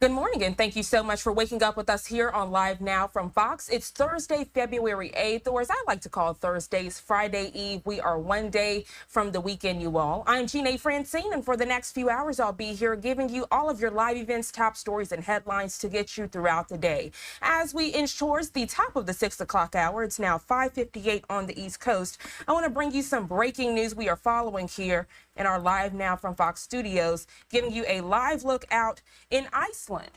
Good morning, and thank you so much for waking up with us here on Live Now from Fox. It's Thursday, February 8th, or as I like to call Thursdays, Friday Eve. We are one day from the weekend, you all. I'm Gina Francine, and for the next few hours, I'll be here giving you all of your live events, top stories, and headlines to get you throughout the day. As we inch towards the top of the 6 o'clock hour, it's now 5:58 on the East Coast. I want to bring you some breaking news we are following here in our Live Now from Fox studios, giving you a live look out in Iceland.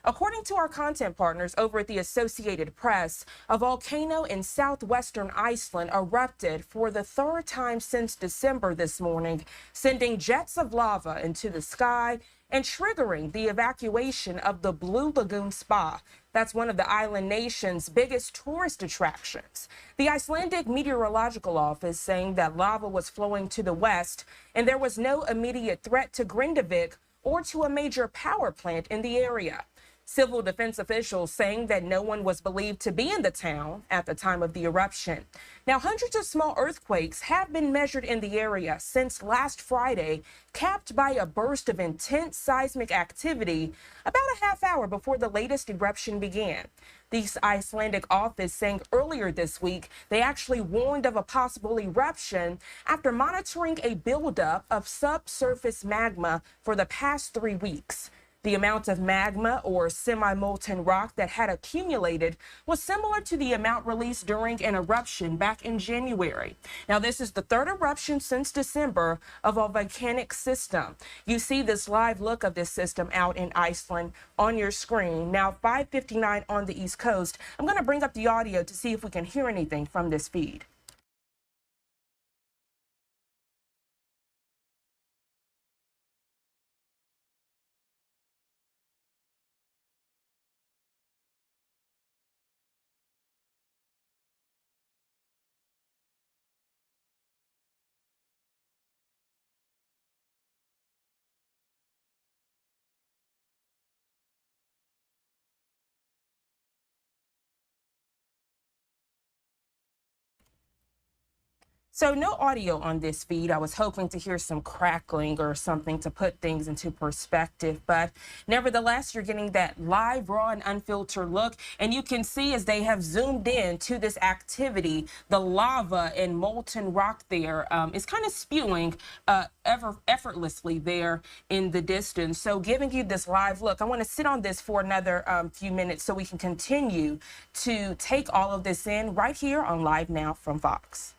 According to our content partners over at the Associated Press, a volcano in southwestern Iceland erupted for the third time since December this morning, sending jets of lava into the sky and triggering the evacuation of the Blue Lagoon Spa. That's one of the island nation's biggest tourist attractions. The Icelandic Meteorological Office saying that lava was flowing to the west and there was no immediate threat to Grindavik or to a major power plant in the area. Civil defense officials saying that no one was believed to be in the town at the time of the eruption. Now, hundreds of small earthquakes have been measured in the area since last Friday, capped by a burst of intense seismic activity about a half hour before the latest eruption began. The Icelandic office saying earlier this week they actually warned of a possible eruption after monitoring a buildup of subsurface magma for the past 3 weeks. The amount of magma or semi-molten rock that had accumulated was similar to the amount released during an eruption back in January. Now, this is the third eruption since December of a volcanic system. You see this live look of this system out in Iceland on your screen. Now, 5:59 on the East Coast. I'm going to bring up the audio to see if we can hear anything from this feed. So no audio on this feed. I was hoping to hear some crackling or something to put things into perspective. But nevertheless, you're getting that live, raw, and unfiltered look. And you can see as they have zoomed in to this activity, the lava and molten rock there is kind of spewing effortlessly there in the distance. So giving you this live look, I want to sit on this for another few minutes so we can continue to take all of this in right here on Live Now from Fox.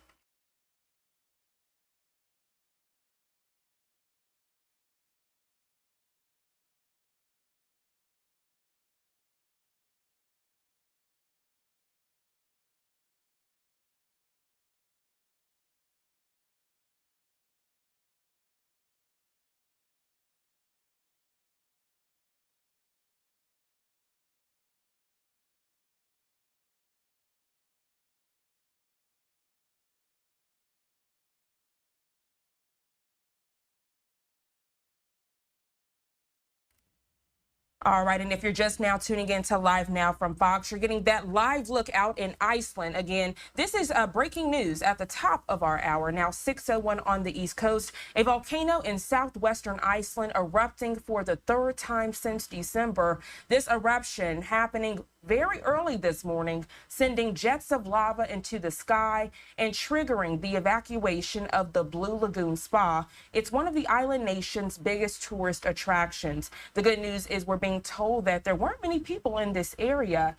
All right, and if you're just now tuning in to Live Now from Fox, you're getting that live look out in Iceland. Again, this is breaking news at the top of our hour, now 6:01 on the East Coast. A volcano in southwestern Iceland erupting for the third time since December. This eruption happening very early this morning, sending jets of lava into the sky and triggering the evacuation of the Blue Lagoon Spa. It's one of the island nation's biggest tourist attractions. The good news is we're being told that there weren't many people in this area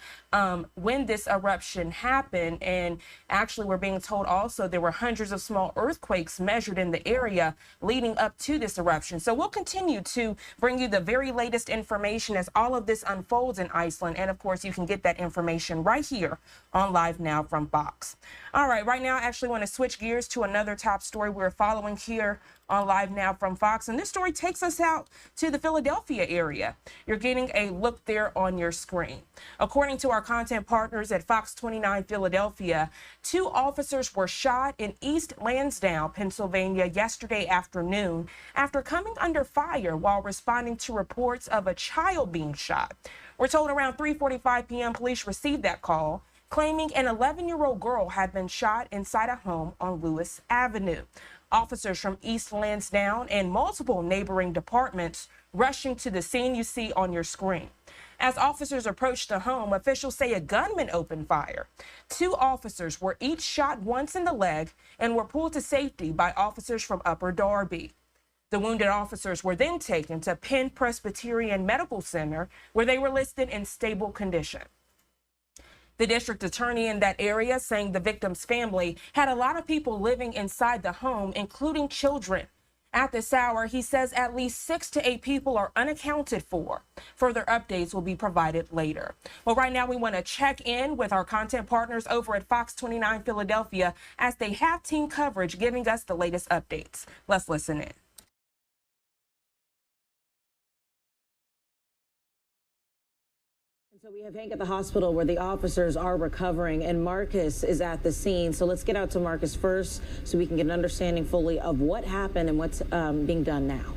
when this eruption happened. And actually, we're being told also there were hundreds of small earthquakes measured in the area leading up to this eruption. So we'll continue to bring you the very latest information as all of this unfolds in Iceland. And of course, you can get that information right here on Live Now from Fox. All right, right now I actually want to switch gears to another top story we're following here on Live Now from Fox. And this story takes us out to the Philadelphia area. You're getting a look there on your screen. According to our content partners at Fox 29 Philadelphia, 2 officers were shot in East Lansdowne, Pennsylvania yesterday afternoon after coming under fire while responding to reports of a child being shot. We're told around 3:45 p.m. police received that call, claiming an 11-year-old girl had been shot inside a home on Lewis Avenue. Officers from East Lansdowne and multiple neighboring departments rushing to the scene you see on your screen. As officers approached the home, officials say a gunman opened fire. 2 officers were each shot once in the leg and were pulled to safety by officers from Upper Darby. The wounded officers were then taken to Penn Presbyterian Medical Center, where they were listed in stable condition. The district attorney in that area saying the victim's family had a lot of people living inside the home, including children. At this hour, he says at least 6 to 8 people are unaccounted for. Further updates will be provided later. Well, right now we want to check in with our content partners over at Fox 29 Philadelphia as they have team coverage giving us the latest updates. Let's listen in. So we have Hank at the hospital where the officers are recovering, and Marcus is at the scene. So let's get out to Marcus first so we can get an understanding fully of what happened and what's being done now.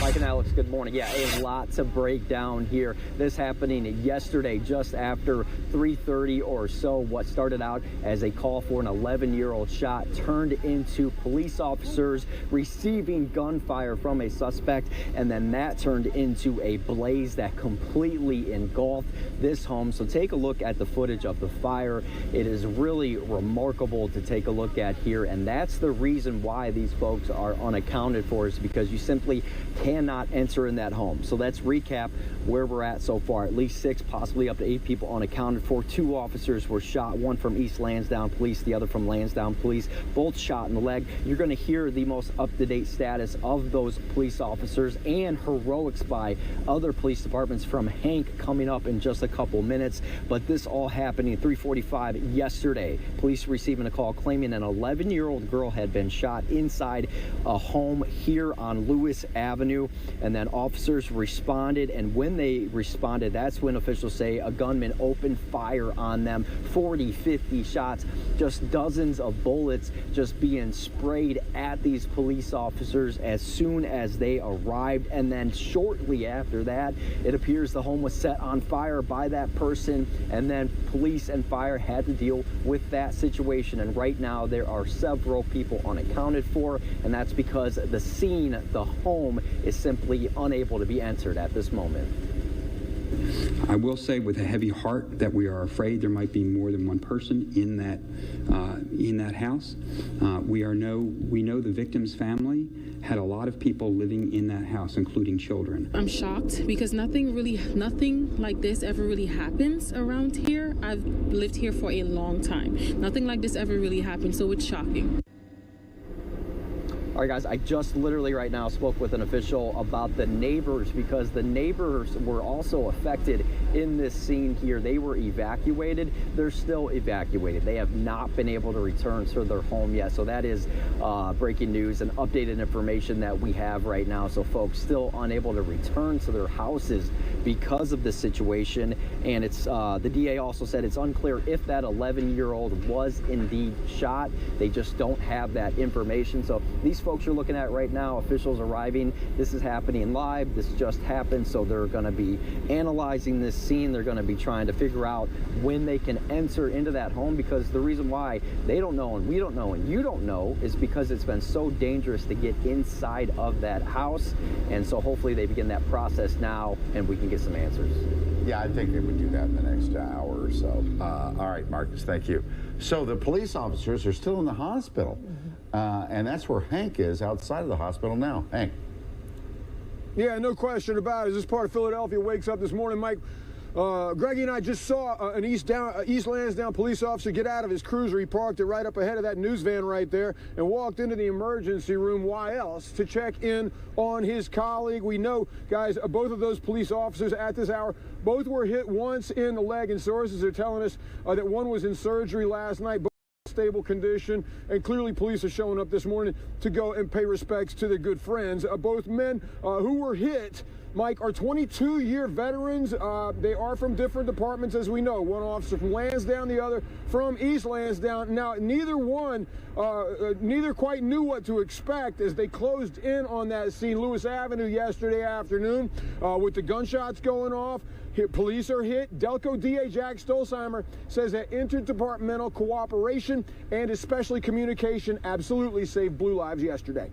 Mike and Alex, good morning. Yeah, a lot to break down here. This happening yesterday just after 3:30 or so. What started out as a call for an 11-year-old shot turned into police officers receiving gunfire from a suspect, and then that turned into a blaze that completely engulfed this home. So take a look at the footage of the fire. It is really remarkable to take a look at here, and that's the reason why these folks are unaccounted for, is because you simply cannot enter in that home. So let's recap where we're at so far. At least 6, possibly up to 8 people unaccounted for. 2 officers were shot, one from East Lansdowne Police, the other from Lansdowne Police, both shot in the leg. You're going to hear the most up-to-date status of those police officers and heroics by other police departments from Hank coming up in just a couple minutes. But this all happening at 3:45 yesterday. Police receiving a call claiming an 11-year-old girl had been shot inside a home here on Lewis Avenue, and then officers responded, and when they responded, that's when officials say a gunman opened fire on them. 40-50 shots, just dozens of bullets just being sprayed at these police officers as soon as they arrived. And then shortly after that, it appears the home was set on fire by that person, and then police and fire had to deal with that situation. And right now there are several people unaccounted for, and that's because the scene, the home, is simply unable to be entered at this moment. I will say with a heavy heart that we are afraid there might be more than one person in that house. We know the victim's family had a lot of people living in that house, including children. I'm shocked because nothing like this ever really happens around here. I've lived here for a long time. Nothing like this ever really happened, so it's shocking. All right, guys, I just literally right now spoke with an official about the neighbors, because the neighbors were also affected in this scene here. They were evacuated. They're still evacuated. They have not been able to return to their home yet. So that is breaking news and updated information that we have right now. So folks still unable to return to their houses because of this situation. And it's the DA also said it's unclear if that 11-year-old was indeed shot. They just don't have that information. So these folks you're looking at right now, officials arriving, this is happening live. This just happened, so they're going to be analyzing this scene. They're going to be trying to figure out when they can enter into that home, because the reason why they don't know and we don't know and you don't know is because it's been so dangerous to get inside of that house. And so hopefully they begin that process now and we can get some answers. Yeah, I think they would do that in the next hour or so. All right, Marcus, thank you. So the police officers are still in the hospital, and that's where Hank is, outside of the hospital now. Hank. Yeah, no question about it. As this part of Philadelphia wakes up this morning, Mike, Greggy and I just saw an East Lansdowne police officer get out of his cruiser. He parked it right up ahead of that news van right there and walked into the emergency room, why else, to check in on his colleague. We know, guys, both of those police officers at this hour, both were hit once in the leg, and sources are telling us that one was in surgery last night. Both stable condition, and clearly police are showing up this morning to go and pay respects to their good friends. Both men who were hit Mike, are 22-year veterans. They are from different departments, as we know. One officer from Lansdowne, the other from East Lansdowne. Now, neither quite knew what to expect as they closed in on that scene, Lewis Avenue, yesterday afternoon, with the gunshots going off. Police are hit. Delco DA Jack Stolzheimer says that interdepartmental cooperation and especially communication absolutely saved blue lives yesterday.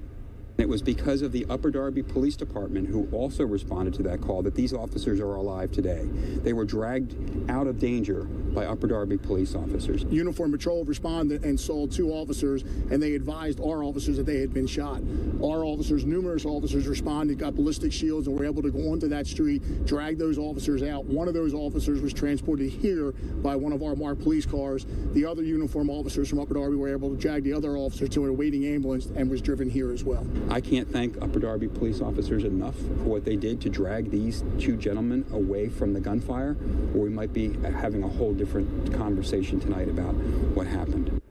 It was because of the Upper Darby Police Department, who also responded to that call, that these officers are alive today. They were dragged out of danger by Upper Darby police officers. Uniform Patrol responded and saw 2 officers, and they advised our officers that they had been shot. Our officers, numerous officers, responded, got ballistic shields, and were able to go onto that street, drag those officers out. One of those officers was transported here by one of our marked police cars. The other uniform officers from Upper Darby were able to drag the other officer to a waiting ambulance and was driven here as well. I can't thank Upper Darby police officers enough for what they did to drag these 2 gentlemen away from the gunfire, or we might be having a whole different conversation tonight about what happened.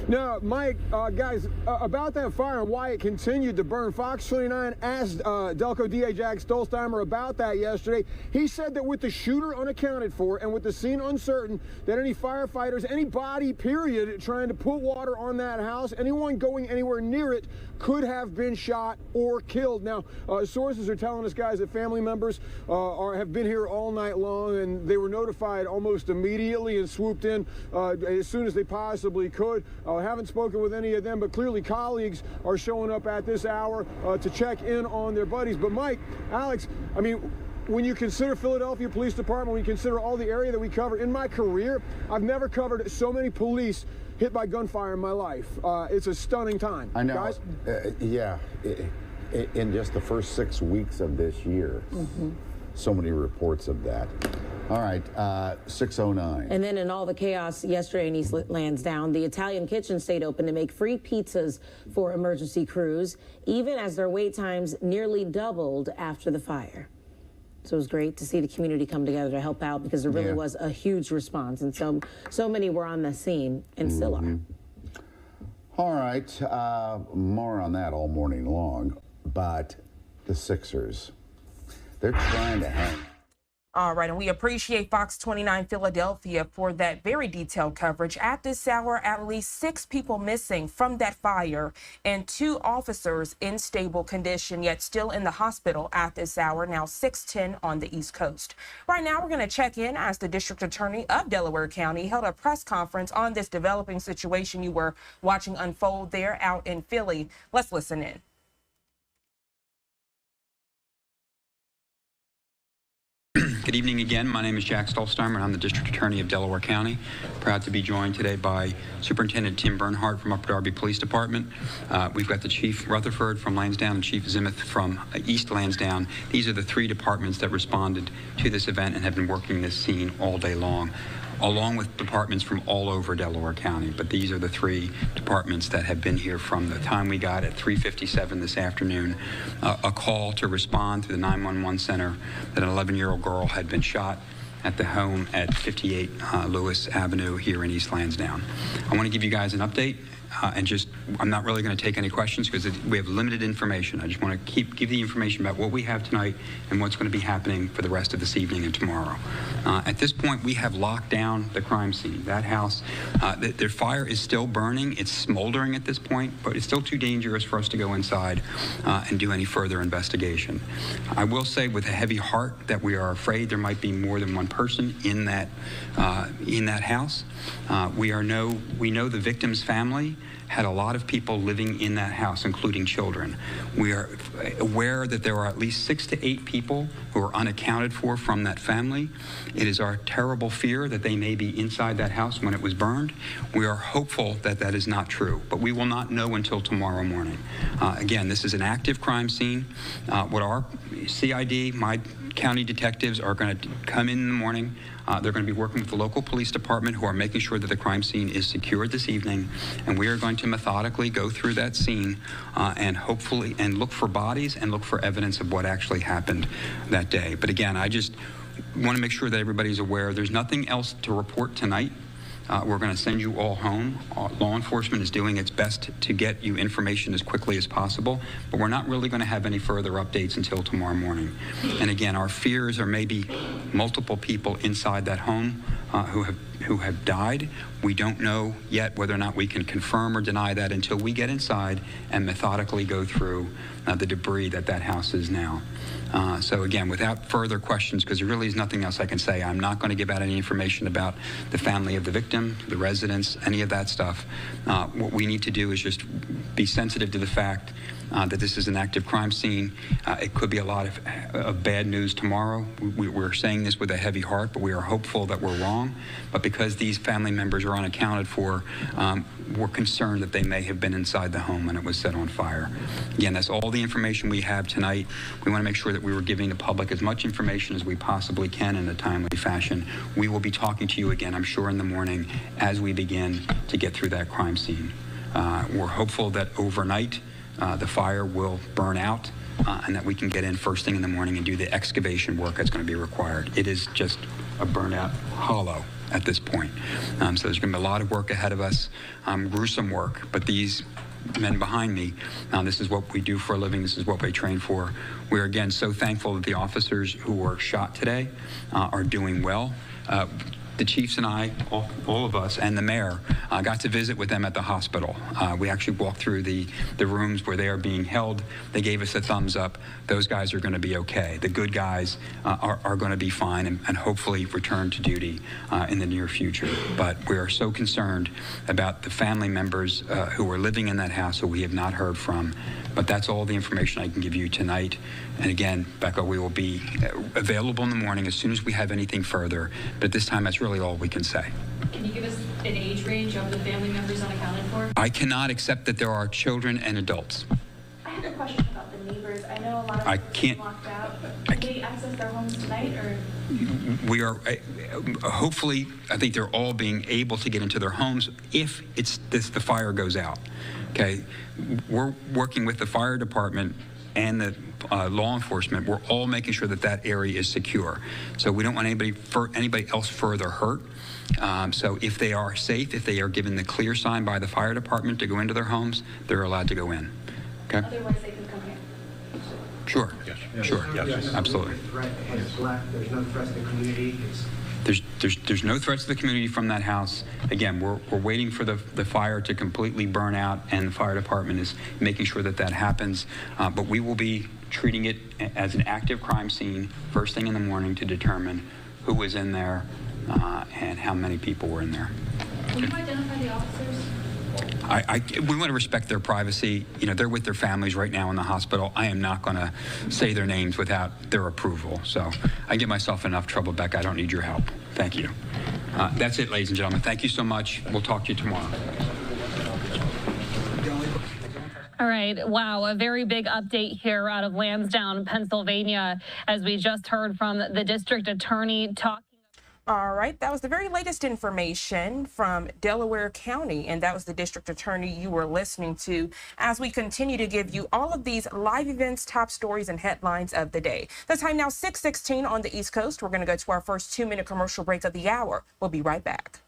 Now, Mike, guys, about that fire and why it continued to burn, Fox 29 asked Delco DA Jack Stolzheimer about that yesterday. He said that with the shooter unaccounted for and with the scene uncertain, that any firefighters, anybody, period, trying to put water on that house, anyone going anywhere near it could have been shot or killed. Now, sources are telling us, guys, that family members have been here all night long, and they were notified almost immediately and swooped in as soon as they possibly could. I haven't spoken with any of them, but clearly colleagues are showing up at this hour to check in on their buddies. But Mike, Alex, I mean, when you consider Philadelphia Police Department, when you consider all the area that we cover, in my career, I've never covered so many police hit by gunfire in my life. It's a stunning time. I know. Guys? Yeah. In just the first 6 weeks of this year, so many reports of that. All right, 6:09. And then in all the chaos yesterday in East Lansdowne, the Italian kitchen stayed open to make free pizzas for emergency crews, even as their wait times nearly doubled after the fire. So it was great to see the community come together to help out, because there really was a huge response, and so many were on the scene and still are. All right, more on that all morning long, but the Sixers, they're trying to hang. All right, and we appreciate Fox 29 Philadelphia for that very detailed coverage. At this hour, at least 6 people missing from that fire and 2 officers in stable condition, yet still in the hospital at this hour, now 6:10 on the East Coast. Right now, we're going to check in as the District Attorney of Delaware County held a press conference on this developing situation you were watching unfold there out in Philly. Let's listen in. Good evening again. My name is Jack Stolzheimer, and I'm the District Attorney of Delaware County. Proud to be joined today by Superintendent Tim Bernhardt from Upper Darby Police Department. We've got the Chief Rutherford from Lansdowne and Chief Zimuth from East Lansdowne. These are the 3 departments that responded to this event and have been working this scene all day long, along with departments from all over Delaware County. But these are the 3 departments that have been here from the time we got at 3:57 this afternoon a call to respond to the 911 center that an 11-year-old girl had been shot at the home at 58 Lewis Avenue here in East Lansdowne. I want to give you guys an update. I'm not really going to take any questions because we have limited information. I just want to give the information about what we have tonight and what's going to be happening for the rest of this evening and tomorrow. At this point, we have locked down the crime scene. That house, the fire is still burning. It's smoldering at this point, but it's still too dangerous for us to go inside and do any further investigation. I will say with a heavy heart that we are afraid there might be more than one person in that house. We know the victim's family had a lot of people living in that house, including children. We are aware that there are at least 6 to 8 people who are unaccounted for from that family. It is our terrible fear that they may be inside that house when it was burned. We are hopeful that that is not true, but we will not know until tomorrow morning. Again, this is an active crime scene. What our CID, my county detectives, are going to come in the morning. They're going to be working with the local police department, who are making sure that the crime scene is secured this evening, and we are going to methodically go through that scene and hopefully look for bodies and look for evidence of what actually happened that day. But again, I just want to make sure that everybody's aware there's nothing else to report tonight. We're going to send you all home. Law enforcement is doing its best to get you information as quickly as possible, but we're not really going to have any further updates until tomorrow morning. And again, our fears are maybe multiple people inside that home who have died. We don't know yet whether or not we can confirm or deny that until we get inside and methodically go through the debris that house is now. So again, without further questions, because there really is nothing else I can say, I'm not going to give out any information about the family of the victim, the residents, any of that stuff. What we need to do is just be sensitive to the fact that this is an active crime scene. It could be a lot of bad news tomorrow. We're saying this with a heavy heart, but we are hopeful that we're wrong. But because these family members are unaccounted for, we're concerned that they may have been inside the home when it was set on fire. Again, that's all the information we have tonight. We want to make sure that we were giving the public as much information as we possibly can in a timely fashion. We will be talking to you again, I'm sure, in the morning as we begin to get through that crime scene. We're hopeful that overnight the fire will burn out and that we can get in first thing in the morning and do the excavation work that's going to be required. It is just a burnout hollow at this point. So there's going to be a lot of work ahead of us, gruesome work, but these men behind me, this is what we do for a living, this is what we train for. We're again so thankful that the officers who were shot today are doing well. The chiefs and I, all of us, and the mayor got to visit with them at the hospital. We actually walked through the rooms where they are being held. They gave us a thumbs up. Those guys are going to be okay. The good guys are going to be fine and hopefully return to duty in the near future. But we are so concerned about the family members who are living in that house who we have not heard from. But that's all the information I can give you tonight. And again, Becca, we will be available in the morning as soon as we have anything further. But at this time, that's really all we can say. Can you give us an age range of the family members unaccounted for? I cannot accept that there are children and adults. I have a question about the neighbors. I know a lot of people are locked out. Can they access their homes tonight, or? We are, hopefully, I think they're all being able to get into their homes if the fire goes out. Okay, we're working with the fire department and the law enforcement. We're all making sure that area is secure. So we don't want anybody else further hurt. So if they are safe, if they are given the clear sign by the fire department to go into their homes, they're allowed to go in. Okay. Otherwise, they can come here. Sure. Yes. Sure. Yes. Absolutely. There's no threat to the community. There's no threats to the community from that house. Again, we're waiting for the fire to completely burn out, and the fire department is making sure that happens. But we will be treating it as an active crime scene first thing in the morning to determine who was in there and how many people were in there. Can you identify the officers? We want to respect their privacy. You know, they're with their families right now in the hospital. I am not going to say their names without their approval. So I give myself enough trouble, Becca. I don't need your help. Thank you. That's it, ladies and gentlemen. Thank you so much. We'll talk to you tomorrow. All right. Wow. A very big update here out of Lansdowne, Pennsylvania, as we just heard from the district attorney talking. All right, that was the very latest information from Delaware County, and that was the district attorney you were listening to as we continue to give you all of these live events, top stories, and headlines of the day. The time now 6:16 on the East Coast. We're going to go to our first 2-minute commercial break of the hour. We'll be right back.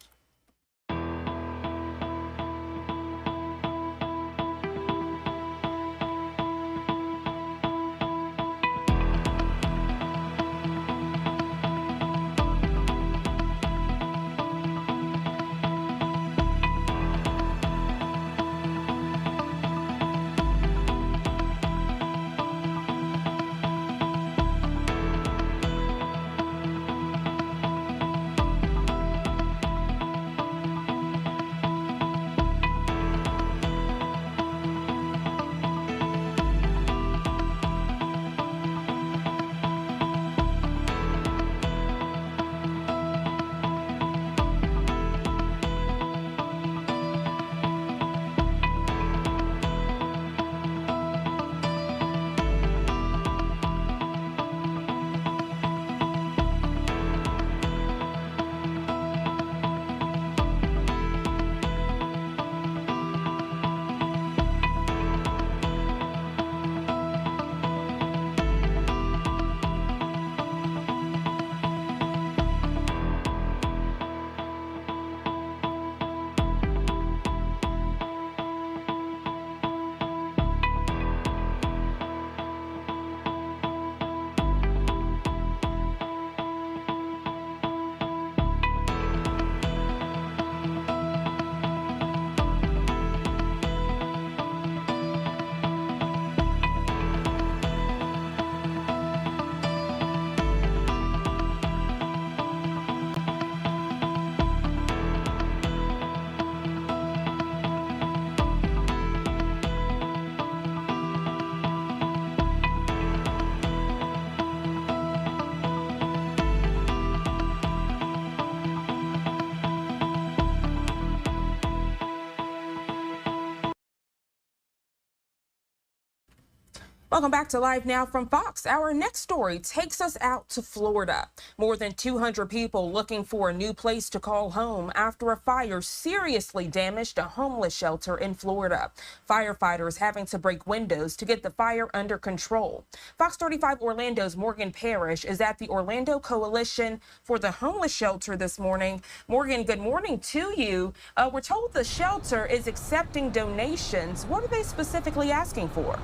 Welcome back to Live Now from Fox. Our next story takes us out to Florida. More than 200 people looking for a new place to call home after a fire seriously damaged a homeless shelter in Florida. Firefighters having to break windows to get the fire under control. Fox 35 Orlando's Morgan Parrish is at the Orlando Coalition for the Homeless Shelter this morning. Morgan, good morning to you. We're told the shelter is accepting donations. What are they specifically asking for?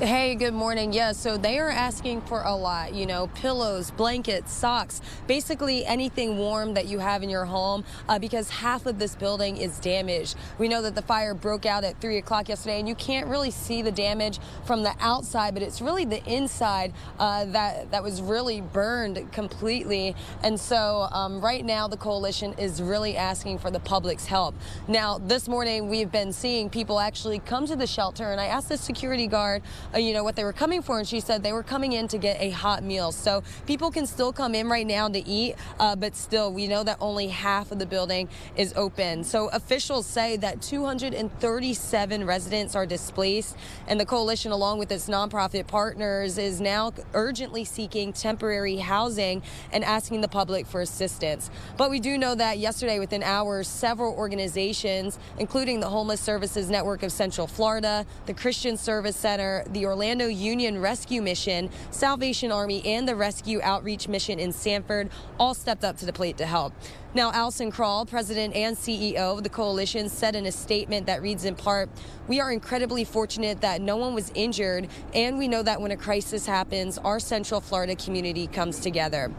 Hey, good morning. Yeah, so they are asking for a lot, pillows, blankets, socks, basically anything warm that you have in your home because half of this building is damaged. We know that the fire broke out at 3 o'clock yesterday, and you can't really see the damage from the outside, but it's really the inside that was really burned completely. And so right now the coalition is really asking for the public's help. Now, this morning we've been seeing people actually come to the shelter, and I asked the security guard what they were coming for, and she said they were coming in to get a hot meal. So people can still come in right now to eat, but still we know that only half of the building is open. So officials say that 237 residents are displaced, and the coalition, along with its nonprofit partners, is now urgently seeking temporary housing and asking the public for assistance. But we do know that yesterday, within hours, several organizations, including the Homeless Services Network of Central Florida, the Christian Service Center, the Orlando Union Rescue Mission, Salvation Army, and the Rescue Outreach Mission in Sanford all stepped up to the plate to help. Now, Allison Krall, president and CEO of the coalition, said in a statement that reads in part, "We are incredibly fortunate that no one was injured, and we know that when a crisis happens, our Central Florida community comes together."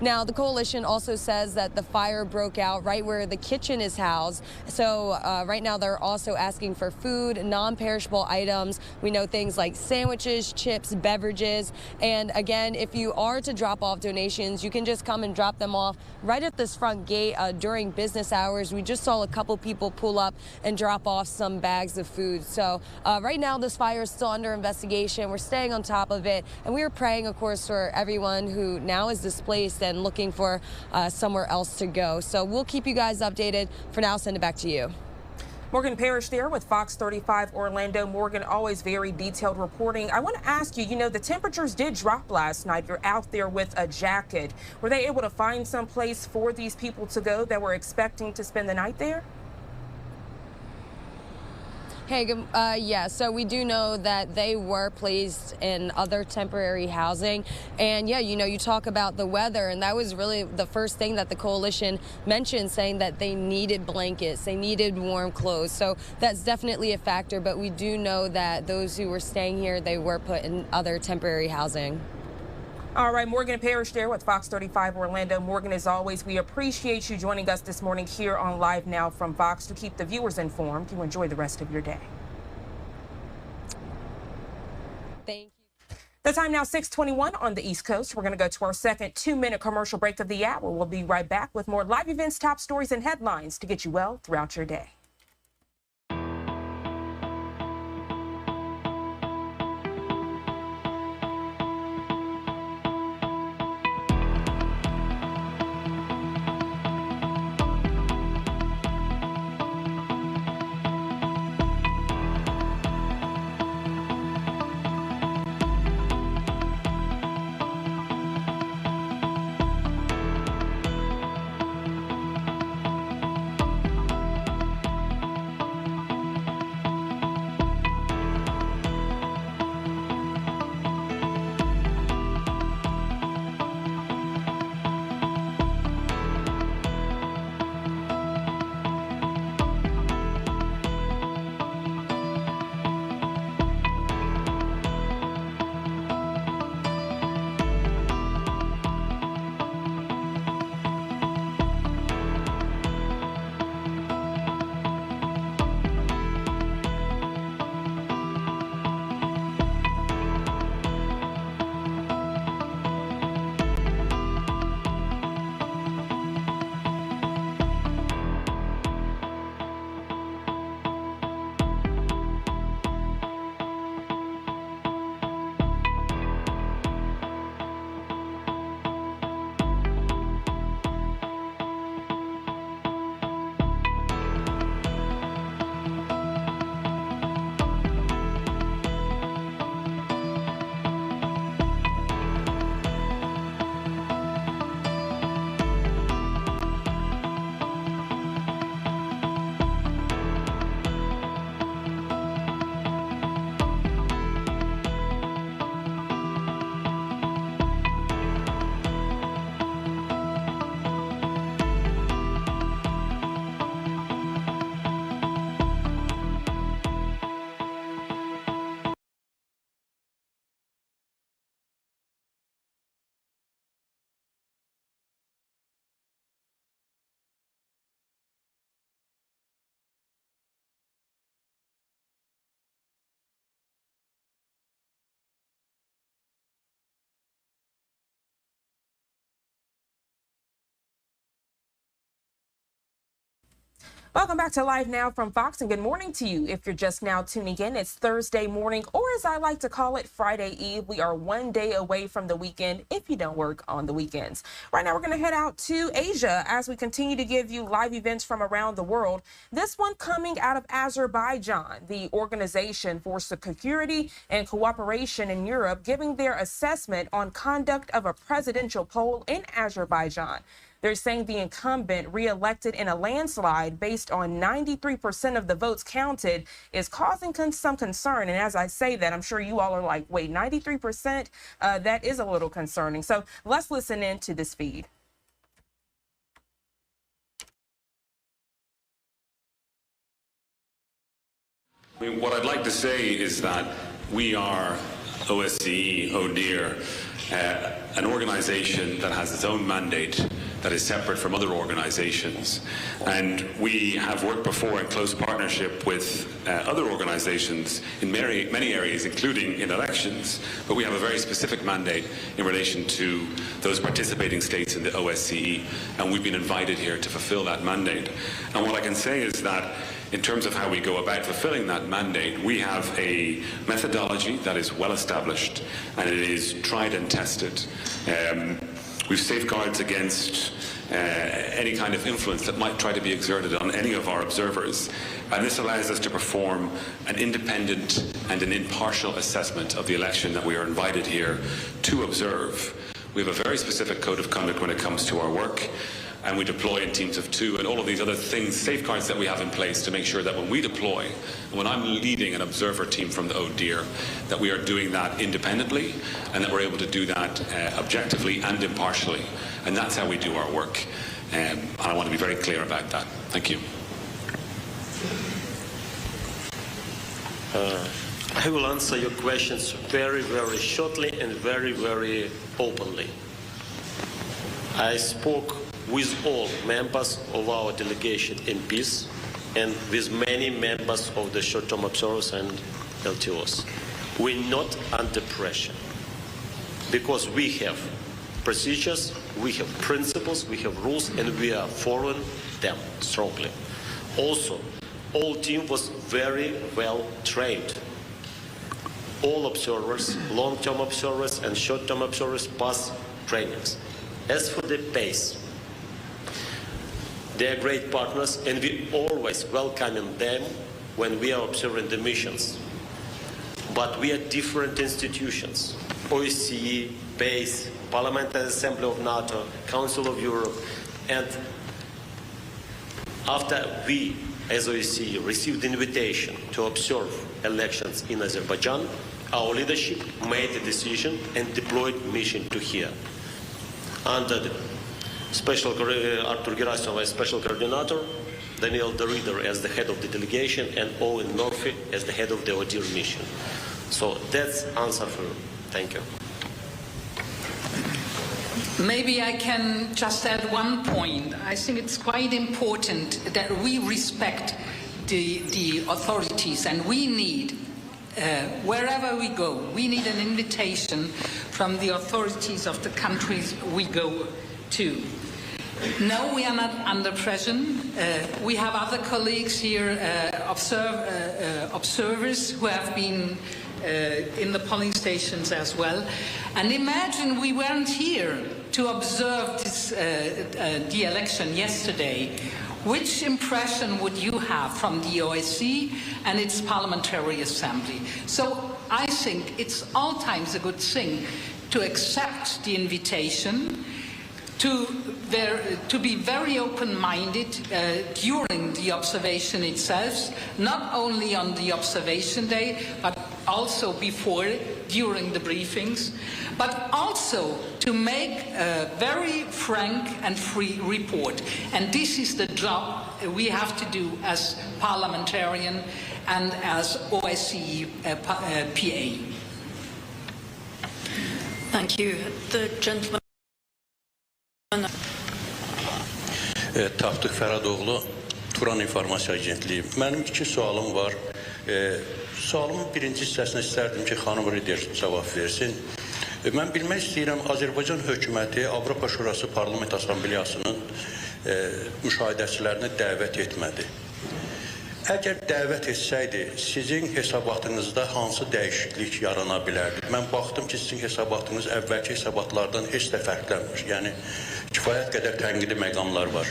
Now, the coalition also says that the fire broke out right where the kitchen is housed. So right now they're also asking for food, non-perishable items. We know things like sandwiches, chips, beverages. And again, if you are to drop off donations, you can just come and drop them off right at this front gate during business hours. We just saw a couple people pull up and drop off some bags of food. So right now this fire is still under investigation. We're staying on top of it. And we are praying, of course, for everyone who now is displaced and looking for somewhere else to go. So we'll keep you guys updated. For now, I'll send it back to you. Morgan Parrish there with Fox 35 Orlando. Morgan, always very detailed reporting. I want to ask you, the temperatures did drop last night. You're out there with a jacket. Were they able to find some place for these people to go that were expecting to spend the night there? Hey, yeah, so we do know that they were placed in other temporary housing. And yeah, you talk about the weather, and that was really the first thing that the coalition mentioned, saying that they needed blankets, they needed warm clothes. So that's definitely a factor, but we do know that those who were staying here, they were put in other temporary housing. All right, Morgan Parrish there with Fox 35 Orlando. Morgan, as always, we appreciate you joining us this morning here on Live Now from Fox to keep the viewers informed. You enjoy the rest of your day. Thank you. The time now 6:21 on the East Coast. We're going to go to our second 2-minute commercial break of the hour. We'll be right back with more live events, top stories, and headlines to get you well throughout your day. Welcome back to Live Now from Fox, and good morning to you. If you're just now tuning in, it's Thursday morning, or as I like to call it, Friday Eve. We are one day away from the weekend if you don't work on the weekends. Right now, we're going to head out to Asia as we continue to give you live events from around the world. This one coming out of Azerbaijan, the Organization for Security and Cooperation in Europe, giving their assessment on conduct of a presidential poll in Azerbaijan. They're saying the incumbent, re-elected in a landslide based on 93% of the votes counted, is causing some concern. And as I say that, I'm sure you all are like, wait, 93%? That is a little concerning. So let's listen in to this feed. I mean, what I'd like to say is that we are OSCE, oh dear, an organization that has its own mandate that is separate from other organizations. And we have worked before in close partnership with other organizations in many areas, including in elections, but we have a very specific mandate in relation to those participating states in the OSCE, and we've been invited here to fulfill that mandate. And what I can say is that in terms of how we go about fulfilling that mandate, we have a methodology that is well established and it is tried and tested. We've safeguards against any kind of influence that might try to be exerted on any of our observers, and this allows us to perform an independent and an impartial assessment of the election that we are invited here to observe. We have a very specific code of conduct when it comes to our work, and we deploy in teams of 2 and all of these other things, safeguards that we have in place to make sure that when we deploy, and when I'm leading an observer team from the ODIHR, that we are doing that independently and that we're able to do that objectively and impartially. And that's how we do our work. And I want to be very clear about that. Thank you. I will answer your questions very, very shortly and very, very openly. I spoke with all members of our delegation in peace and with many members of the short-term observers and LTOs. We're not under pressure because we have procedures, we have principles, we have rules, and we are following them strongly. Also, all team was very well trained. All observers, long-term observers and short-term observers pass trainings. As for the pace, they are great partners, and we always welcoming them when we are observing the missions. But we are different institutions: OSCE, PACE, Parliamentary Assembly of NATO, Council of Europe. And after we, as OSCE, received the invitation to observe elections in Azerbaijan, our leadership made a decision and deployed mission to here. Under the Special Artur Gerasimov as Special Coordinator, Daniel De Ridder as the head of the delegation, and Owen Murphy as the head of the ODIHR mission. So that's answer for you. Thank you. Maybe I can just add one point. I think it's quite important that we respect the authorities, and we need, wherever we go, we need an invitation from the authorities of the countries we go to. No, we are not under pressure. We have other colleagues here, observers who have been in the polling stations as well. And imagine we weren't here to observe this, the election yesterday. Which impression would you have from the OSCE and its Parliamentary Assembly? So I think it's all times a good thing to accept the invitation, to be very open-minded during the observation itself, not only on the observation day, but also before, during the briefings, but also to make a very frank and free report. And this is the job we have to do as parliamentarian and as OSCE PA. Thank you. The gentleman. Tapdıq Fəradoğlu, Turan İnformasiya Agentliyi. Mənim 2 sualım var. Sualımın birinci hissəsinə istərdim ki, xanım Rider cavab versin. Mən bilmək istəyirəm, Azərbaycan hökuməti Avropa Şurası Parlament Assambleyasının müşahidəçilərini dəvət etmədi. Əgər dəvət etsəydi, sizin hesabatınızda hansı dəyişiklik yarana bilərdi? Mən baxdım ki, sizin hesabatınız əvvəlki hesabatlardan heç də fərqlənmir. Yəni, kifayət qədər tənqidi məqamlar var.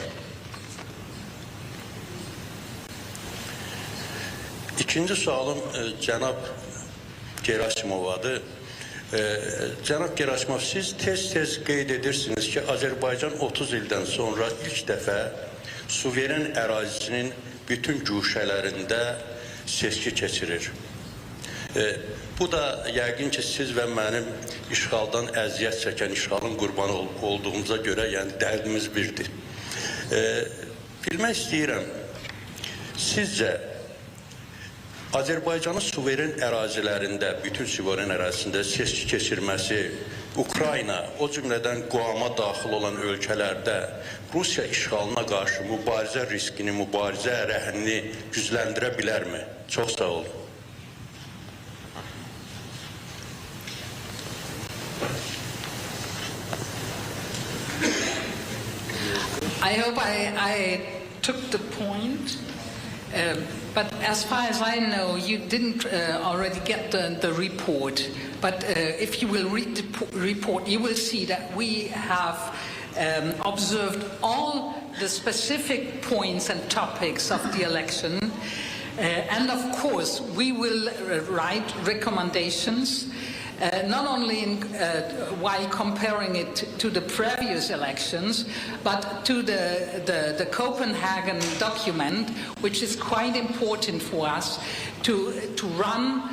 İkinci sualım cənab Gerasimovadır. Cənab Gerasimov, siz tez-tez qeyd edirsiniz ki, Azərbaycan 30 ildən sonra ilk dəfə suveren ərazisinin bütün güşələrində seçki keçirir. Bu da yəqin ki, siz və mənim işğaldan əziyyət çəkən, işğalın qurbanı olduğumuza görə, yəni dərdimiz birdir. Bilmək istəyirəm, sizcə Azərbaycanın suveren ərazilərində, bütün suveren ərazisində seçki keçirməsi Ukrayna, o cümlədən Quama daxil olan ölkələrdə Rusiya işğalına qarşı mübarizə riskini, mübarizə rəhnini gücləndirə bilərmi? Çox sağ olun. I hope I took the point. But as far as I know, you didn't already get the report. But if you will read the report, you will see that we have observed all the specific points and topics of the election. And of course, we will write recommendations, not only while comparing it to the previous elections, but to the Copenhagen document, which is quite important for us to run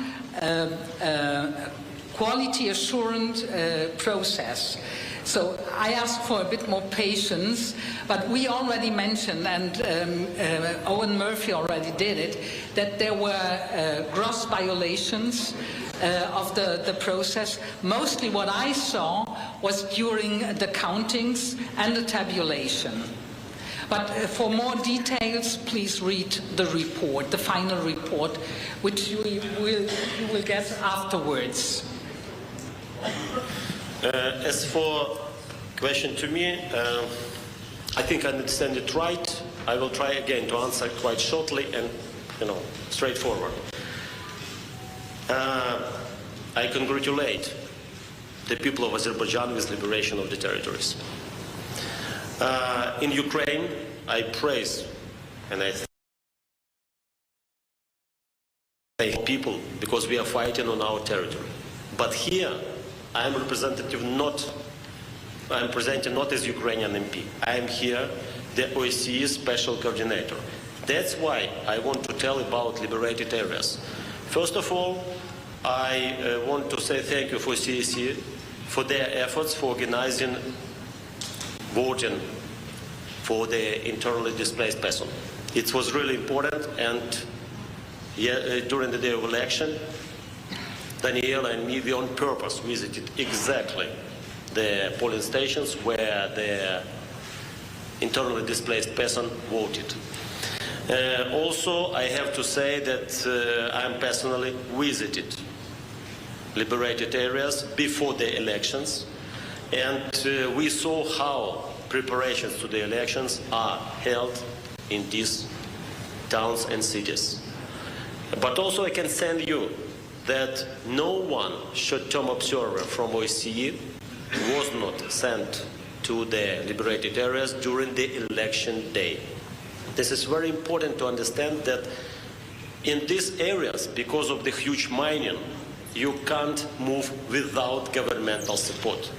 a quality assurance process. So I ask for a bit more patience, but we already mentioned, and Owen Murphy already did it, that there were gross violations of the process. Mostly what I saw was during the countings and the tabulation. But for more details, please read the report, the final report, which you will get afterwards. As for question to me, I think I understand it right. I will try again to answer quite shortly and, straightforward. I congratulate the people of Azerbaijan with liberation of the territories. In Ukraine, I praise and I thank people because we are fighting on our territory. But here, I am presenting not as Ukrainian MP. I am here, the OSCE special coordinator. That's why I want to tell about liberated areas. First of all, I want to say thank you for CSE for their efforts for organizing voting for the internally displaced person. It was really important, and during the day of election, Daniela and me, we on purpose visited exactly the polling stations where the internally displaced person voted. Also, I have to say that I personally visited liberated areas before the elections, and we saw how preparations to the elections are held in these towns and cities. But also I can send you that no one short-term observer from OSCE was not sent to the liberated areas during the election day. This is very important to understand that in these areas, because of the huge mining, you can't move without governmental support.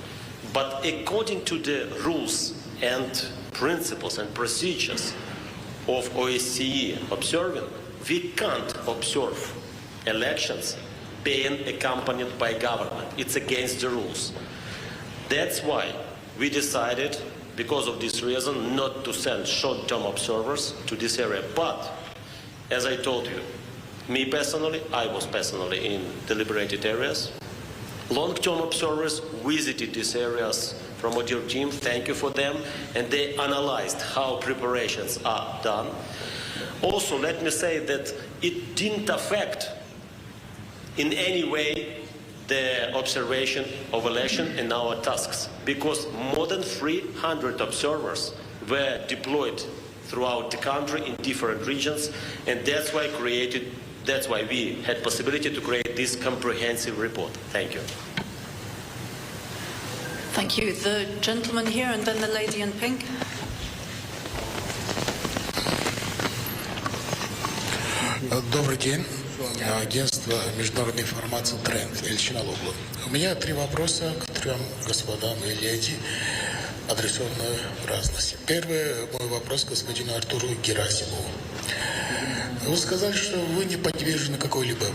But according to the rules and principles and procedures of OSCE observing, we can't observe elections being accompanied by government. It's against the rules. That's why we decided, because of this reason, not to send short-term observers to this area. But, as I told you, me personally, I was personally in the liberated areas. Long-term observers visited these areas from your team, thank you for them, and they analyzed how preparations are done. Also, let me say that it didn't affect in any way the observation of election and our tasks, because more than 300 observers were deployed throughout the country in different regions, and that's why we had possibility to create this comprehensive report. Thank you. Thank you. The gentleman here and then the lady in pink. Добрый день. Агентство международной информации «Тренд», Ильичина Логлу. У меня 3 вопроса к 3 господам и леди, адресованные в разности. Первый мой вопрос господину Артуру Герасимову. Вы сказали, что вы не подвержены какой-либо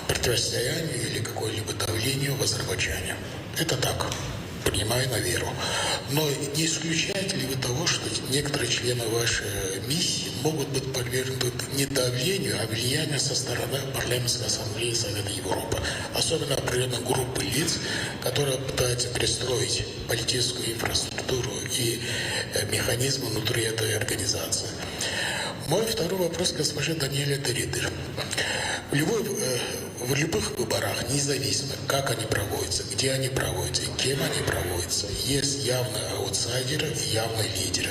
противостоянию или какой-либо давлению в Азербайджане. Это так, принимаю на веру. Но не исключаете ли вы того, что некоторые члены вашей миссии могут быть подвергнуты не давлению, а влиянию со стороны парламентской ассамблеи Совета Европы, особенно определенной группы лиц, которые пытаются перестроить политическую инфраструктуру и механизмы внутри этой организации? Мой второй вопрос к госпоже Даниэле Теридер. В любых выборах, независимо, как они проводятся, где они проводятся, кем они проводятся, есть явные аутсайдеры и явные лидеры.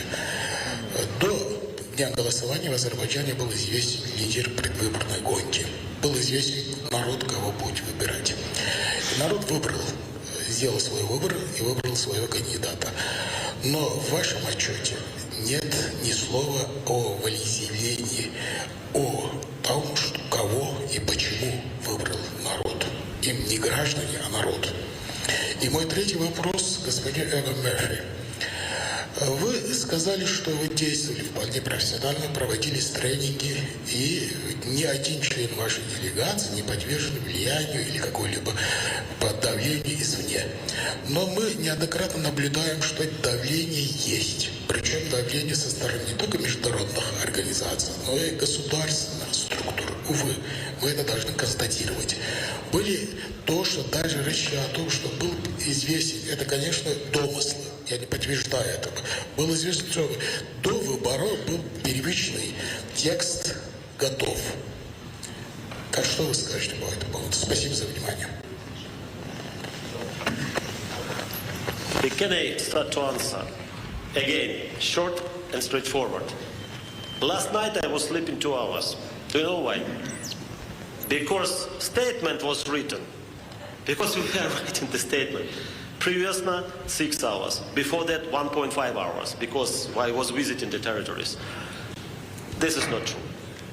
До дня голосования в Азербайджане был известен лидер предвыборной гонки. Был известен народ, кого будет выбирать. И народ сделал свой выбор и выбрал своего кандидата. Но в вашем отчете нет ни слова о волеизъявлении, о том, что кого и почему выбрал народ. Им не граждане, а народ. И мой третий вопрос господину Эго Мерфи. Вы сказали, что вы действовали вполне профессионально, проводились тренинги, и ни один член вашей делегации не подвержен влиянию или какой-либо давлению извне. Но мы неоднократно наблюдаем, что давление есть. Причем давление со стороны не только международных организаций, но и государственных структур. Увы, мы это должны констатировать. Были то, что даже речь о том, что был известен, это, конечно, домыслы. Я не подтверждаю этого. Было известно, что до выборов был первичный текст готов. Что вы скажете по этому поводу? Спасибо за внимание. Can I start to answer? Again, short and straightforward. Last night I was sleeping 2 hours. Do you know why? Because statement was written. Because we were writing the statement. Previously 6 hours. Before that 1.5 hours. Because I was visiting the territories. This is not true.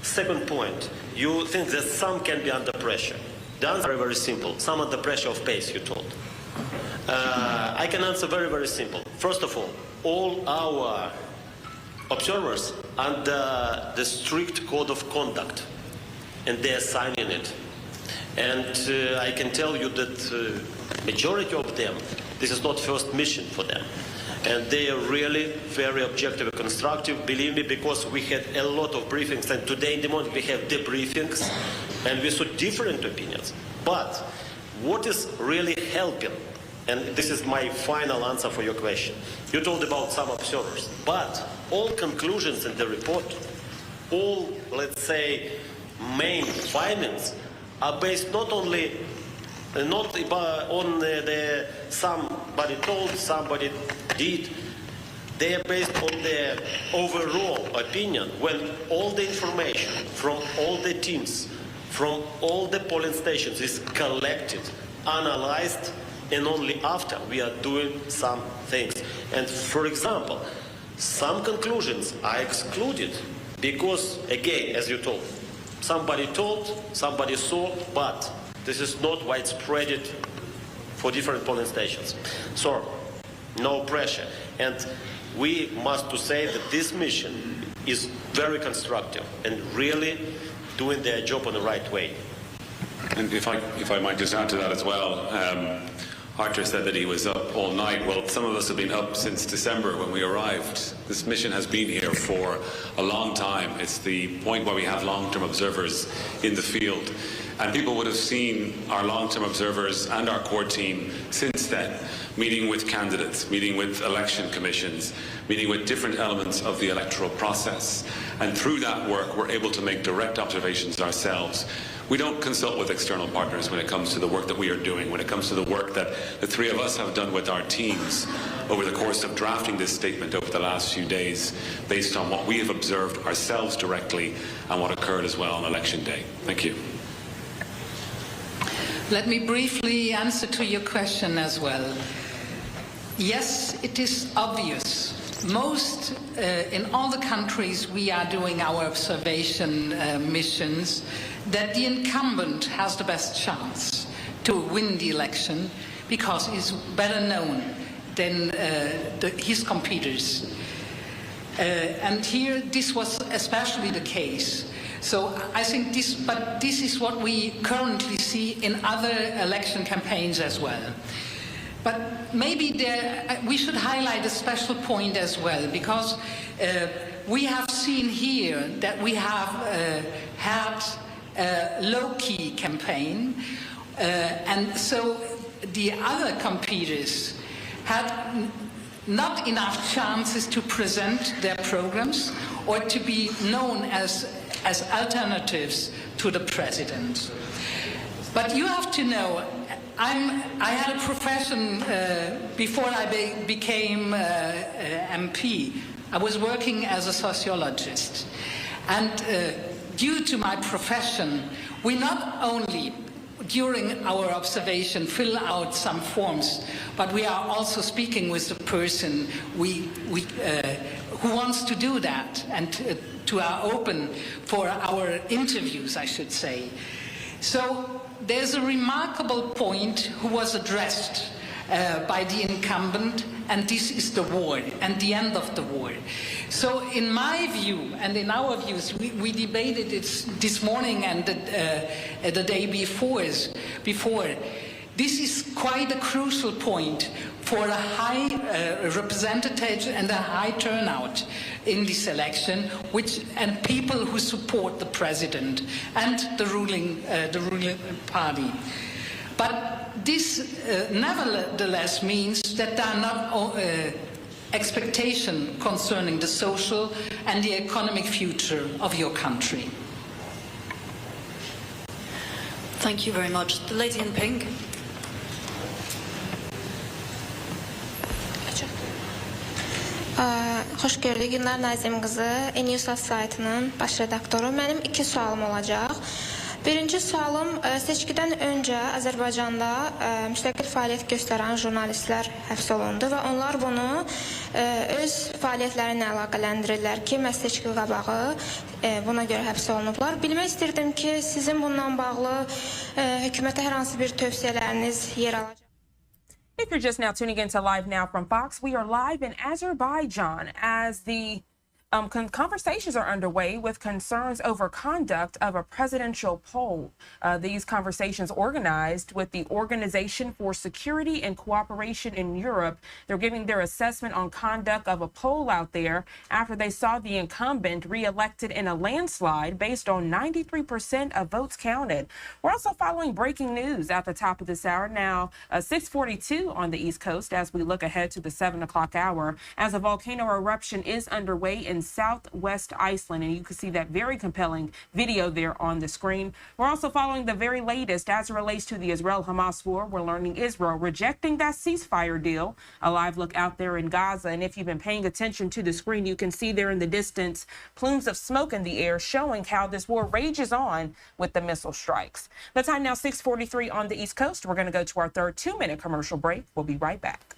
Second point. You think that some can be under pressure. The answer is very simple. Some under pressure of pace, you told. I can answer very, very simple. First of all our observers under the strict code of conduct, and they are signing it. And I can tell you that majority of them, this is not first mission for them. And they are really very objective and constructive, believe me, because we had a lot of briefings, and today in the morning we have debriefings, and we saw different opinions. But what is really helping, and this is my final answer for your question. You told about some observers, but all conclusions in the report, all, let's say, main findings are based not only on the somebody told, somebody did. They are based on the overall opinion when all the information from all the teams, from all the polling stations is collected, analyzed, and only after we are doing some things. And for example, some conclusions are excluded because, again, as you told, somebody told, somebody saw, but this is not widespread for different polling stations. So, no pressure. And we must to say that this mission is very constructive and really doing their job in the right way. And if I might just add to that as well, Archer said that he was up all night. Well, some of us have been up since December when we arrived. This mission has been here for a long time. It's the point where we have long-term observers in the field. And people would have seen our long-term observers and our core team since then, meeting with candidates, meeting with election commissions, meeting with different elements of the electoral process. And through that work, we're able to make direct observations ourselves. We don't consult with external partners when it comes to the work that we are doing, when it comes to the work that the three of us have done with our teams. over the course of drafting this statement over the last few days based on what we have observed ourselves directly and what occurred as well on Election Day. Thank you. Let me briefly answer to your question as well. Yes, it is obvious. Most, in all the countries we are doing our observation missions, that the incumbent has the best chance to win the election because he's better known than his competitors. And here, this was especially the case. So I think this is what we currently see in other election campaigns as well. But maybe we should highlight a special point as well, because we have seen here that we have had a low-key campaign, and so the other competitors had not enough chances to present their programs or to be known as alternatives to the president. But you have to know, I had a profession before I became MP. I was working as a sociologist. And due to my profession, we not only during our observation fill out some forms, but we are also speaking with the person who wants to do that, and to are open for our interviews, I should say. So there's a remarkable point who was addressed by the incumbent, and this is the war and the end of the war. So in my view and in our views, we debated it this morning and the day before. This is quite a crucial point for a high representation and a high turnout in this election, and people who support the president and the ruling party. But this nevertheless means that there are not expectations concerning the social and the economic future of your country. Thank you very much. The lady in pink. Xoş gördük. Günler Nazim qızı, News saytının baş redaktoru. Mənim 2 sualım olacaq. Birinci sualım, seçkidən öncə Azərbaycanda müstəqil fəaliyyət göstərən jurnalistlər həbs olundu və onlar bunu öz fəaliyyətlərinə əlaqələndirirlər ki, məhz seçki qabağı buna görə həbs olunublar. Bilmək istirdim ki, sizin bundan bağlı hökumətə hər hansı bir tövsiyələriniz yer alacaq? If you're just now tuning into Live Now from Fox, we are live in Azerbaijan as the conversations are underway with concerns over conduct of a presidential poll. These conversations organized with the Organization for Security and Cooperation in Europe. They're giving their assessment on conduct of a poll out there after they saw the incumbent reelected in a landslide based on 93% of votes counted. We're also following breaking news at the top of this hour now, 6:42 on the East Coast as we look ahead to the 7 o'clock hour as a volcano eruption is underway in southwest Iceland, and you can see that very compelling video there on the screen. We're also following the very latest as it relates to the Israel-Hamas War. We're learning Israel rejecting that ceasefire deal. A live look out there in Gaza, and if you've been paying attention to the screen, you can see there in the distance plumes of smoke in the air showing how this war rages on with the missile strikes. The time now 6:43 on the East Coast. We're going to go to our third 2-minute commercial break. We'll be right back.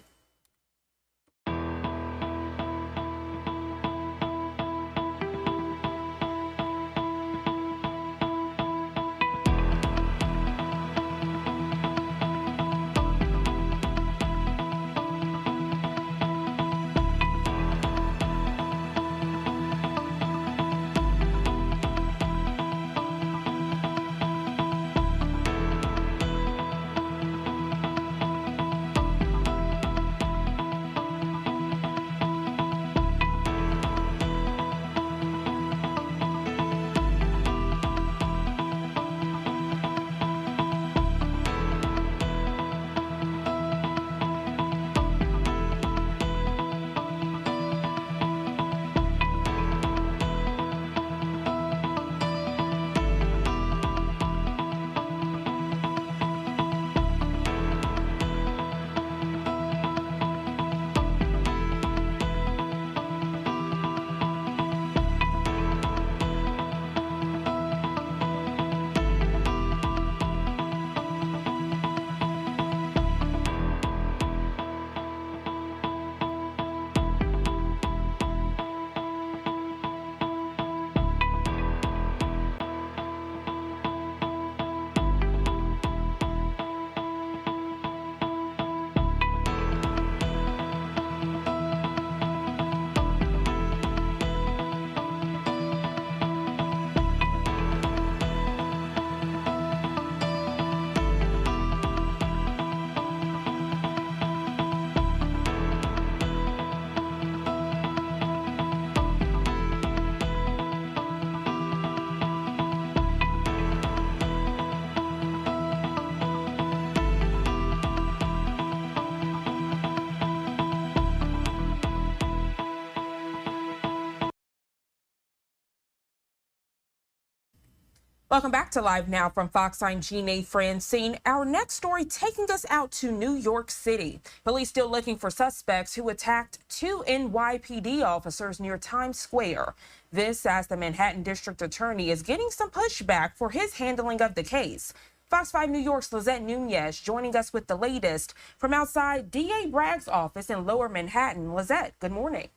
Welcome back to Live Now from Fox. I'm Jeanne Francine. Our next story taking us out to New York City. Police still looking for suspects who attacked 2 NYPD officers near Times Square. This as the Manhattan District Attorney is getting some pushback for his handling of the case. Fox 5 New York's Lizette Nunez joining us with the latest from outside DA Bragg's office in Lower Manhattan. Lizette, good morning.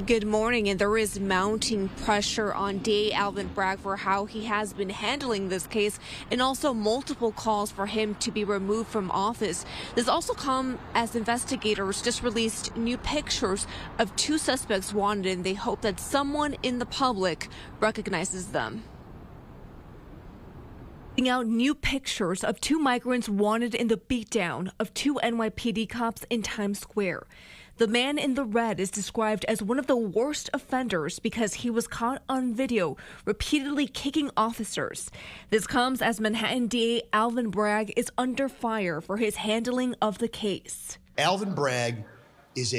Good morning, and there is mounting pressure on DA Alvin Bragg for how he has been handling this case, and also multiple calls for him to be removed from office. This also come as investigators just released new pictures of 2 suspects wanted, and they hope that someone in the public recognizes them. Out new pictures of 2 migrants wanted in the beatdown of 2 NYPD cops in Times Square. The man in the red is described as one of the worst offenders because he was caught on video repeatedly kicking officers. This comes as Manhattan DA Alvin Bragg is under fire for his handling of the case. Alvin Bragg is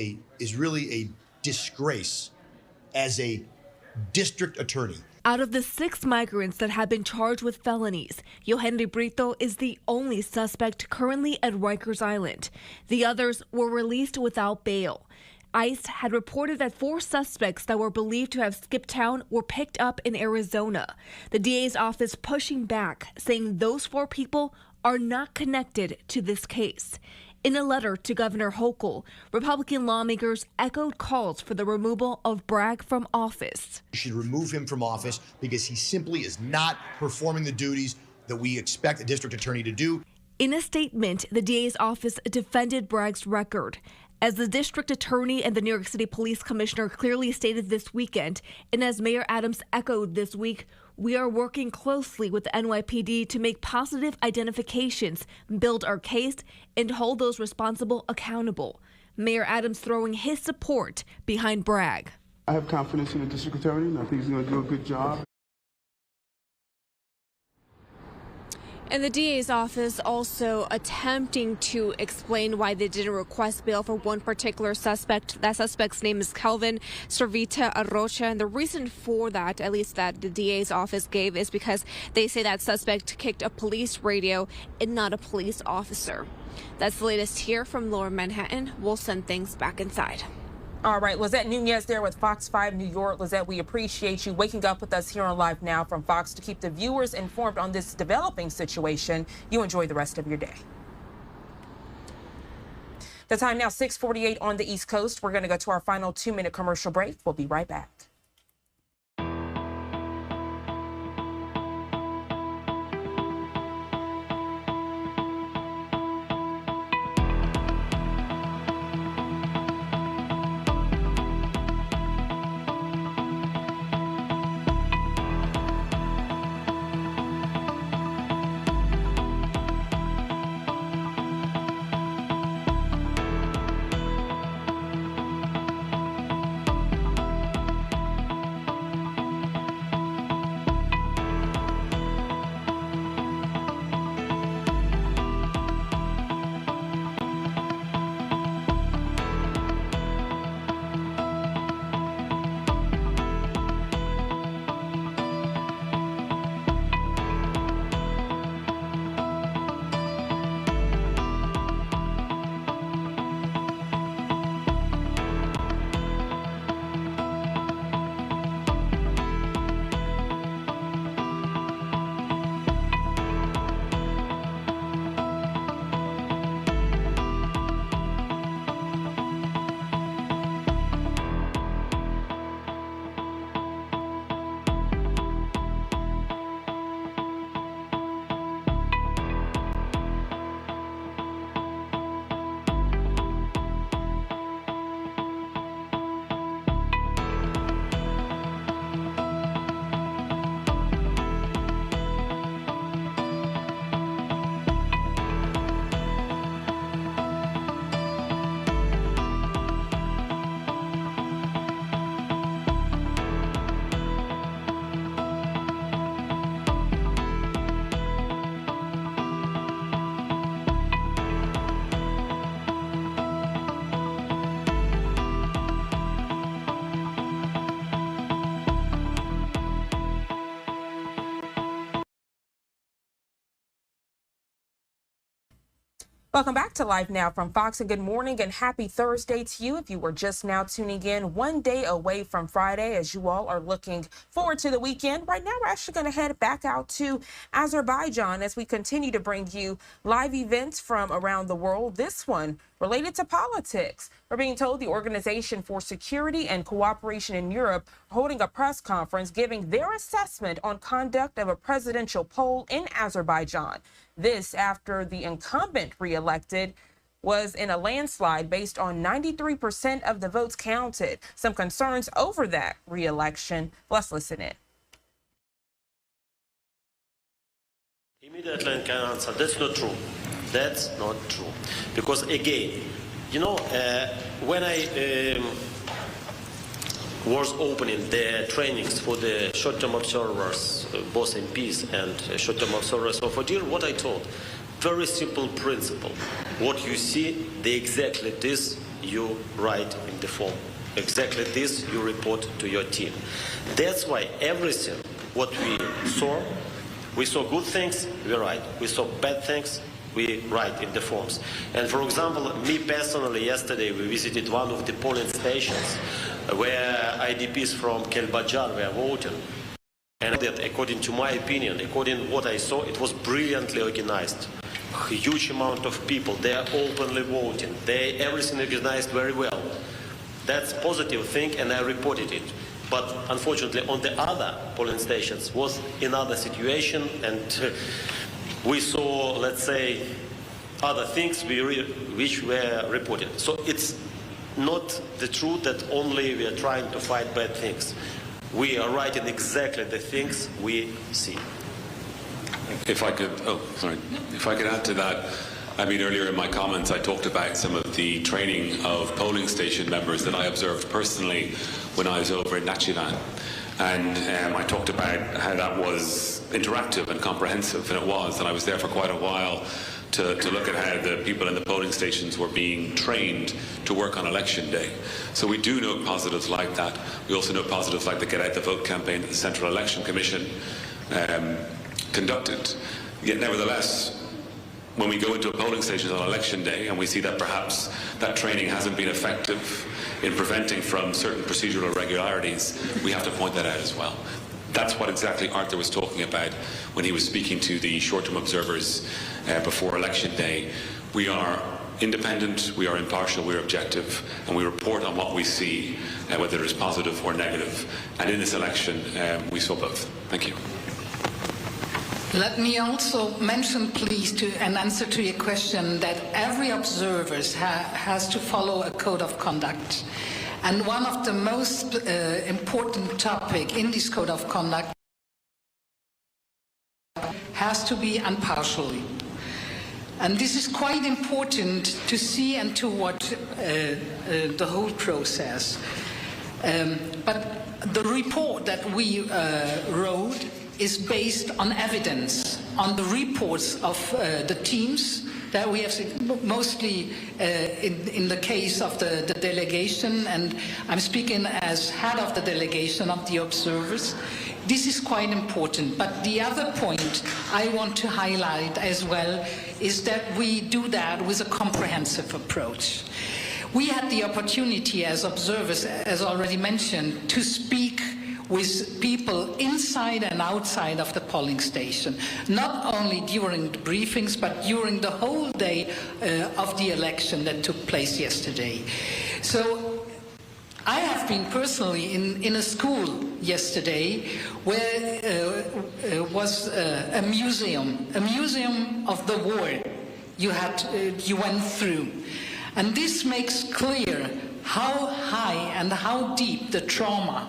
really a disgrace as a district attorney. Out of the 6 migrants that have been charged with felonies, Yohenry Brito is the only suspect currently at Rikers Island. The others were released without bail. ICE had reported that 4 suspects that were believed to have skipped town were picked up in Arizona. The DA's office pushing back, saying those 4 people are not connected to this case. In a letter to Governor Hochul, Republican lawmakers echoed calls for the removal of Bragg from office. You should remove him from office because he simply is not performing the duties that we expect a district attorney to do. In a statement, the DA's office defended Bragg's record. As the district attorney and the New York City Police Commissioner clearly stated this weekend, and as Mayor Adams echoed this week, we are working closely with the NYPD to make positive identifications, build our case, and hold those responsible accountable. Mayor Adams throwing his support behind Bragg. I have confidence in the district attorney, and I think he's going to do a good job. And the DA's office also attempting to explain why they didn't request bail for one particular suspect. That suspect's name is Kelvin Servita Arrocha. And the reason for that, at least that the DA's office gave, is because they say that suspect kicked a police radio and not a police officer. That's the latest here from Lower Manhattan. We'll send things back inside. All right, Lizette Nunez there with Fox 5 New York. Lizette, we appreciate you waking up with us here on Live Now from Fox to keep the viewers informed on this developing situation. You enjoy the rest of your day. The time now 6:48 on the East Coast. We're going to go to our final 2-minute commercial break. We'll be right back. Welcome back to Live Now from Fox, and good morning and happy Thursday to you. If you were just now tuning in, one day away from Friday, as you all are looking forward to the weekend. Right now, we're actually going to head back out to Azerbaijan as we continue to bring you live events from around the world. This one related to politics. We're being told the Organization for Security and Cooperation in Europe holding a press conference giving their assessment on conduct of a presidential poll in Azerbaijan. This after the incumbent re-elected was in a landslide based on 93% of the votes counted. Some concerns over that re-election. Let's listen in. Immediately I can answer. That's not true. That's not true. Because again, you know, when I was opening the trainings for the short-term observers, both MPs and short-term observers of ODIHR, what I told, very simple principle. What you see, exactly this you write in the form. Exactly this you report to your team. That's why everything what we saw good things, we write. We saw bad things, we write in the forms. And for example, me personally, yesterday we visited one of the polling stations where IDPs from Kelbajar were voting. And that, according to my opinion, according to what I saw, it was brilliantly organized. A huge amount of people, they are openly voting. Everything organized very well. That's a positive thing, and I reported it. But unfortunately, on the other polling stations was another situation, and we saw, let's say, other things which were reported. So it's not the truth that only we are trying to fight bad things. We are writing exactly the things we see. If I could add to that, I mean, earlier in my comments, I talked about some of the training of polling station members that I observed personally when I was over in Nachivan. And I talked about how that was interactive and comprehensive, and it was. And I was there for quite a while to look at how the people in the polling stations were being trained to work on election day. So we do know positives like that. We also know positives like the Get Out the Vote campaign that the Central Election Commission conducted. Yet nevertheless, when we go into a polling station on election day and we see that perhaps that training hasn't been effective in preventing from certain procedural irregularities, we have to point that out as well. That's what exactly Arthur was talking about when he was speaking to the short-term observers before election day. We are independent, we are impartial, we are objective, and we report on what we see, whether it is positive or negative. And in this election, we saw both. Thank you. Let me also mention, please, an answer to your question, that every observer has to follow a code of conduct. And one of the most important topics in this code of conduct has to be impartially. And this is quite important to see and to watch the whole process. But the report that we wrote is based on evidence, on the reports of the teams that we have seen, mostly in the case of the delegation, and I'm speaking as head of the delegation of the observers. This is quite important. But the other point I want to highlight as well is that we do that with a comprehensive approach. We had the opportunity as observers, as already mentioned, to speak with people inside and outside of the polling station, not only during the briefings, but during the whole day of the election that took place yesterday. So I have been personally in a school yesterday where was a museum of the war you went through. And this makes clear how high and how deep the trauma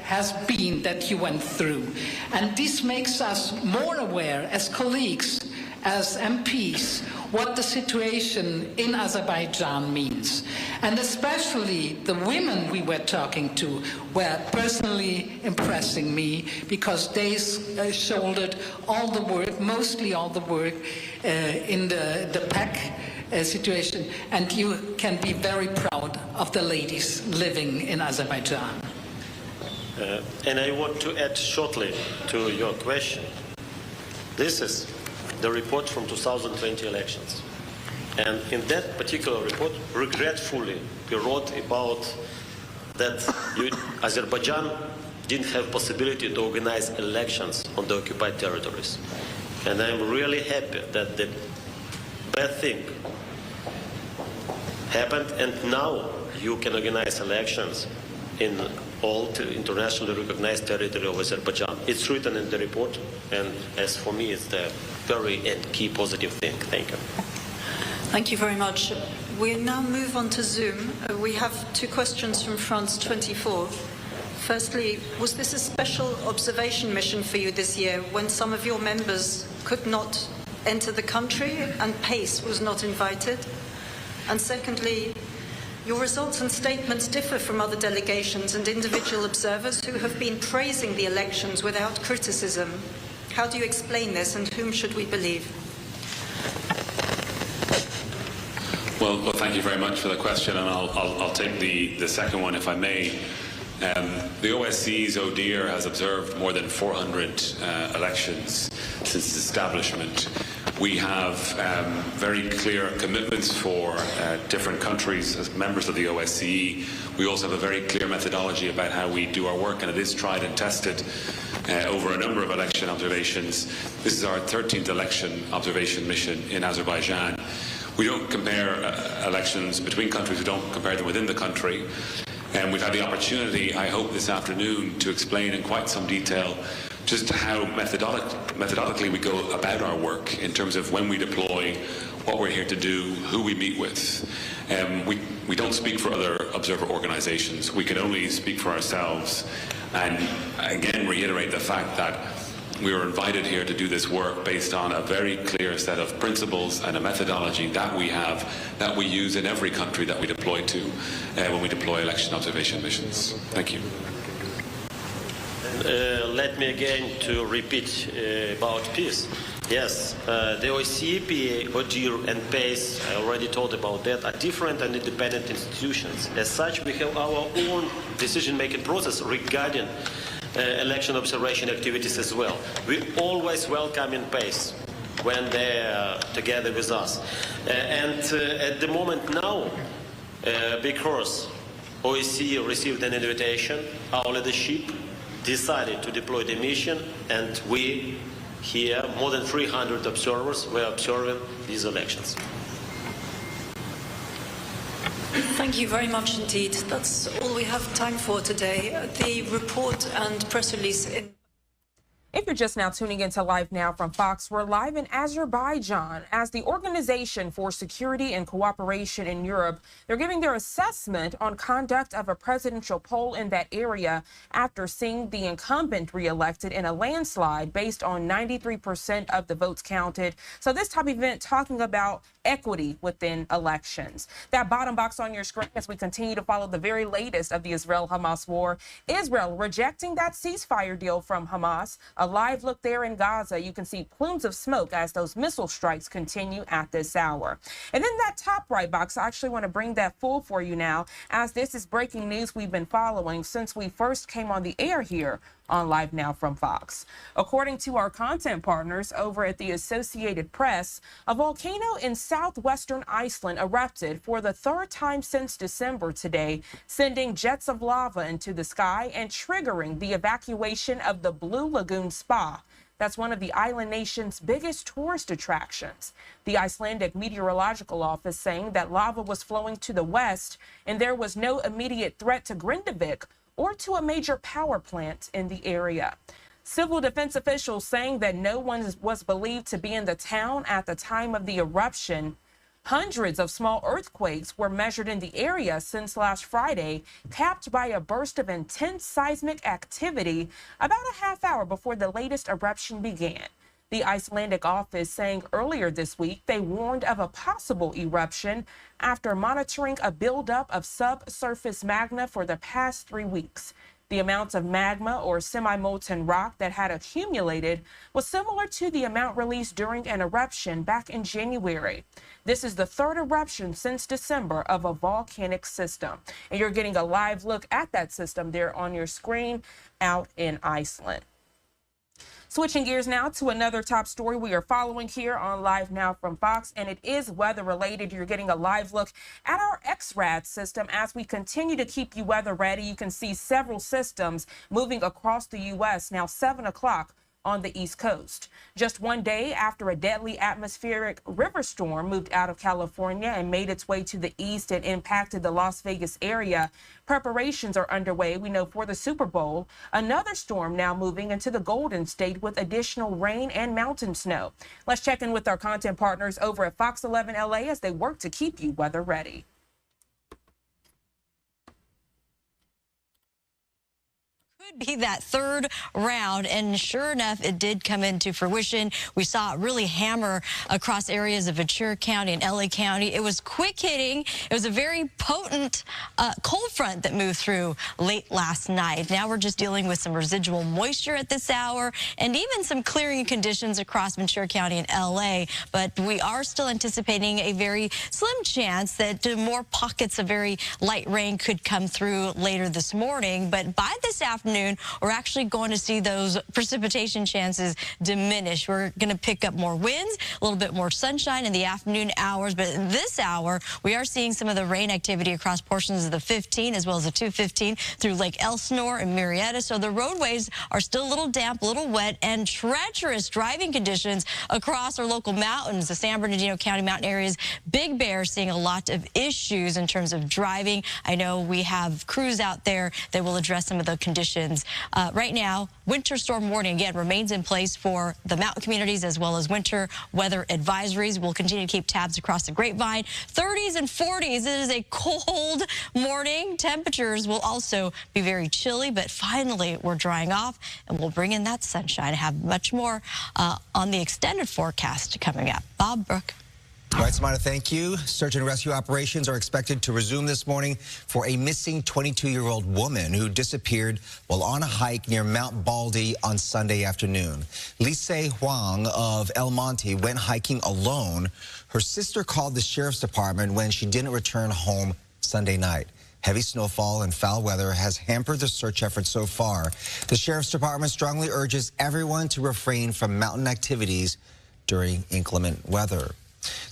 has been that you went through. And this makes us more aware as colleagues, as MPs, what the situation in Azerbaijan means. And especially the women we were talking to were personally impressing me because they shouldered all the work, mostly all the work in the PAC situation. And you can be very proud of the ladies living in Azerbaijan. And I want to add shortly to your question. This is the report from 2020 elections. And in that particular report, regretfully, we wrote about that Azerbaijan didn't have possibility to organize elections on the occupied territories. And I'm really happy that the bad thing happened, and now you can organize elections in all internationally recognized territory of Azerbaijan. It's written in the report, and as for me, it's the very and key positive thing. Thank you. Thank you very much. We now move on to Zoom. We have two questions from France 24. Firstly, was this a special observation mission for you this year when some of your members could not enter the country and PACE was not invited? And secondly, your results and statements differ from other delegations and individual observers who have been praising the elections without criticism. How do you explain this, and whom should we believe? Well, thank you very much for the question, and I'll take the second one if I may. The OSCE's ODIHR has observed more than 400 elections since its establishment. We have very clear commitments for different countries as members of the OSCE. We also have a very clear methodology about how we do our work, and it is tried and tested over a number of election observations. This is our 13th election observation mission in Azerbaijan. We don't compare elections between countries, we don't compare them within the country. And we've had the opportunity, I hope, this afternoon to explain in quite some detail just how methodically we go about our work in terms of when we deploy, what we're here to do, who we meet with. We don't speak for other observer organizations. We can only speak for ourselves. And again, reiterate the fact that we were invited here to do this work based on a very clear set of principles and a methodology that we have, that we use in every country that we deploy to when we deploy election observation missions. Thank you. Let me again to repeat about peace. Yes, the OSCE, ODIHR, and PACE, I already told about that, are different and independent institutions. As such, we have our own decision-making process regarding election observation activities as well. We always welcome in PACE when they're together with us. And at the moment now, because OSCE received an invitation, our leadership decided to deploy the mission, and we here, more than 300 observers, were observing these elections. Thank you very much indeed. That's all we have time for today. The report and press release If you're just now tuning into Live Now from Fox, we're live in Azerbaijan as the Organization for Security and Cooperation in Europe. They're giving their assessment on conduct of a presidential poll in that area after seeing the incumbent reelected in a landslide based on 93% of the votes counted. So this type of event talking about equity within elections. That bottom box on your screen as we continue to follow the very latest of the Israel-Hamas war. Israel rejecting that ceasefire deal from Hamas. A live look there in Gaza. You can see plumes of smoke as those missile strikes continue at this hour. And then that top right box, I actually want to bring that full for you now, as this is breaking news we've been following since we first came on the air here on Live Now from Fox. According to our content partners over at the Associated Press, a volcano in southwestern Iceland erupted for the third time since December today, sending jets of lava into the sky and triggering the evacuation of the Blue Lagoon Spa. That's one of the island nation's biggest tourist attractions. The Icelandic Meteorological Office saying that lava was flowing to the west and there was no immediate threat to Grindavik or to a major power plant in the area. Civil defense officials saying that no one was believed to be in the town at the time of the eruption. Hundreds of small earthquakes were measured in the area since last Friday, capped by a burst of intense seismic activity about a half hour before the latest eruption began. The Icelandic office saying earlier this week they warned of a possible eruption after monitoring a buildup of subsurface magma for the past 3 weeks. The amount of magma or semi-molten rock that had accumulated was similar to the amount released during an eruption back in January. This is the third eruption since December of a volcanic system. And you're getting a live look at that system there on your screen out in Iceland. Switching gears now to another top story we are following here on Live Now from Fox, and it is weather related. You're getting a live look at our XRAD system as we continue to keep you weather ready. You can see several systems moving across the U.S. now 7 o'clock on the East Coast. Just one day after a deadly atmospheric river storm moved out of California and made its way to the east and impacted the Las Vegas area, preparations are underway, we know, for the Super Bowl. Another storm now moving into the Golden State with additional rain and mountain snow. Let's check in with our content partners over at Fox 11 LA as they work to keep you weather ready. Be that third round, and sure enough, it did come into fruition. We saw it really hammer across areas of Ventura County and LA County. It was quick hitting. It was a very potent cold front that moved through late last night. Now we're just dealing with some residual moisture at this hour and even some clearing conditions across Ventura County and LA, but we are still anticipating a very slim chance that more pockets of very light rain could come through later this morning. But by this afternoon, we're actually going to see those precipitation chances diminish. We're going to pick up more winds, a little bit more sunshine in the afternoon hours, but in this hour, we are seeing some of the rain activity across portions of the 15 as well as the 215 through Lake Elsinore and Marietta. So the roadways are still a little damp, a little wet, and treacherous driving conditions across our local mountains, the San Bernardino County mountain areas. Big Bear seeing a lot of issues in terms of driving. I know we have crews out there that will address some of the conditions. Right now, winter storm warning again remains in place for the mountain communities as well as winter weather advisories. We'll continue to keep tabs across the grapevine. 30s and 40s. It is a cold morning. Temperatures will also be very chilly, but finally we're drying off and we'll bring in that sunshine. I have much more on the extended forecast coming up. Bob, Brooke. All right, Samantha, thank you. Search and rescue operations are expected to resume this morning for a missing 22-year-old woman who disappeared while on a hike near Mount Baldy on Sunday afternoon. Lise Huang of El Monte went hiking alone. Her sister called the sheriff's department when she didn't return home Sunday night. Heavy snowfall and foul weather has hampered the search effort so far. The sheriff's department strongly urges everyone to refrain from mountain activities during inclement weather.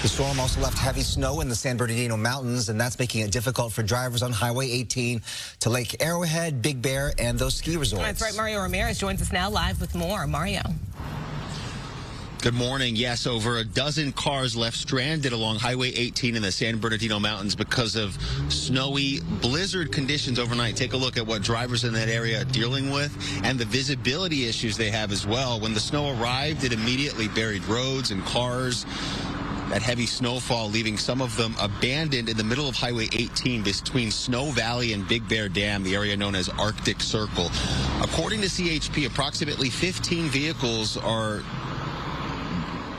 The storm also left heavy snow in the San Bernardino Mountains, and that's making it difficult for drivers on Highway 18 to Lake Arrowhead, Big Bear, and those ski resorts. That's right. Mario Ramirez joins us now live with more. Mario. Good morning. Yes, over a dozen cars left stranded along Highway 18 in the San Bernardino Mountains because of snowy blizzard conditions overnight. Take a look at what drivers in that area are dealing with and the visibility issues they have as well. When the snow arrived, it immediately buried roads and cars. That heavy snowfall leaving some of them abandoned in the middle of Highway 18 between Snow Valley and Big Bear Dam, the area known as Arctic Circle. According to CHP, approximately 15 vehicles are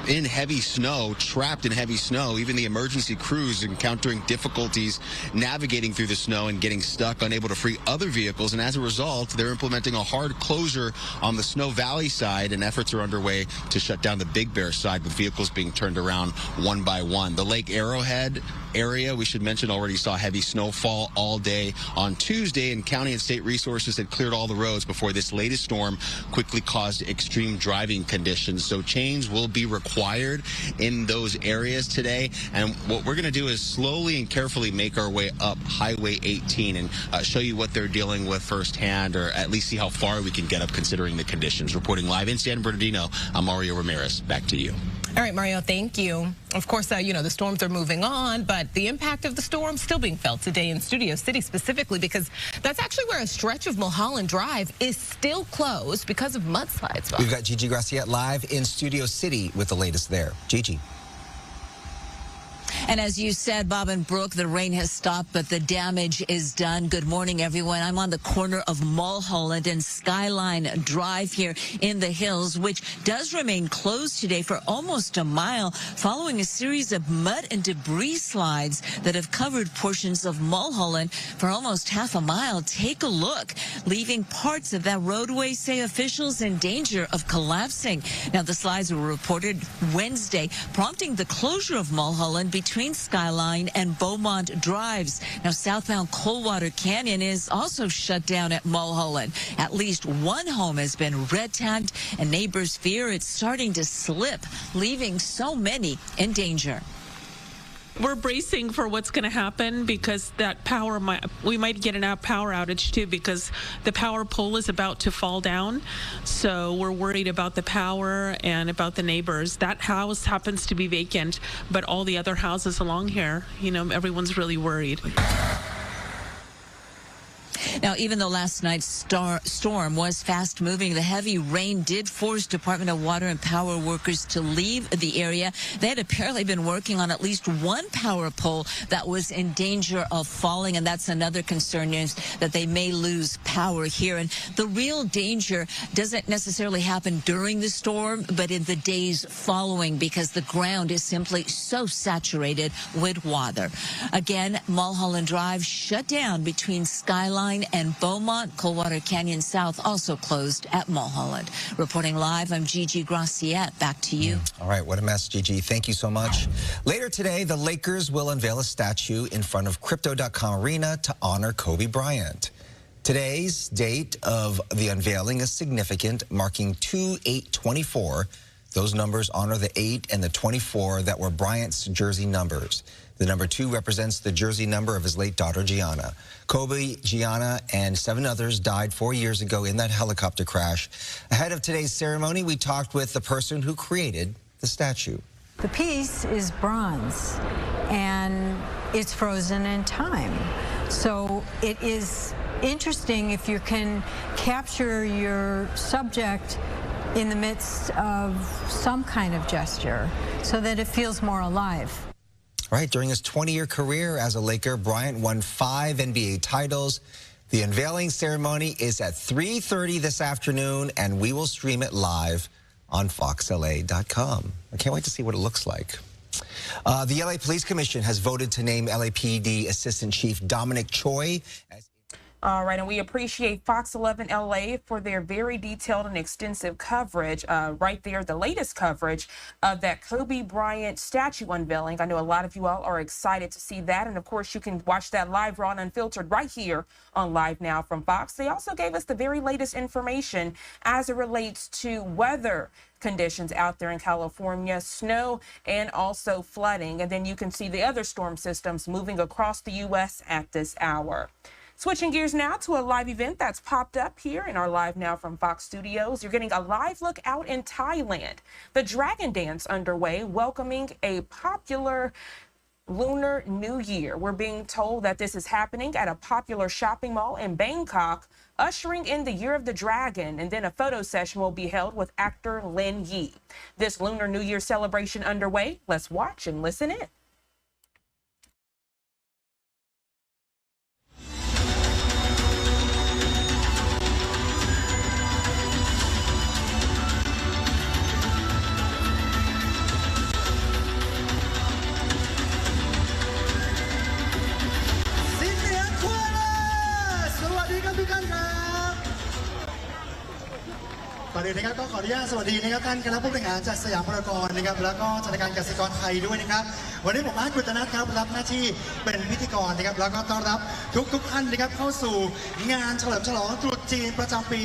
in heavy snow, trapped in heavy snow. Even the emergency crews encountering difficulties navigating through the snow and getting stuck, unable to free other vehicles. And as a result, they're implementing a hard closure on the Snow Valley side, and efforts are underway to shut down the Big Bear side, with vehicles being turned around one by one. The Lake Arrowhead area, we should mention, already saw heavy snowfall all day on Tuesday, and county and state resources had cleared all the roads before this latest storm quickly caused extreme driving conditions. So change will be required in those areas today, and what we're going to do is slowly and carefully make our way up Highway 18 and show you what they're dealing with firsthand, or at least see how far we can get up considering the conditions. Reporting live in San Bernardino, I'm Mario Ramirez. Back to you. All right, Mario, thank you. Of course, you know, the storms are moving on, but the impact of the storm still being felt today in Studio City specifically, because that's actually where a stretch of Mulholland Drive is still closed because of mudslides. We've got Gigi Graciette live in Studio City with the latest there. Gigi. And as you said, Bob and Brooke, the rain has stopped, but the damage is done. Good morning, everyone. I'm on the corner of Mulholland and Skyline Drive here in the hills, which does remain closed today for almost a mile following a series of mud and debris slides that have covered portions of Mulholland for almost half a mile. Take a look, leaving parts of that roadway, say officials, in danger of collapsing. Now, the slides were reported Wednesday, prompting the closure of Mulholland between between Skyline and Beaumont Drives. Now, southbound Coldwater Canyon is also shut down at Mulholland. At least one home has been red tagged, and neighbors fear it's starting to slip, leaving so many in danger. We're bracing for what's going to happen because that power we might get a power outage too because the power pole is about to fall down. So we're worried about the power and about the neighbors. That house happens to be vacant, but all the other houses along here, everyone's really worried. Now, even though last night's storm was fast-moving, the heavy rain did force Department of Water and Power workers to leave the area. They had apparently been working on at least one power pole that was in danger of falling, and that's another concern, is that they may lose power here. And the real danger doesn't necessarily happen during the storm, but in the days following, because the ground is simply so saturated with water. Again, Mulholland Drive shut down between Skyline and Beaumont. Coldwater Canyon South also closed at Mulholland. Reporting live, I'm Gigi Graciette. Back to you. All right, what a mess, Gigi. Thank you so much. Later today, the Lakers will unveil a statue in front of Crypto.com Arena to honor Kobe Bryant. Today's date of the unveiling is significant, marking 2/8/24. Those numbers honor the 8 and the 24 that were Bryant's jersey numbers. The number 2 represents the jersey number of his late daughter, Gianna. Kobe, Gianna, and 7 others died 4 years ago in that helicopter crash. Ahead of today's ceremony, we talked with the person who created the statue. The piece is bronze, and it's frozen in time. So it is interesting if you can capture your subject in the midst of some kind of gesture so that it feels more alive. Right, during his 20-year career as a Laker, Bryant won 5 NBA titles. The unveiling ceremony is at 3:30 this afternoon, and we will stream it live on foxla.com. I can't wait to see what it looks like. The LA Police Commission has voted to name LAPD Assistant Chief Dominic Choi as all right, and we appreciate Fox 11 LA for their very detailed and extensive coverage. Right there, the latest coverage of that Kobe Bryant statue unveiling. I know a lot of you all are excited to see that. And of course, you can watch that live, raw, and unfiltered right here on Live Now from Fox. They also gave us the very latest information as it relates to weather conditions out there in California, snow and also flooding. And then you can see the other storm systems moving across the U.S. at this hour. Switching gears now to a live event that's popped up here in our Live Now from Fox studios. You're getting a live look out in Thailand. The Dragon Dance underway, welcoming a popular Lunar New Year. We're being told that this is happening at a popular shopping mall in Bangkok, ushering in the Year of the Dragon, and then a photo session will be held with actor Lin Yi. This Lunar New Year celebration underway. Let's watch and listen in.ก่อนอื่นนะครับก็ขออนุญาตสวัสดีนะครับท่านคณะผู้บริหารจากสยามพารากอนนะครับแล้วก็ธนาคารกสิกรไทยด้วยนะครับวันนี้ผมอาร์ต กฤตนัทครับรับหน้าที่เป็นพิธีกรนะครับแล้วก็ต้อนรับทุกท่านนะครับเข้าสู่งานเฉลิมฉลองตรุษจีนประจำปี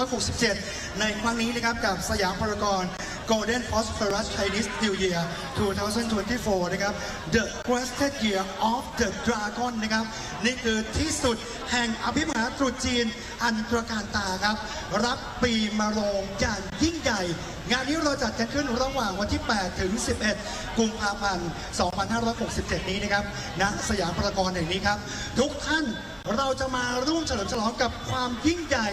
2567 ในครั้งนี้นะครับกับสยามพารากอน Golden Prosperous Chinese New Year 2024 นะครับ The Crested Year of the Dragon นะครับนี่คือที่สุดแห่งอภิมหาตรุษจีนอันตระการตาครับรับปีมะโรงอย่างยิ่งใหญ่งานนี้เราจัดกันขึ้นระหว่างวันที่ 8 ถึง 11 กุมภาพันธ์ 2567 นี้นะครับณสยามพารากอนแห่งนี้ครับทุกท่านเราจะมาร่วมเฉลิมฉลองกับความยิ่งใหญ่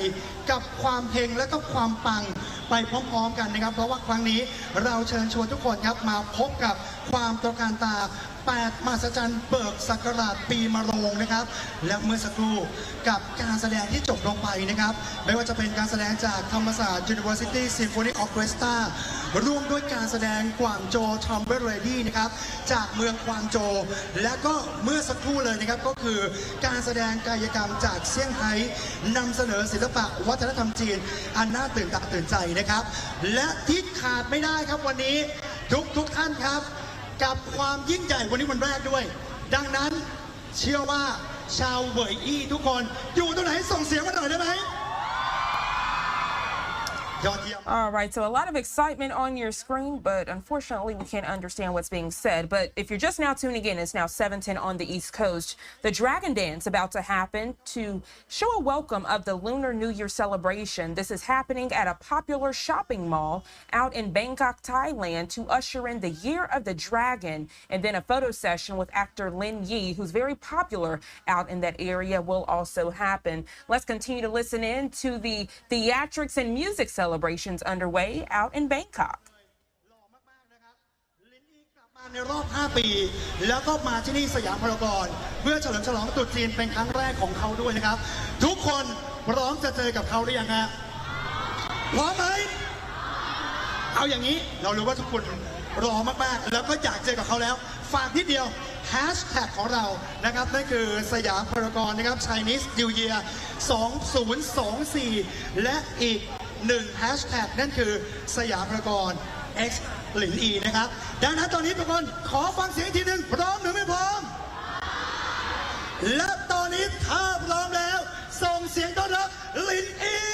กับความเฮงและก็ความปังไปพร้อมๆกันนะครับเพราะว่าครั้งนี้เราเชิญชวนทุกคนครับมาพบกับความตระการตา8 มหัศจรรย์เบิกศักราชปีมะโรงนะครับและเมื่อสักครู่กับการแสดงที่จบลงไปนะครับไม่ว่าจะเป็นการแสดงจากธรรมศาสตร์ University Symphony Orchestra ร่วมด้วยการแสดงกวางโจว Trumpet Lady นะครับจากเมืองกวางโจวและก็เมื่อสักครู่เลยนะครับก็คือการแสดงกายกรรมจากเซี่ยงไฮ้นำเสนอศิลปะวัฒนธรรมจีนอันน่าตื่นตาตื่นใจนะครับและที่ขาดไม่ได้ครับวันนี้ทุกท่านครับ กับความยิ่งใหญ่วันนี้วันแรกด้วยดังนั้นเชื่อว่าชาวเหวยอี้ทุกคนอยู่ตรงไหนส่งเสียงมาหน่อยได้ไหม All right, so a lot of excitement on your screen, but unfortunately we can't understand what's being said. But if you're just now tuning in, it's now 7:10 on the East Coast. The Dragon Dance about to happen to show a welcome of the Lunar New Year celebration. This is happening at a popular shopping mall out in Bangkok, Thailand, to usher in the Year of the Dragon. And then a photo session with actor Lin Yi, who's very popular out in that area, will also happen. Let's continue to listen in to the theatrics and music celebrations underway out in Bangkok. ในรอบ 5 ปีแล้วก็มาที่นี่สยามพารากอนเพื่อเฉลิมฉลองตรุษจีนเป็นครั้งแรกของเขาด้วยนะครับทุกคนพร้อมจะเจอกับเขาหรือยังฮะพร้อมไหมเอาอย่างนี้เรารู้ว่าทุกคนรอมากๆแล้วก็อยากเจอกับเขาแล้วฝากนิดเดียวแฮชแท็กของเรานะครับนั่นคือสยามพารากอนนะครับ Chinese New Year 2024และอีก1แฮชแท็กนั่นคือสยามพารากอน X หลินอีนะครับดังนั้นตอนนี้ทุกคนขอฟังเสียงทีหนึ่งพร้อมหรือไม่พร้อมและตอนนี้ถ้าพร้อมแล้วส่งเสียงต้อนรับหลินอี ค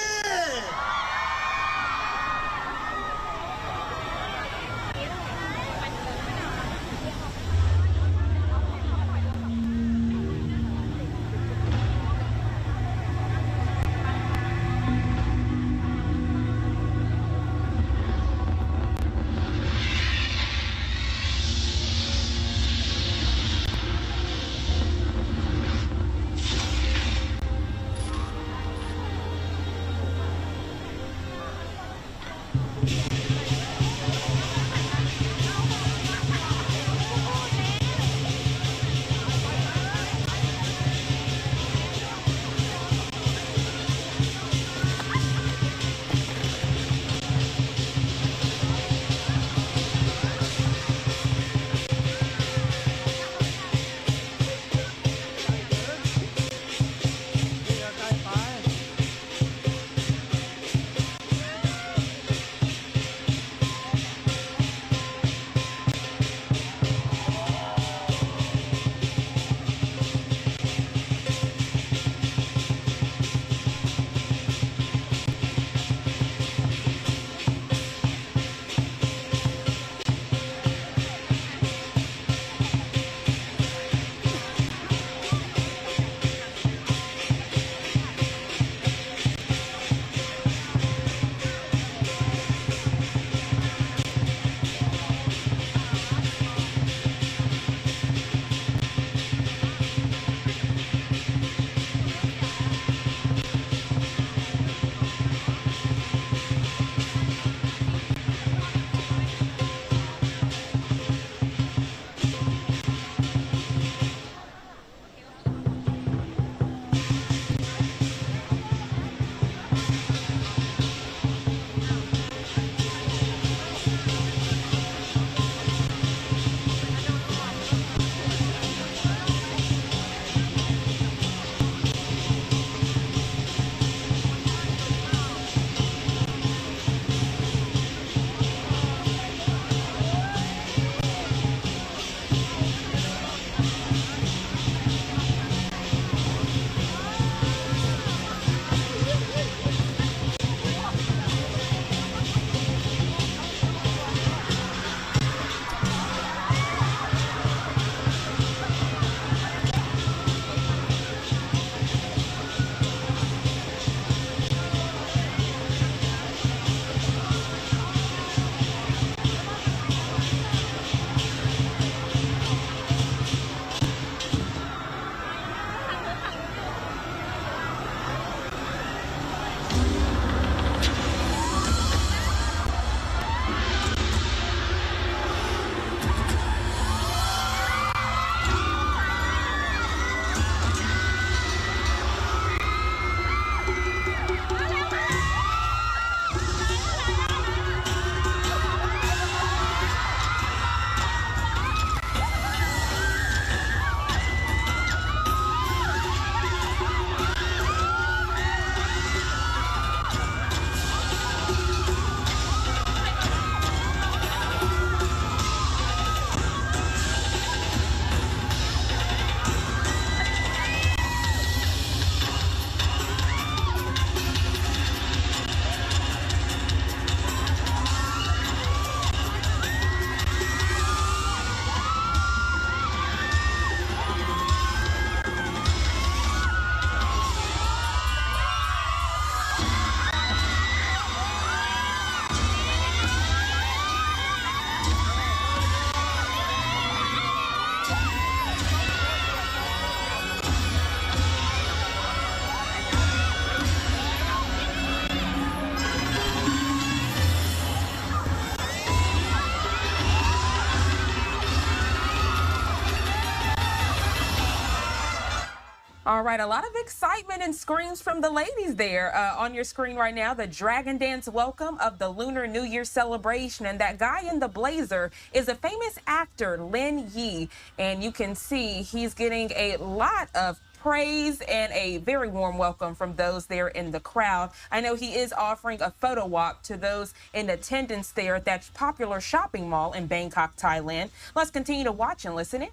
All right, a lot of excitement and screams from the ladies there on your screen right now. The Dragon Dance welcome of the Lunar New Year celebration. And that guy in the blazer is a famous actor, Lin Yi. And you can see he's getting a lot of praise and a very warm welcome from those there in the crowd. I know he is offering a photo walk to those in attendance there at that popular shopping mall in Bangkok, Thailand. Let's continue to watch and listen in.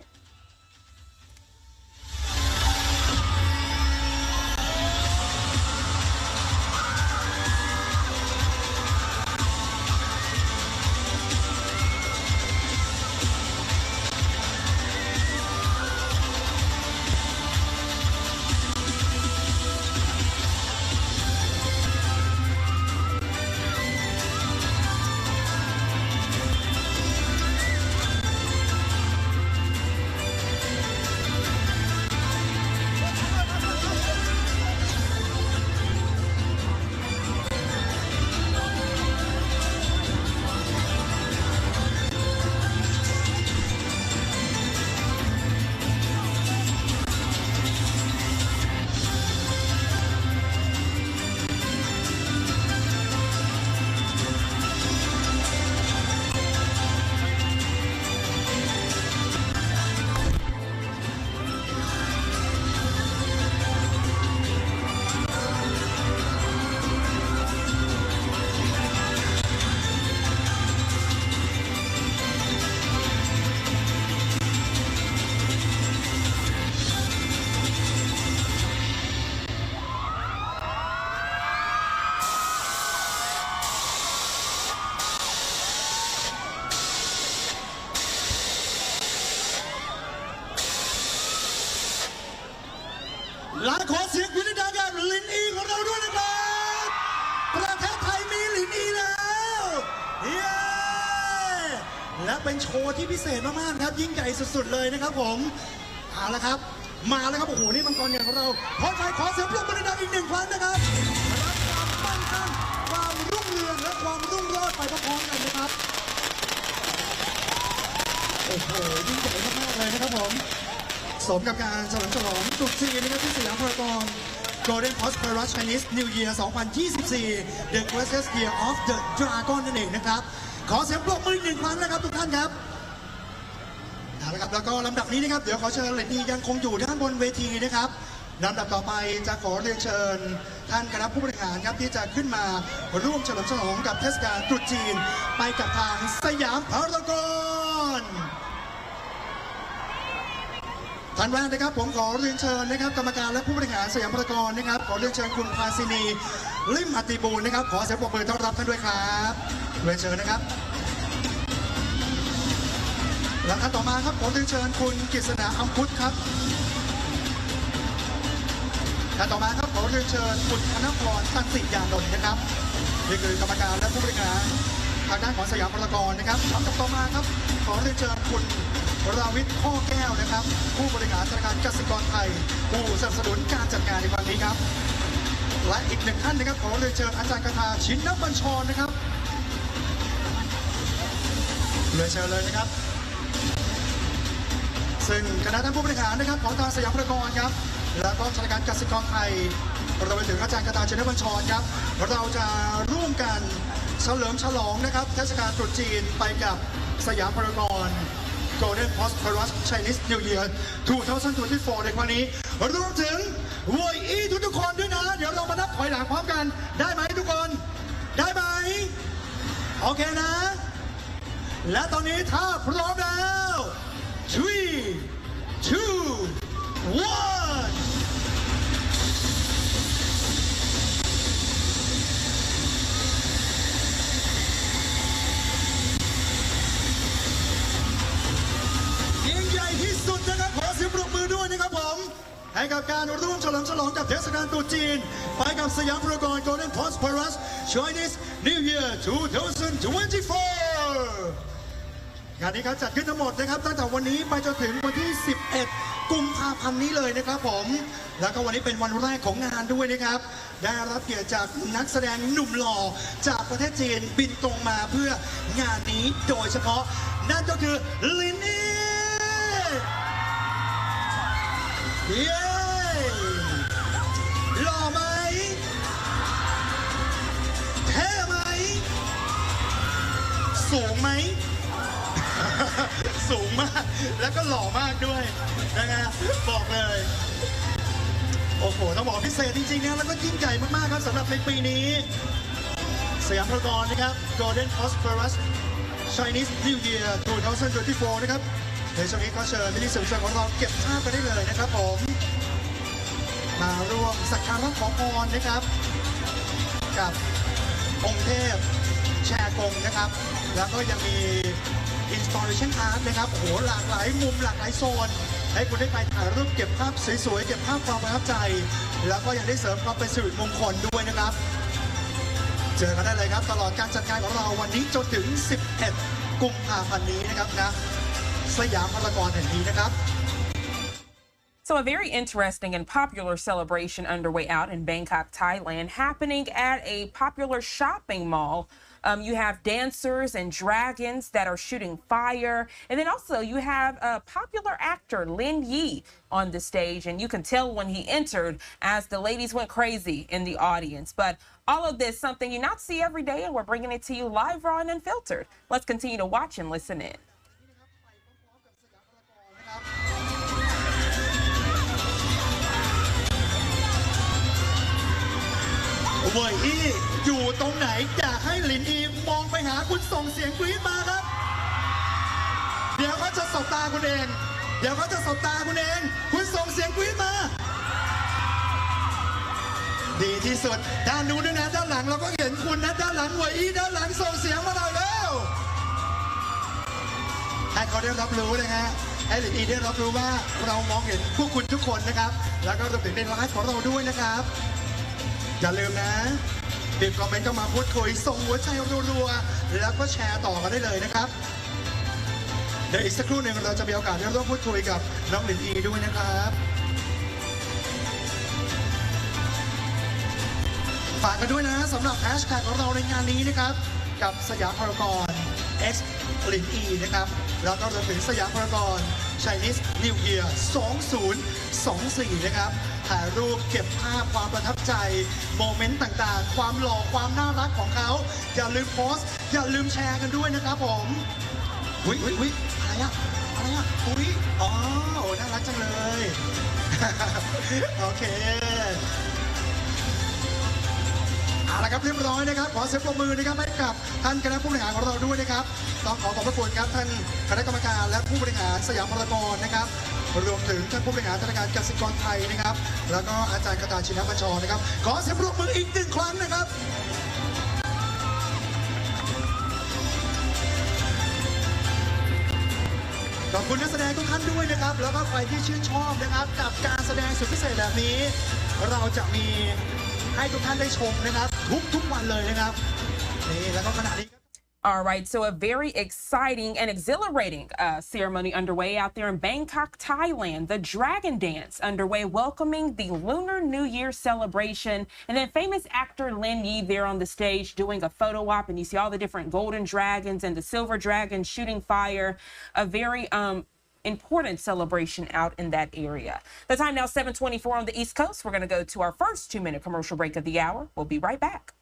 และขอเสียงคุณดังกับลินอีของเราด้วยนะครับประเทศไทยมีลินอีแล้วเย้และเป็นโชว์ที่พิเศษมากๆครับยิ่งใหญ่สุดๆเลยนะครับผมเอาละครับมาแล้วครับโอ้โหนี่มังกรใหญ่ของเราขอเสียงปรบมือดังอีกหนึ่งครั้งนะครับรับความมั่งคั่งความรุ่งเรืองและความรุ่งโรจน์ไปพร้อมๆกันนะครับโอ้โหยิ่งใหญ่มากๆเลยนะครับผมสมกับการเฉลิมฉลองตรุษจีนนะครับที่สยามพารากอน Golden Prosperous Chinese New Year 2024 The Greatest Year of the Dragon นั่นเองนะครับขอเสียงปรบมืออีกหนึ่งครั้งนะครับทุกท่านครับเอาละครับแล้วก็ลำดับนี้นะครับเดี๋ยวขอเชิญเลดี้ยังคงอยู่ด้านบนเวทีนะครับลำดับต่อไปจะขอเรียนเชิญท่านคณะผู้บริหารครับที่จะขึ้นมาร่วมเฉลิมฉลองกับเทศกาลตรุษจีนไปกับทางสยามพารากอนท่านแรกนะครับผมขอเรียนเชิญนะครับกรรมการและผู้บริหารสยามพารากอนนะครับขอเรียนเชิญคุณภาสินีลิมอติบูลนะครับขอเสียงปรบมือต้อนรับท่านด้วยครับเรียนเชิญนะครับและท่านต่อมาครับขอเรียนเชิญคุณกฤษณาอัมพุทธครับท่านต่อมาครับขอเรียนเชิญคุณธนพรตันติยานนท์นะครับนี่คือกรรมการและผู้บริหารทางด้านของสยามพารากอนนะครับลำดับต่อมาครับขอเรียนเชิญคุณราวิทย์ข้อแก้วนะครับผู้บริหารธนาคารกสิกรไทยผู้สนับสนุนการจัดงานในครั้งนี้ครับและอีกหนึ่งท่านนะครับขอเรียนเชิญอาจารย์คาถาชินบัญชรนะครับเรียนเชิญเลยนะครับซึ่งคณะท่านผู้บริหารนะครับของทางสยามพารากอนครับแล้วก็ธนาคารกสิกรไทยเราไปถึงอาจารย์คาถาชินบัญชรครับเราจะร่วมกันเฉลิมฉลองนะครับเทศกาลตรุษจีนไปกับสยามพารากอน Golden Prosperous Chinese New Year 2024 ในครั้งนี้รวมถึงโวยอี้ทุกคนด้วยนะเดี๋ยวเรามานับถอยหลังพร้อมกันได้ไหมทุกคนได้ไหมโอเคนะและตอนนี้ถ้าพร้อมแล้ว3 2 1ให้กับการร่วมเฉลิมฉลองกับเทศกาลตรุษจีนไปกับสยามพารากอน Golden Prosperous Chinese New Year 2024 งานนี้ครับจัดขึ้นทั้งหมดนะครับตั้งแต่วันนี้ไปจนถึงวันที่ 11 กุมภาพันธ์นี้เลยนะครับผมแล้วก็วันนี้เป็นวันแรกของงานด้วยนะครับได้รับเกียรติจากนักแสดงหนุ่มหล่อจากประเทศจีนบินตรงมาเพื่องานนี้โดยเฉพาะนั่นก็คือลินอีเย้ สูงไหม สูงมากแล้วก็หล่อมากด้วยนะฮะบอกเลยโอ้โหต้องบอกพิเศษจริงๆนะแล้วก็ยิ่งใหญ่มากๆครับสำหรับในปีนี้สยามพารากอนนะครับ Golden Prosperous Chinese New Year 2024 นะครับในช่วงนี้ก็เชิญพิธีสื่อมวลชนของเราเก็บภาพกันได้เลยนะครับผมมาร่วมสักการะขอพรนะครับกับองค์เทพแชร์กงนะครับแล้วก็ยังมี Installation Art นะครับโอ้โหหลากหลายมุมหลากหลายโซนให้คุณได้ไปถ่ายรูปเก็บภาพสวยๆเก็บภาพความประทับใจแล้วก็ยังได้เสริมความเป็นสิริมงคลด้วยนะครับเจอกันได้เลยครับตลอดการจัดงานของเราวันนี้จนถึง 11 กุมภาพันธ์นี้นะครับนะสยามพารากอนแห่งนี้นะครับ So a very interesting and popular celebration underway out in Bangkok, Thailand, happening at a popular shopping mall. You have dancers and dragons that are shooting fire. And then also you have a popular actor, Lin Yi, on the stage. And you can tell when he entered as the ladies went crazy in the audience. But all of this, something you not see every day, and we're bringing it to you live, raw, and unfiltered. Let's continue to watch and listen in. เว่ยอี้อยู่ตรงไหนอยากให้หลินอีมองไปหาคุณส่งเสียงกรี๊ดมาครับเดี๋ยวเขาจะสบตาคุณเองคุณส่งเสียงกรี๊ดมาดีที่สุดด้านนู้นด้วยนะด้านหลังเราก็เห็นคุณนะด้านหลังเว่ยอี้ด้านหลังส่งเสียงมาหน่อยแล้วให้เขาได้รับรู้นะฮะให้หลินอีได้รับรู้ว่าเรามองเห็นพวกคุณทุกคนนะครับแล้วก็รวมถึงในไลฟ์ของเราด้วยนะครับอย่าลืมนะปิดคอมเมนต์ก็มาพูดคุยส่งหัวใจรัวๆแล้วก็แชร์ต่อกันได้เลยนะครับเดี๋ยวอีกสักครู่หนึ่งเราจะมีโอกาสได้ร่วมพูดคุยกับน้องหลินอีด้วยนะครับฝากกันด้วยนะสำหรับแฮชแท็กของเราในงานนี้นะครับกับสยามพารากอน X หลินอีนะครับแล้วก็รวมถึงสยามพารากอน Chinese New Year 2024นะครับถ่ายรูปเก็บภาพความประทับใจโมเมนต์ต่างๆความหล่อความน่ารักของเขาอย่าลืมโพสต์อย่าลืมแชร์กันด้วยนะครับผมอุ๊ยอะไรอะอุ๊ยอ๋อน่ารักจังเลย โอเคเอาละครับเรียบร้อยนะครับขอเสียงปรบมือนะครับให้กับท่านคณะผู้บริหารของเราด้วยนะครับต้องขอบพระคุณครับท่านคณะกรรมการและผู้บริหารสยามพารากอนนะครับรวมถึงท่านผู้บริหารธนาคารกสิกรไทยนะครับแล้วก็อาจารย์คตาชินบัญชรนะครับขอเสียงปรบมืออีกหนึ่งครั้งนะครับขอบคุณนักแสดงทุกท่านด้วยนะครับแล้วก็ใครที่ชื่นชอบนะครับกับการแสดงสุดพิเศษแบบนี้เราจะมีให้ทุกท่านได้ชมนะครับทุกวันเลยนะครับนี่แล้วก็ขณะนี้ All right, so a very exciting and exhilarating ceremony underway out there in Bangkok, Thailand. The Dragon Dance underway, welcoming the Lunar New Year celebration. And then famous actor Lin Yi there on the stage doing a photo op. And you see all the different golden dragons and the silver dragons shooting fire. A very important celebration out in that area. The time now 7:24 on the East Coast. We're going to go to our first 2-minute commercial break of the hour. We'll be right back.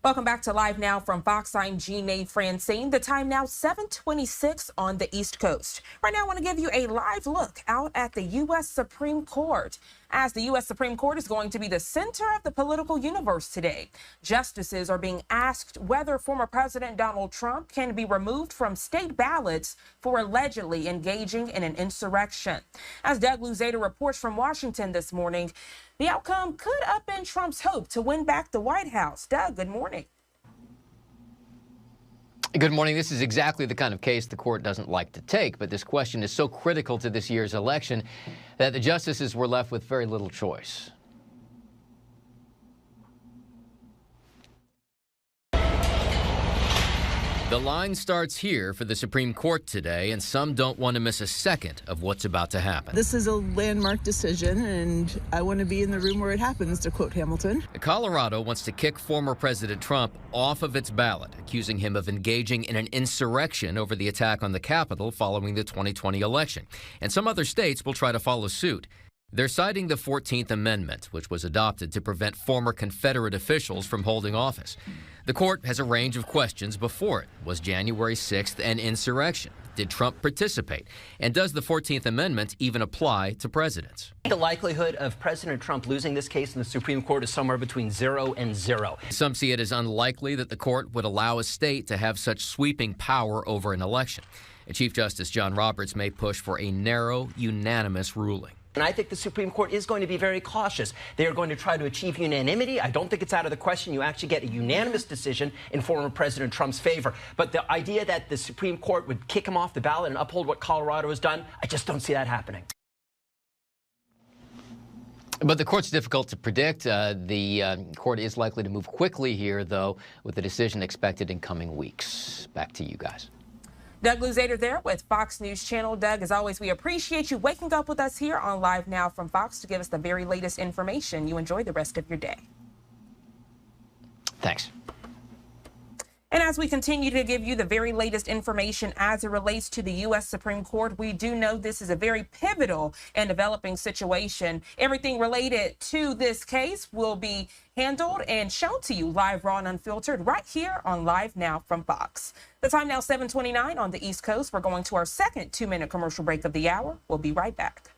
Welcome back to Live Now from Fox. I'm Jeanne Francine. The time now 7:26 on the East Coast. Right now, I want to give you a live look out at the U.S. Supreme Court, as the U.S. Supreme Court is going to be the center of the political universe today. Justices are being asked whether former President Donald Trump can be removed from state ballots for allegedly engaging in an insurrection. As Doug Luzader reports from Washington this morning, the outcome could upend Trump's hope to win back the White House. Doug, good morning. Good morning. This is exactly the kind of case the court doesn't like to take, but this question is so critical to this year's election that the justices were left with very little choice. The line starts here for the Supreme Court today, and some don't want to miss a second of what's about to happen. This is a landmark decision, and I want to be in the room where it happens, to quote Hamilton. Colorado wants to kick former President Trump off of its ballot, accusing him of engaging in an insurrection over the attack on the Capitol following the 2020 election. And some other states will try to follow suit. They're citing the 14th Amendment, which was adopted to prevent former Confederate officials from holding office. The court has a range of questions before it. Was January 6th an insurrection? Did Trump participate? And does the 14th Amendment even apply to presidents? The likelihood of President Trump losing this case in the Supreme Court is somewhere between 0 and 0. Some see it as unlikely that the court would allow a state to have such sweeping power over an election. And Chief Justice John Roberts may push for a narrow, unanimous ruling. And I think the Supreme Court is going to be very cautious. They are going to try to achieve unanimity. I don't think it's out of the question you actually get a unanimous decision in former President Trump's favor. But the idea that the Supreme Court would kick him off the ballot and uphold what Colorado has done, I just don't see that happening. But the court's difficult to predict. The court is likely to move quickly here, though, with the decision expected in coming weeks. Back to you guys. Doug Luzader there with Fox News Channel. Doug, as always, we appreciate you waking up with us here on Live Now from Fox to give us the very latest information. You enjoy the rest of your day. Thanks. And as we continue to give you the very latest information as it relates to the U.S. Supreme Court, we do know this is a very pivotal and developing situation. Everything related to this case will be handled and shown to you live, raw, and unfiltered right here on Live Now from Fox. The time now 7:29 on the East Coast. We're going to our second 2-minute commercial break of the hour. We'll be right back.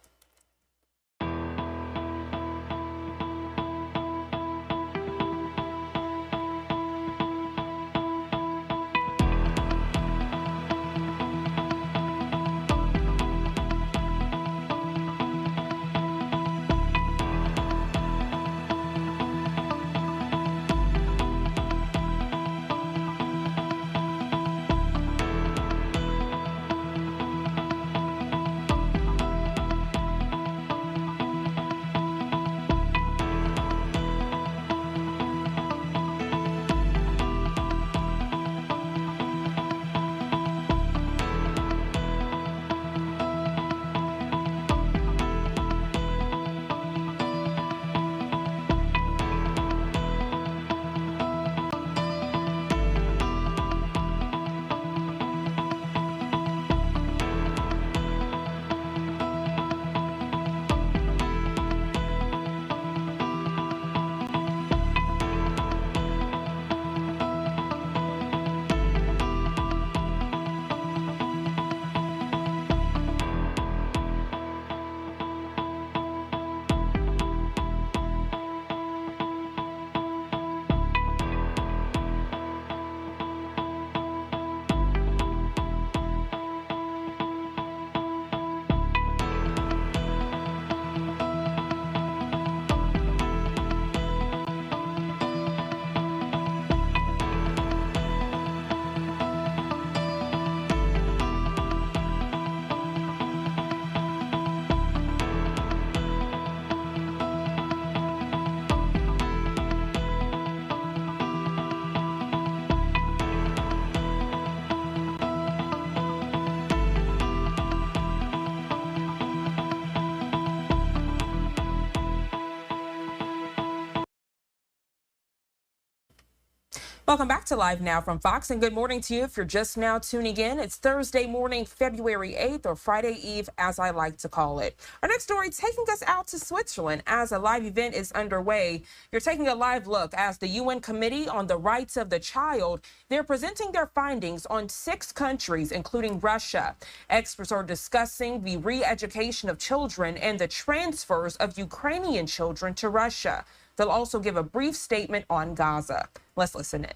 Welcome back to Live Now from Fox, and good morning to you if you're just now tuning in. It's Thursday morning, February 8th, or Friday Eve, as I like to call it. Our next story taking us out to Switzerland as a live event is underway. You're taking a live look as the UN Committee on the Rights of the Child. They're presenting their findings on 6 countries, including Russia. Experts are discussing the re-education of children and the transfers of Ukrainian children to Russia. They'll also give a brief statement on Gaza. Let's listen in.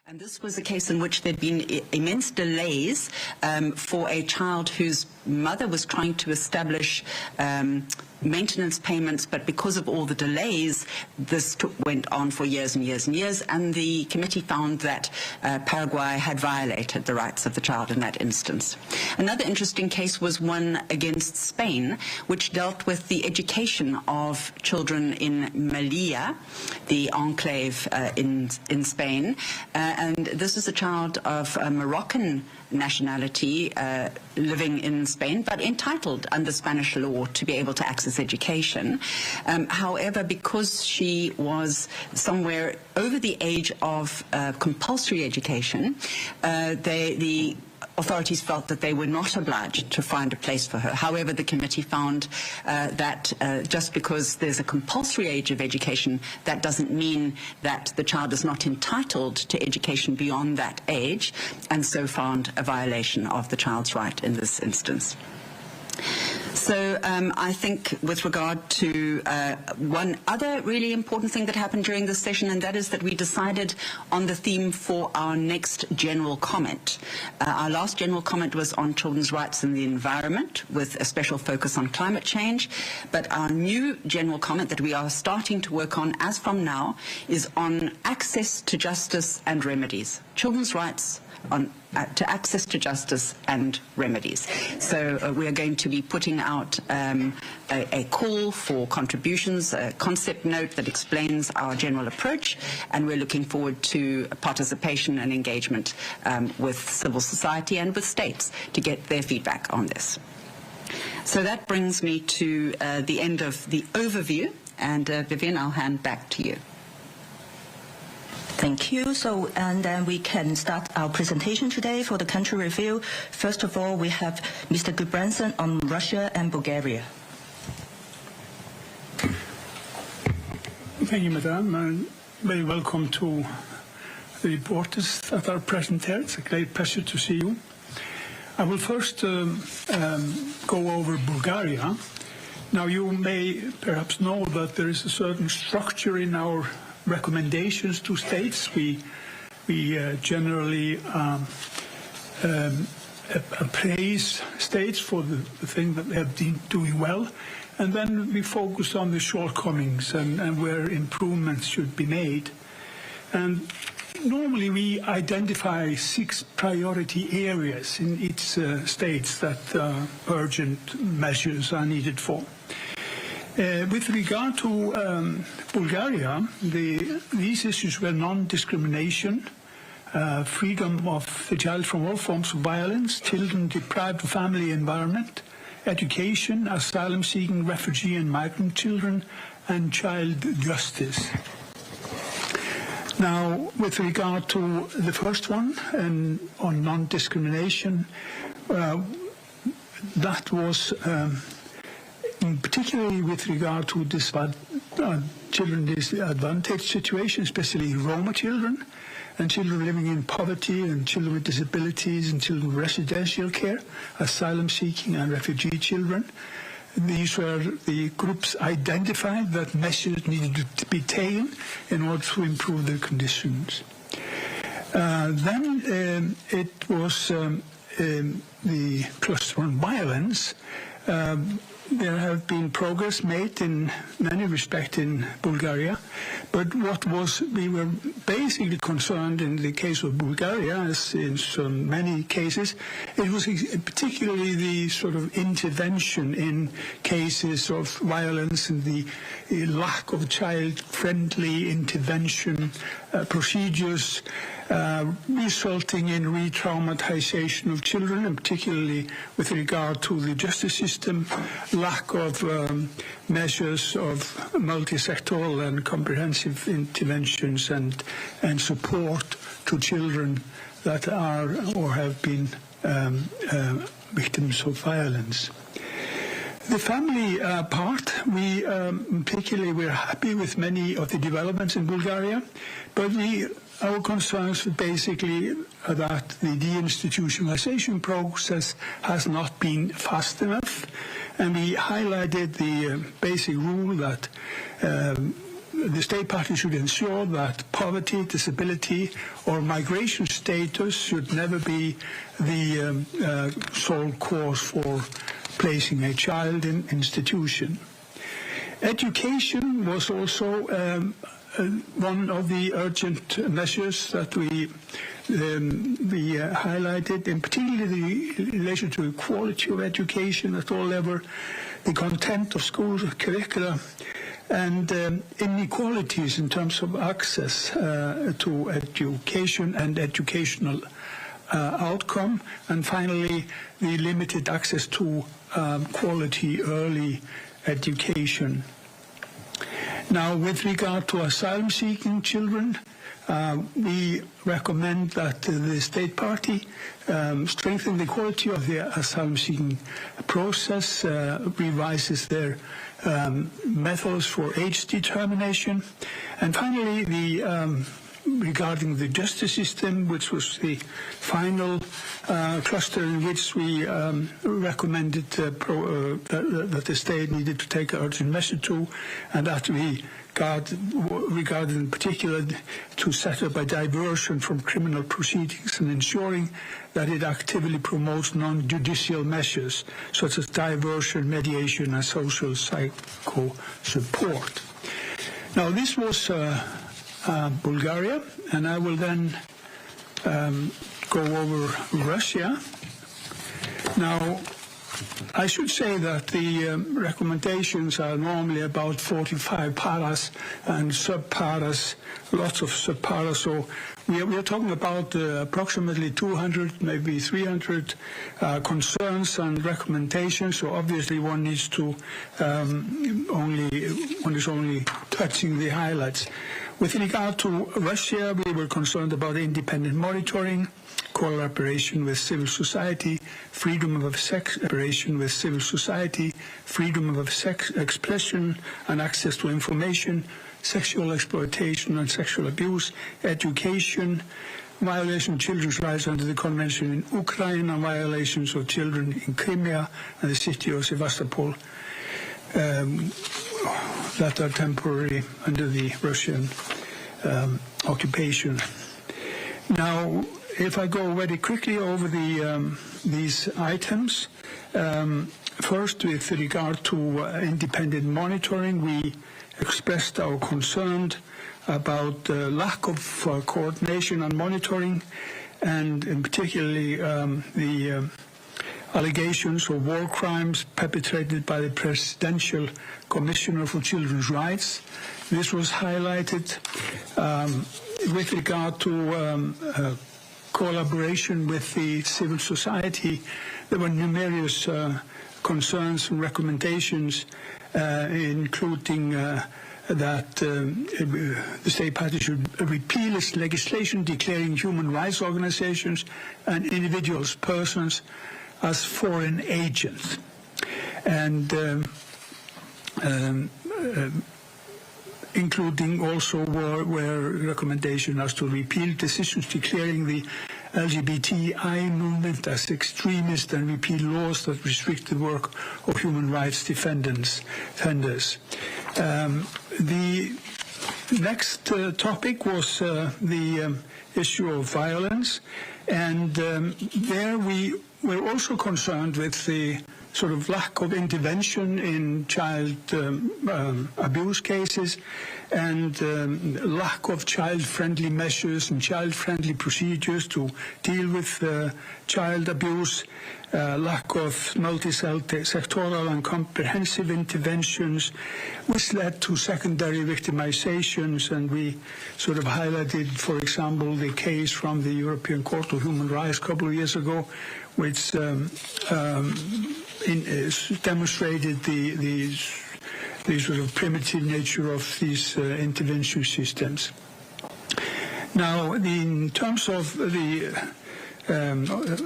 And this was a case in which there'd been immense delays for a child whose mother was trying to establish maintenance payments, but because of all the delays, this went on for years and years and years, and the committee found that Paraguay had violated the rights of the child in that instance. Another interesting case was one against Spain, which dealt with the education of children in Melilla, the enclave in Spain, and this is a child of a Moroccan nationality living in Spain, but entitled under Spanish law to be able to access education. However, because she was somewhere over the age of compulsory education, the authorities felt that they were not obliged to find a place for her. However, the committee found that just because there's a compulsory age of education, that doesn't mean that the child is not entitled to education beyond that age, and so found a violation of the child's right in this instance. So I think with regard to one other really important thing that happened during this session, and that is that we decided on the theme for our next general comment. Our last general comment was on children's rights in the environment, with a special focus on climate change. But our new general comment that we are starting to work on as from now is on access to justice and remedies. Children's rights to access to justice and remedies. So we are going to be putting out a call for contributions, a concept note that explains our general approach, and we're looking forward to participation and engagement with civil society and with states to get their feedback on this. So that brings me to the end of the overview, and Vivian, I'll hand back to you. Thank you. So, and then we can start our presentation today for the country review. First of all, we have Mr. Gudbranson on Russia and Bulgaria. Thank you, Madam, and very welcome to the reporters that are present here. It's a great pleasure to see you. I will first go over Bulgaria. Now, you may perhaps know that there is a certain structure in our recommendations to states. We generally praise states for the thing that they have been doing well, and then we focus on the shortcomings and where improvements should be made. And normally we identify 6 priority areas in each states that urgent measures are needed for. With regard to Bulgaria, these issues were non-discrimination, freedom of the child from all forms of violence, children deprived of family environment, education, asylum-seeking refugee and migrant children, and child justice. Now, with regard to the first one, on non-discrimination, that was particularly with regard to children in disadvantaged situations, especially Roma children, and children living in poverty, and children with disabilities, and children with residential care, asylum-seeking and refugee children. These were the groups identified that measures needed to be taken in order to improve their conditions. Then it was the cluster on violence. There have been progress made in many respects in Bulgaria, but we were basically concerned in the case of Bulgaria, as in so many cases, it was particularly the sort of intervention in cases of violence and the lack of child-friendly intervention procedures, resulting in re-traumatization of children, and particularly with regard to the justice system, lack of measures of multi-sectoral and comprehensive interventions and support to children that are or have been victims of violence. The family part, particularly we're happy with many of the developments in Bulgaria, but our concerns basically are that the deinstitutionalization process has not been fast enough, and we highlighted the basic rule that the state party should ensure that poverty, disability, or migration status should never be the sole cause for placing a child in institution. Education was also one of the urgent measures that we highlighted, in particular the relation to equality of education at all levels, the content of school curricula, and inequalities in terms of access to education and educational outcome, and finally the limited access to quality early education. Now, with regard to asylum-seeking children, we recommend that the state party strengthen the quality of the asylum-seeking process, revises their methods for age determination, and finally regarding the justice system, which was the final cluster in which we recommended that the state needed to take urgent measure to, and that we regarded in particular to set up a diversion from criminal proceedings and ensuring that it actively promotes non-judicial measures such as diversion, mediation, and social psycho support. Now, this was Bulgaria, and I will then go over Russia. Now, I should say that the recommendations are normally about 45 paras and sub-paras, lots of sub-paras, so we are talking about approximately 200, maybe 300 concerns and recommendations, so obviously one needs to one is only touching the highlights. With regard to Russia, we were concerned about independent monitoring, collaboration with civil society, freedom of expression with civil society, freedom of expression and access to information, sexual exploitation and sexual abuse, education, violation of children's rights under the convention in Ukraine, and violations of children in Crimea and the city of Sevastopol that are temporarily under the Russian occupation. Now, if I go very quickly over these items, first with regard to independent monitoring, we expressed our concern about the lack of coordination and monitoring, and in particularly the allegations of war crimes perpetrated by the Presidential Commissioner for Children's Rights. This was highlighted with regard to collaboration with the civil society. There were numerous concerns and recommendations, including that the state party should repeal its legislation declaring human rights organizations and individuals, persons, as foreign agents, and including also were recommendations as to repeal decisions declaring the LGBTI movement as extremist and repeal laws that restrict the work of human rights defenders. The next topic was the issue of violence, and there we were also concerned with the sort of lack of intervention in child abuse cases, and lack of child-friendly measures and child-friendly procedures to deal with child abuse, lack of multi-sectoral and comprehensive interventions, which led to secondary victimizations. And we sort of highlighted, for example, the case from the European Court of Human Rights a couple of years ago, which demonstrated the sort of primitive nature of these intervention systems. Now, in terms of the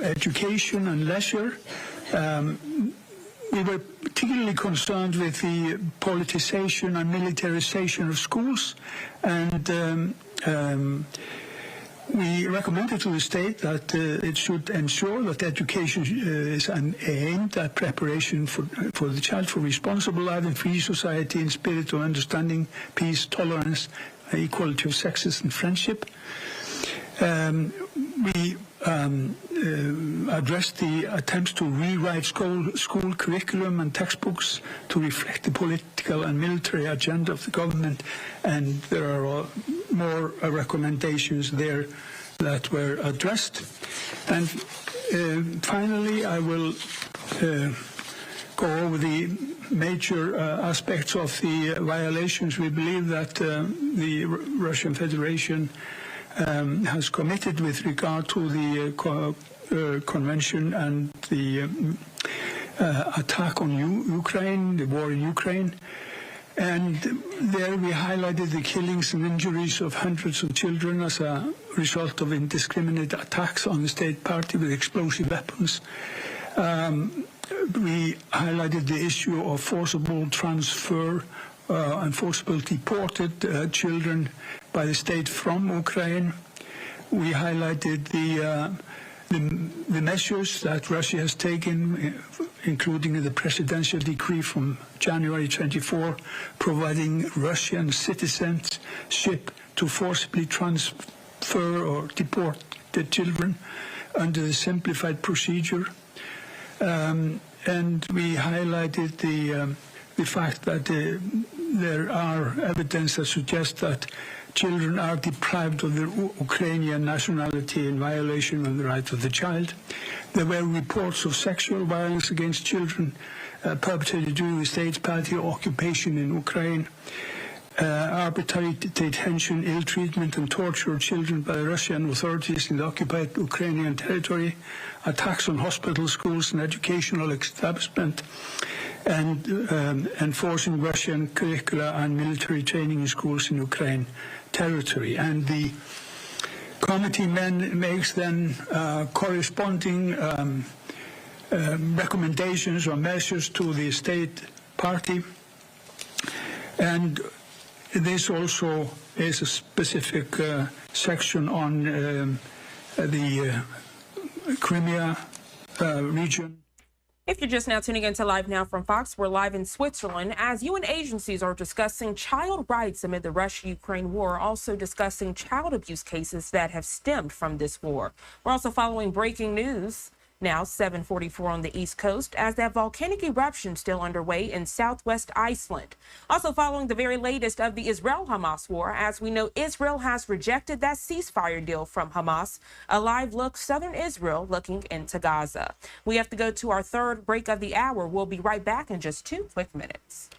education and leisure, we were particularly concerned with the politicization and militarization of schools, and we recommended to the state that it should ensure that education is aimed at preparation for the child for responsible life in free society in spirit of understanding, peace, tolerance, equality of sexes and friendship. We addressed the attempts to rewrite school curriculum and textbooks to reflect the political and military agenda of the government, and there are more recommendations there that were addressed. And finally, I will go over the major aspects of the violations we believe that the Russian Federation has committed with regard to the convention and the attack on Ukraine, the war in Ukraine. And there we highlighted the killings and injuries of hundreds of children as a result of indiscriminate attacks on the state party with explosive weapons. We highlighted the issue of forcible transfer and forcible deported children by the state from Ukraine. We highlighted the measures that Russia has taken, including the presidential decree from January 24, providing Russian citizenship to forcibly transfer or deport the children under the simplified procedure. And we highlighted the fact that there are evidence that suggests that children are deprived of their Ukrainian nationality in violation of the rights of the child. There were reports of sexual violence against children perpetrated during the state party occupation in Ukraine, arbitrary detention, ill treatment and torture of children by the Russian authorities in the occupied Ukrainian territory, attacks on hospitals, schools and educational establishment, and enforcing Russian curricula and military training in schools in Ukraine territory. And the committee makes then corresponding recommendations or measures to the state party. And this also is a specific section on the Crimea region. If you're just now tuning into Live Now from Fox, we're live in Switzerland as UN agencies are discussing child rights amid the Russia-Ukraine war, also discussing child abuse cases that have stemmed from this war. We're also following breaking news now, 7:44 on the East Coast, as that volcanic eruption still underway in southwest Iceland. Also following the very latest of the Israel-Hamas war, as we know Israel has rejected that ceasefire deal from Hamas. A live look, southern Israel looking into Gaza. We have to go to our third break of the hour. We'll be right back in just 2 quick minutes.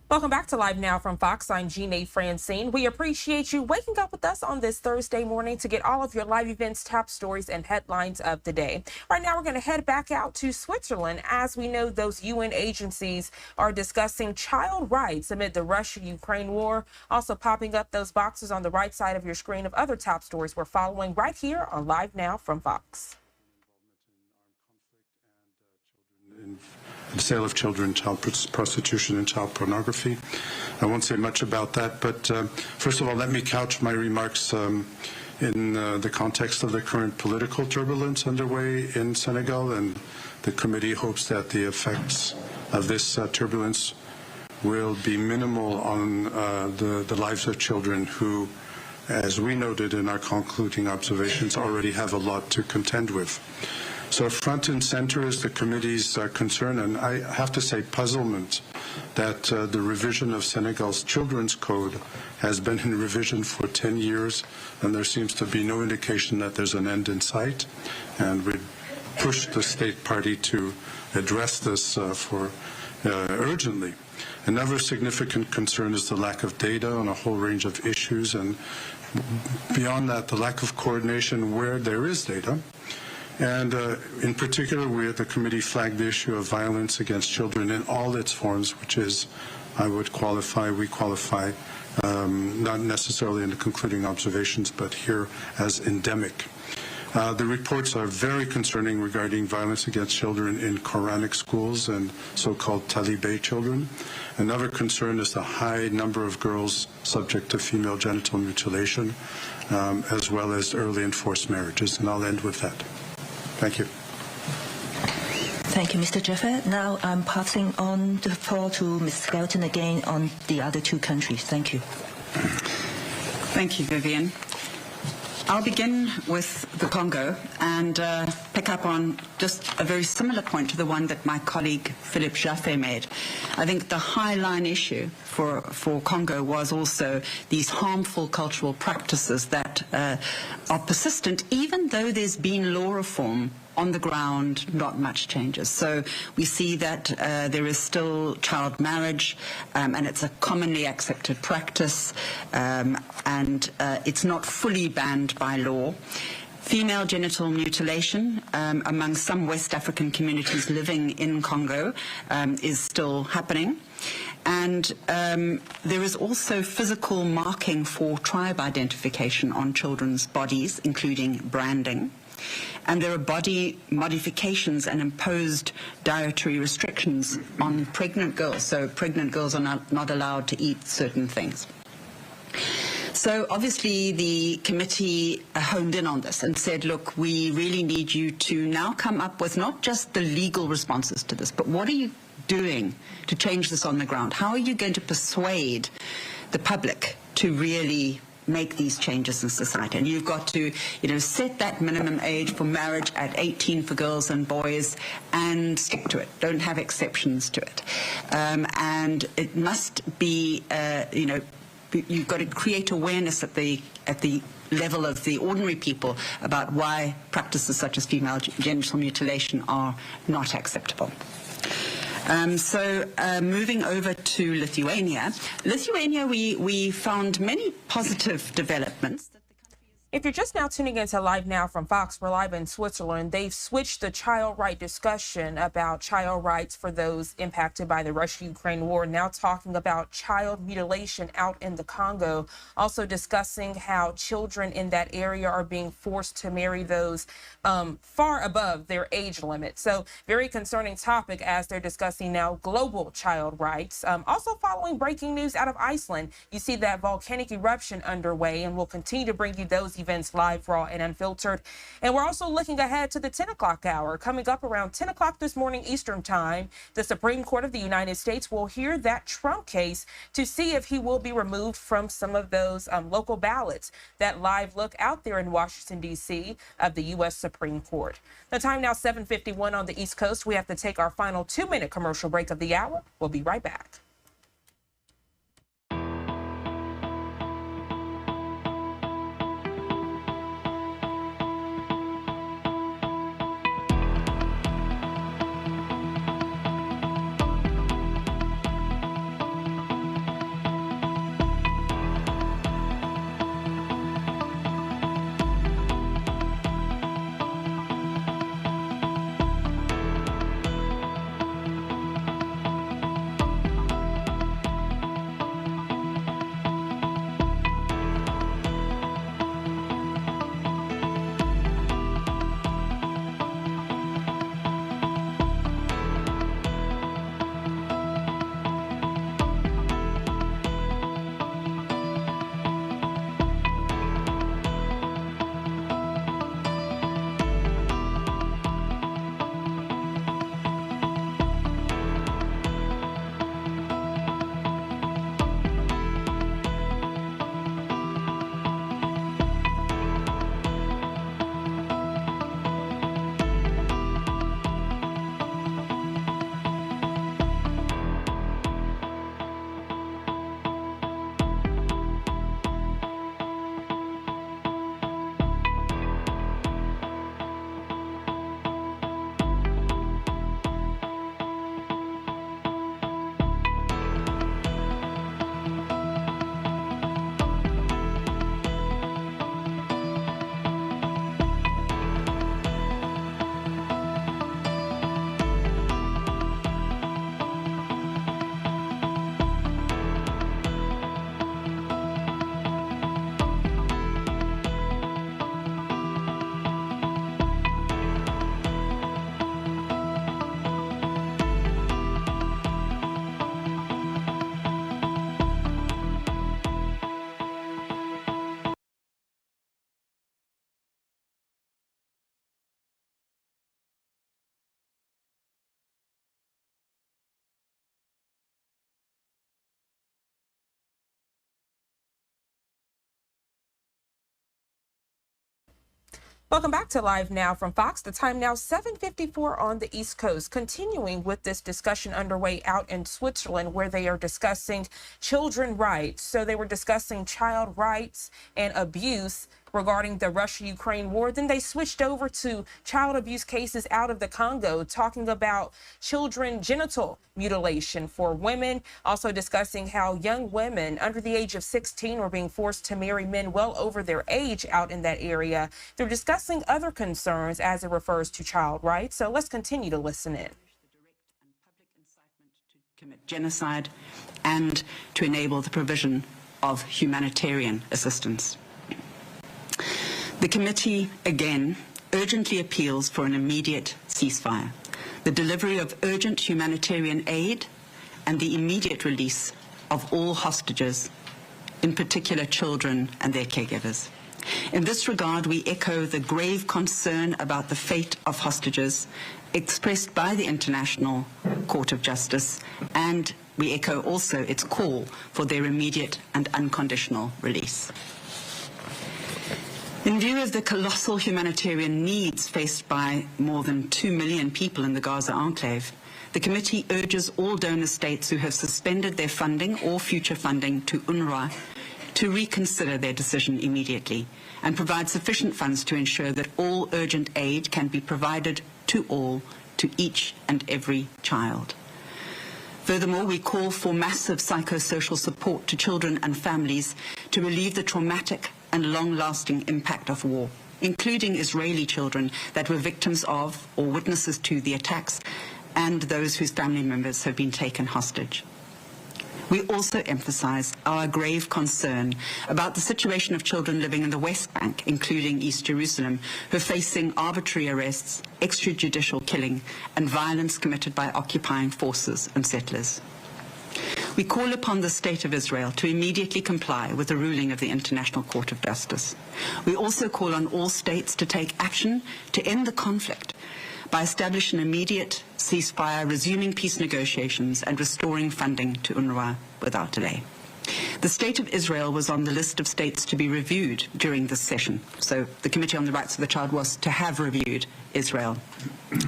Welcome back to Live Now from Fox. I'm Jeanne Francine. We appreciate you waking up with us on this Thursday morning to get all of your live events, top stories, and headlines of the day. Right now, we're going to head back out to Switzerland. As we know, those UN agencies are discussing child rights amid the Russia-Ukraine war. Also popping up those boxes on the right side of your screen of other top stories we're following right here on Live Now from Fox. The sale of children, child prostitution, and child pornography. I won't say much about that, but first of all, let me couch my remarks in the context of the current political turbulence underway in Senegal, and the committee hopes that the effects of this turbulence will be minimal on the lives of children who, as we noted in our concluding observations, already have a lot to contend with. So front and center is the committee's concern, and I have to say puzzlement, that the revision of Senegal's children's code has been in revision for 10 years, and there seems to be no indication that there's an end in sight. And we push the state party to address this urgently. Another significant concern is the lack of data on a whole range of issues, and beyond that, the lack of coordination where there is data. And in particular, the committee flagged the issue of violence against children in all its forms, which is, we qualify, not necessarily in the concluding observations, but here as endemic. The reports are very concerning regarding violence against children in Quranic schools and so-called Talibé children. Another concern is the high number of girls subject to female genital mutilation, as well as early and forced marriages. And I'll end with that. Thank you. Thank you, Mr. Jaffer. Now I'm passing on the floor to Ms. Skelton again on the other two countries. Thank you. Thank you, Vivian. I'll begin with the Congo and pick up on just a very similar point to the one that my colleague Philip Jaffe made. I think the high-line issue for Congo was also these harmful cultural practices that are persistent, even though there's been law reform. On the ground, not much changes. So we see that there is still child marriage, and it's a commonly accepted practice, and it's not fully banned by law. Female genital mutilation among some West African communities living in Congo is still happening. And there is also physical marking for tribe identification on children's bodies, including branding. And there are body modifications and imposed dietary restrictions on pregnant girls. So pregnant girls are not allowed to eat certain things. So obviously the committee honed in on this and said, look, we really need you to now come up with not just the legal responses to this, but what are you doing to change this on the ground? How are you going to persuade the public to really make these changes in society? And you've got to, set that minimum age for marriage at 18 for girls and boys and stick to it. Don't have exceptions to it. And it must be, you've got to create awareness at the level of the ordinary people about why practices such as female genital mutilation are not acceptable. Moving over to Lithuania. We found many positive developments. If you're just now tuning into Live Now from Fox, we're live in Switzerland. They've switched the child right discussion about child rights for those impacted by the Russia-Ukraine war, now talking about child mutilation out in the Congo, also discussing how children in that area are being forced to marry those far above their age limit. So very concerning topic as they're discussing now global child rights. Also following breaking news out of Iceland, you see that volcanic eruption underway, and we'll continue to bring you those events live, raw, and unfiltered. And we're also looking ahead to the 10 o'clock hour. Coming up around 10 o'clock this morning Eastern time, the Supreme Court of the United States will hear that Trump case to see if he will be removed from some of those local ballots. That live look out there in Washington, D.C. of the U.S. Supreme Court. The time now 7:51 on the East Coast. We have to take our final 2-minute commercial break of the hour. We'll be right back. Welcome back to Live Now from Fox. The time now 7:54 on the East Coast. Continuing with this discussion underway out in Switzerland, where they are discussing children rights. So they were discussing child rights and abuse regarding the Russia-Ukraine war. Then they switched over to child abuse cases out of the Congo, talking about children genital mutilation for women, also discussing how young women under the age of 16 were being forced to marry men well over their age out in that area. They're discussing other concerns as it refers to child rights. So let's continue to listen in. Commit genocide and to enable the provision of humanitarian assistance. The committee, again, urgently appeals for an immediate ceasefire, the delivery of urgent humanitarian aid, and the immediate release of all hostages, in particular children and their caregivers. In this regard, we echo the grave concern about the fate of hostages expressed by the International Court of Justice, and we echo also its call for their immediate and unconditional release. In view of the colossal humanitarian needs faced by more than 2 million people in the Gaza enclave, the committee urges all donor states who have suspended their funding or future funding to UNRWA to reconsider their decision immediately and provide sufficient funds to ensure that all urgent aid can be provided to all, to each and every child. Furthermore, we call for massive psychosocial support to children and families to relieve the traumatic and long-lasting impact of war, including Israeli children that were victims of or witnesses to the attacks and those whose family members have been taken hostage. We also emphasize our grave concern about the situation of children living in the West Bank, including East Jerusalem, who are facing arbitrary arrests, extrajudicial killing, and violence committed by occupying forces and settlers. We call upon the State of Israel to immediately comply with the ruling of the International Court of Justice. We also call on all states to take action to end the conflict by establishing an immediate ceasefire, resuming peace negotiations, and restoring funding to UNRWA without delay. The State of Israel was on the list of states to be reviewed during this session, so the Committee on the Rights of the Child was to have reviewed Israel.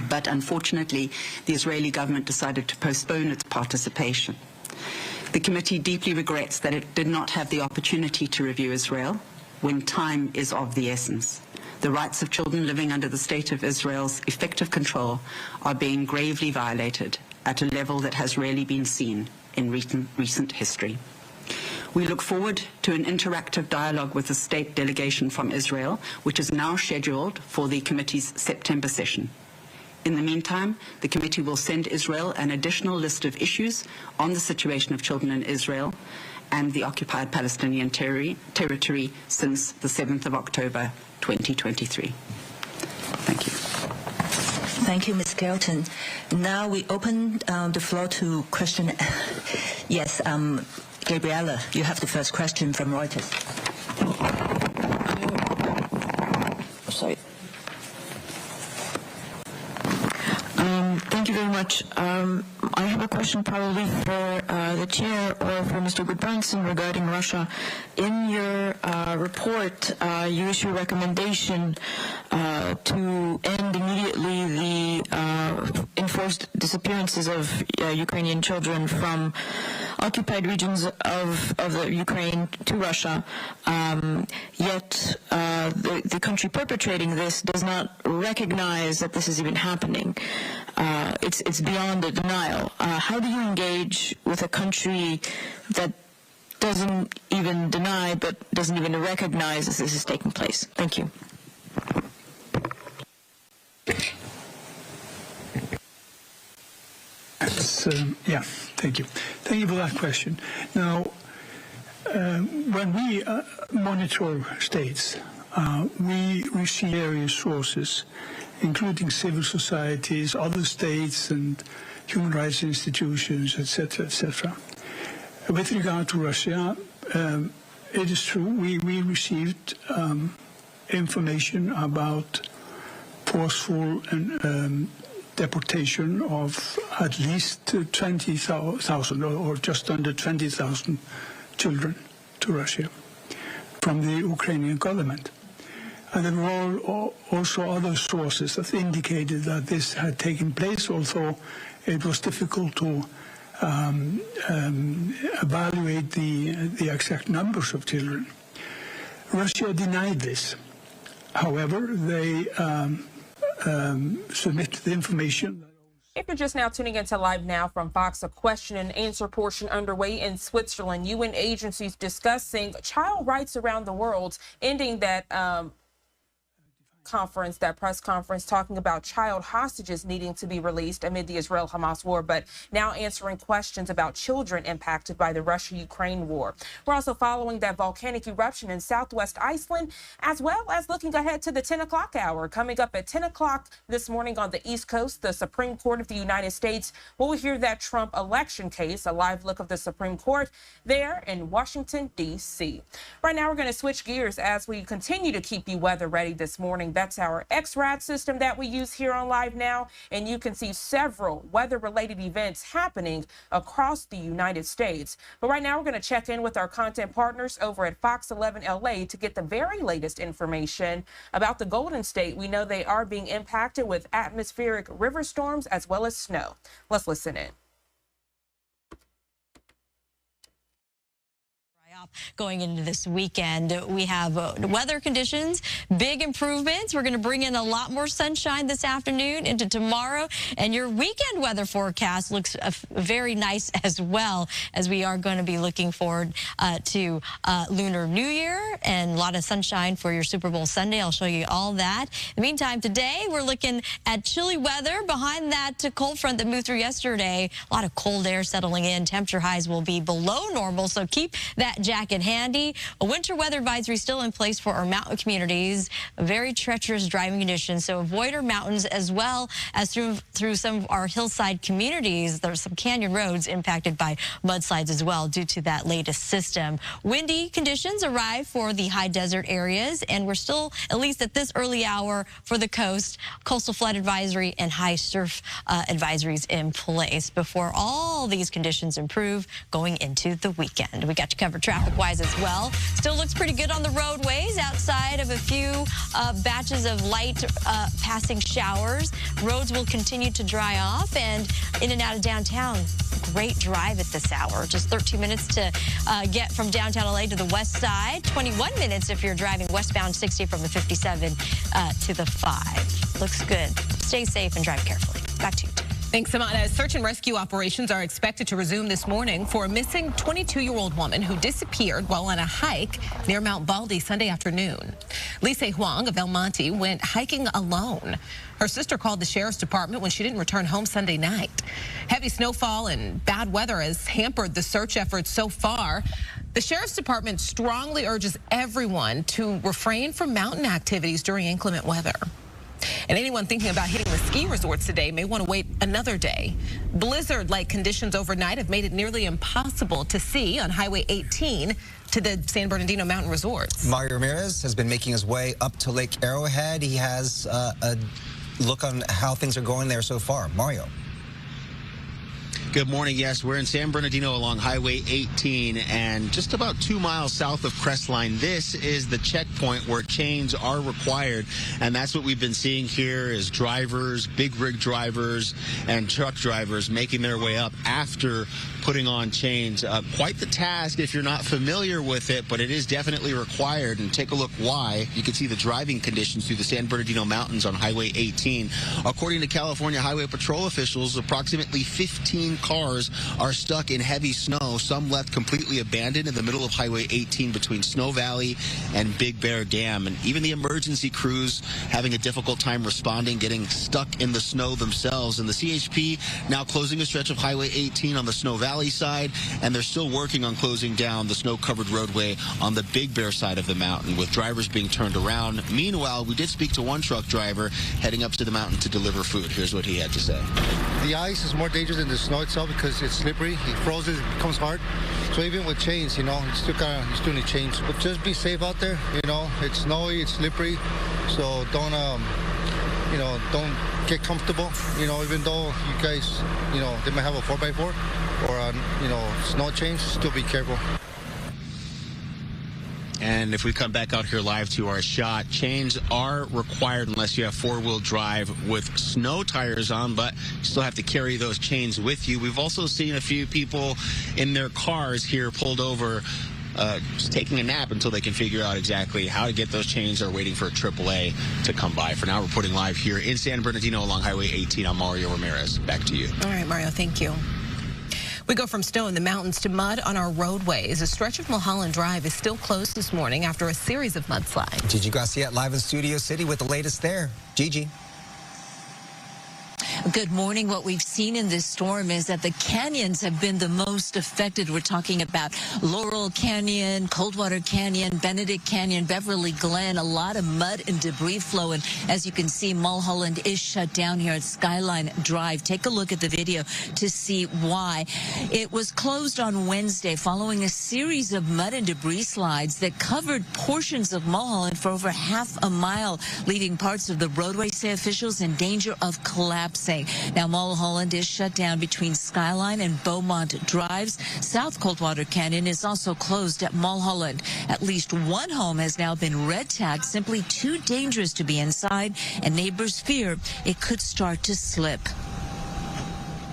But unfortunately, the Israeli government decided to postpone its participation. The committee deeply regrets that it did not have the opportunity to review Israel when time is of the essence. The rights of children living under the State of Israel's effective control are being gravely violated at a level that has rarely been seen in recent history. We look forward to an interactive dialogue with the state delegation from Israel, which is now scheduled for the committee's September session. In the meantime, the committee will send Israel an additional list of issues on the situation of children in Israel and the occupied Palestinian territory since the 7th of October, 2023. Thank you. Thank you, Ms. Kelton. Now we open the floor to question. Yes, Gabriella, you have the first question from Reuters. Sorry. Thank you very much. I have a question probably for the chair or for Mr. Gudbranson regarding Russia. In your report, you issue a recommendation to end immediately the enforced disappearances of Ukrainian children from occupied regions of the Ukraine to Russia. Yet the country perpetrating this does not recognize that this is even happening. It's beyond a denial. How do you engage with a country that doesn't even deny but doesn't even recognize that this is taking place? Thank you. Yeah, thank you. Thank you for that question. Now, when we monitor states, we receive various sources, including civil societies, other states, and human rights institutions, etc., etc. With regard to Russia, it is true, we received information about forceful deportation of at least 20,000 or just under 20,000 children to Russia from the Ukrainian government. And there were also other sources that indicated that this had taken place, although it was difficult to evaluate the exact numbers of children. Russia denied this. However, they submitted the information. If you're just now tuning into Live Now from Fox, a question and answer portion underway in Switzerland. UN agencies discussing child rights around the world, ending that press conference, talking about child hostages needing to be released amid the Israel-Hamas war, but now answering questions about children impacted by the Russia-Ukraine war. We're also following that volcanic eruption in southwest Iceland, as well as looking ahead to the 10 o'clock hour. Coming up at 10 o'clock this morning on the East Coast, the Supreme Court of the United States will hear that Trump election case, a live look of the Supreme Court there in Washington, D.C. Right now, we're going to switch gears as we continue to keep you weather ready this morning. That's our XRAD system that we use here on Live Now, and you can see several weather-related events happening across the United States. But right now, we're going to check in with our content partners over at Fox 11 LA to get the very latest information about the Golden State. We know they are being impacted with atmospheric river storms as well as snow. Let's listen in. Going into this weekend, we have weather conditions, big improvements. We're going to bring in a lot more sunshine this afternoon into tomorrow, and your weekend weather forecast looks very nice as well, as we are going to be looking forward to Lunar New Year and a lot of sunshine for your Super Bowl Sunday. I'll show you all that. In the meantime, today we're looking at chilly weather behind that cold front that moved through yesterday. A lot of cold air settling in. Temperature highs will be below normal, so keep that jacket handy. A winter weather advisory still in place for our mountain communities. Very treacherous driving conditions, so avoid our mountains as well as through some of our hillside communities. There's some canyon roads impacted by mudslides as well due to that latest system. Windy conditions arrive for the high desert areas, and we're still, at least at this early hour, for the coast, coastal flood advisory and high surf advisories in place before all these conditions improve going into the weekend. We got you covered traffic-wise as well. Still looks pretty good on the roadways outside of a few batches of light passing showers. Roads will continue to dry off, and in and out of downtown. Great drive at this hour. Just 13 minutes to get from downtown LA to the west side. 21 minutes if you're driving westbound 60 from the 57 to the 5. Looks good. Stay safe and drive carefully. Back to you. Thanks, Samana. Search and rescue operations are expected to resume this morning for a missing 22-year-old woman who disappeared while on a hike near Mount Baldy Sunday afternoon. Lisa Huang of El Monte went hiking alone. Her sister called the sheriff's department when she didn't return home Sunday night. Heavy snowfall and bad weather has hampered the search efforts so far. The sheriff's department strongly urges everyone to refrain from mountain activities during inclement weather. And anyone thinking about hitting the ski resorts today may want to wait another day. Blizzard-like conditions overnight have made it nearly impossible to see on Highway 18 to the San Bernardino Mountain Resorts. Mario Ramirez has been making his way up to Lake Arrowhead. He has a look on how things are going there so far. Mario. Good morning. Yes, we're in San Bernardino along Highway 18 and just about 2 miles south of Crestline. This is the checkpoint where chains are required, and that's what we've been seeing here is drivers, big rig drivers, and truck drivers making their way up after putting on chains. Quite the task if you're not familiar with it, but it is definitely required, and take a look why. You can see the driving conditions through the San Bernardino Mountains on Highway 18. According to California Highway Patrol officials, approximately 15 cars are stuck in heavy snow, some left completely abandoned in the middle of Highway 18 between Snow Valley and Big Bear Dam. And even the emergency crews having a difficult time responding, getting stuck in the snow themselves. And the CHP now closing a stretch of Highway 18 on the Snow Valley side, and they're still working on closing down the snow-covered roadway on the Big Bear side of the mountain, with drivers being turned around. Meanwhile, we did speak to one truck driver heading up to the mountain to deliver food. Here's what he had to say. The ice is more dangerous than the snow itself because it's slippery. It frozen, it becomes hard. So even with chains, you still need chains. But just be safe out there. It's snowy, it's slippery. So don't get comfortable. Even though you guys, they might have a 4x4 or snow chains, still be careful. And if we come back out here live to our shot, chains are required unless you have four-wheel drive with snow tires on, but you still have to carry those chains with you. We've also seen a few people in their cars here pulled over just taking a nap until they can figure out exactly how to get those chains or waiting for a AAA to come by. For now, reporting live here in San Bernardino along Highway 18, I'm Mario Ramirez. Back to you. All right, Mario, thank you. We go from snow in the mountains to mud on our roadways. A stretch of Mulholland Drive is still closed this morning after a series of mudslides. Gigi Garcia live in Studio City with the latest there. Gigi. Good morning. What we've seen in this storm is that the canyons have been the most affected. We're talking about Laurel Canyon, Coldwater Canyon, Benedict Canyon, Beverly Glen, a lot of mud and debris flow. And as you can see, Mulholland is shut down here at Skyline Drive. Take a look at the video to see why. It was closed on Wednesday following a series of mud and debris slides that covered portions of Mulholland for over half a mile, leaving parts of the roadway, say officials, in danger of collapsing. Now, Mulholland is shut down between Skyline and Beaumont Drives. South Coldwater Canyon is also closed at Mulholland. At least one home has now been red tagged, simply too dangerous to be inside, and neighbors fear it could start to slip.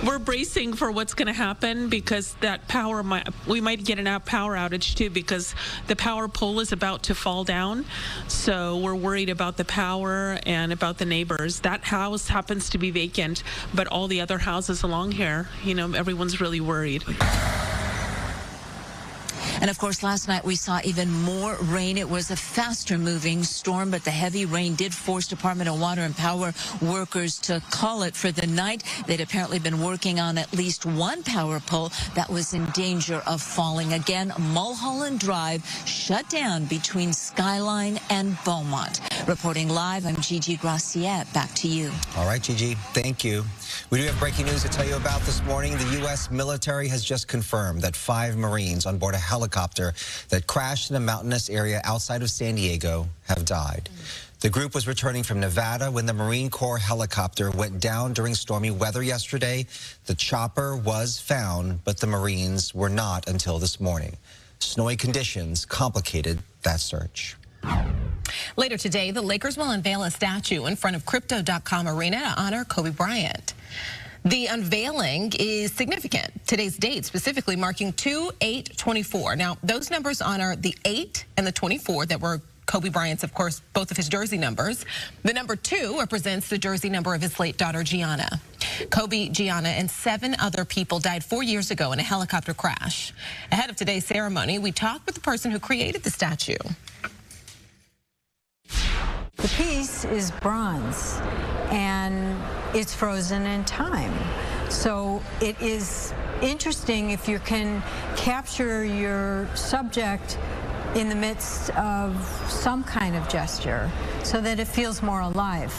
We're bracing for what's going to happen because that power we might get a power outage too because the power pole is about to fall down. So we're worried about the power and about the neighbors. That house happens to be vacant, but all the other houses along here, you know, everyone's really worried. And of course, last night we saw even more rain. It was a faster moving storm, but the heavy rain did force Department of Water and Power workers to call it for the night. They'd apparently been working on at least one power pole that was in danger of falling. Again, Mulholland Drive shut down between Skyline and Beaumont. Reporting live, I'm Gigi Garcia. Back to you. All right, Gigi, thank you. We do have breaking news to tell you about this morning. The U.S. military has just confirmed that 5 Marines on board a helicopter that crashed in a mountainous area outside of San Diego have died. The group was returning from Nevada when the Marine Corps helicopter went down during stormy weather yesterday. The chopper was found, but the Marines were not until this morning. Snowy conditions complicated that search. Later today, the Lakers will unveil a statue in front of Crypto.com Arena to honor Kobe Bryant. The unveiling is significant. Today's date specifically marking 2/8/24. Now, those numbers honor the 8 and the 24 that were Kobe Bryant's, of course, both of his jersey numbers. The number 2 represents the jersey number of his late daughter, Gianna. Kobe, Gianna, and 7 other people died 4 years ago in a helicopter crash. Ahead of today's ceremony, we talked with the person who created the statue. The piece is bronze, and it's frozen in time. So it is interesting if you can capture your subject in the midst of some kind of gesture so that it feels more alive.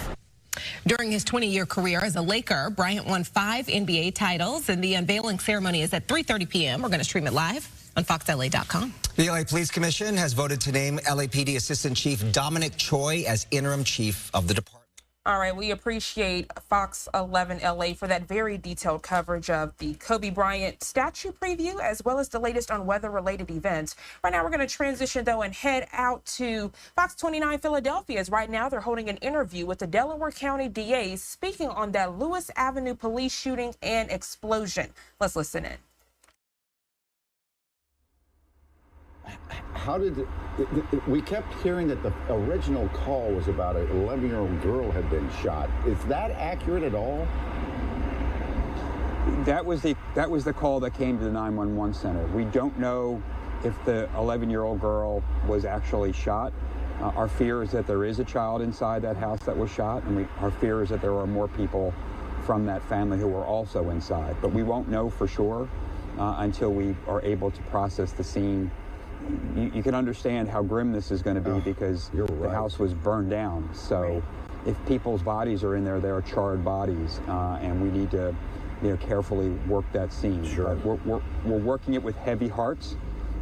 During his 20-year career as a Laker, Bryant won 5 NBA titles, and the unveiling ceremony is at 3:30 p.m. We're going to stream it live on foxla.com. The LA Police Commission has voted to name LAPD Assistant Chief Dominic Choi as interim chief of the department. All right, we appreciate Fox 11 LA for that very detailed coverage of the Kobe Bryant statue preview, as well as the latest on weather-related events. Right now, we're going to transition, though, and head out to Fox 29 Philadelphia, as right now they're holding an interview with the Delaware County DA speaking on that Lewis Avenue police shooting and explosion. Let's listen in. How did we kept hearing that the original call was about an 11-year-old girl had been shot. Is that accurate at all? That was the call that came to the 911 center. We don't know if the 11-year-old girl was actually shot. Our fear is that there is a child inside that house that was shot, and our fear is that there are more people from that family who were also inside. But we won't know for sure until we are able to process the scene. You can understand how grim this is going to be because the house was burned down. So if people's bodies are in there, they are charred bodies, and we need to carefully work that scene. Sure. We're working it with heavy hearts,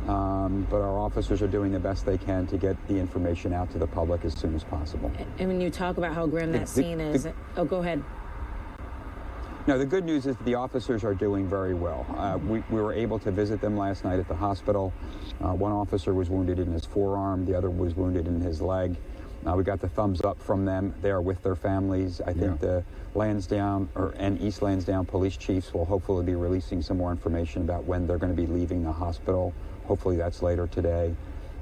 but our officers are doing the best they can to get the information out to the public as soon as possible. And when you talk about how grim that scene is, oh, go ahead. No, the good news is the officers are doing very well. We were able to visit them last night at the hospital. One officer was wounded in his forearm. The other was wounded in his leg. We got the thumbs up from them. They are with their families. I think the Lansdowne and East Lansdowne police chiefs will hopefully be releasing some more information about when they're going to be leaving the hospital. Hopefully that's later today.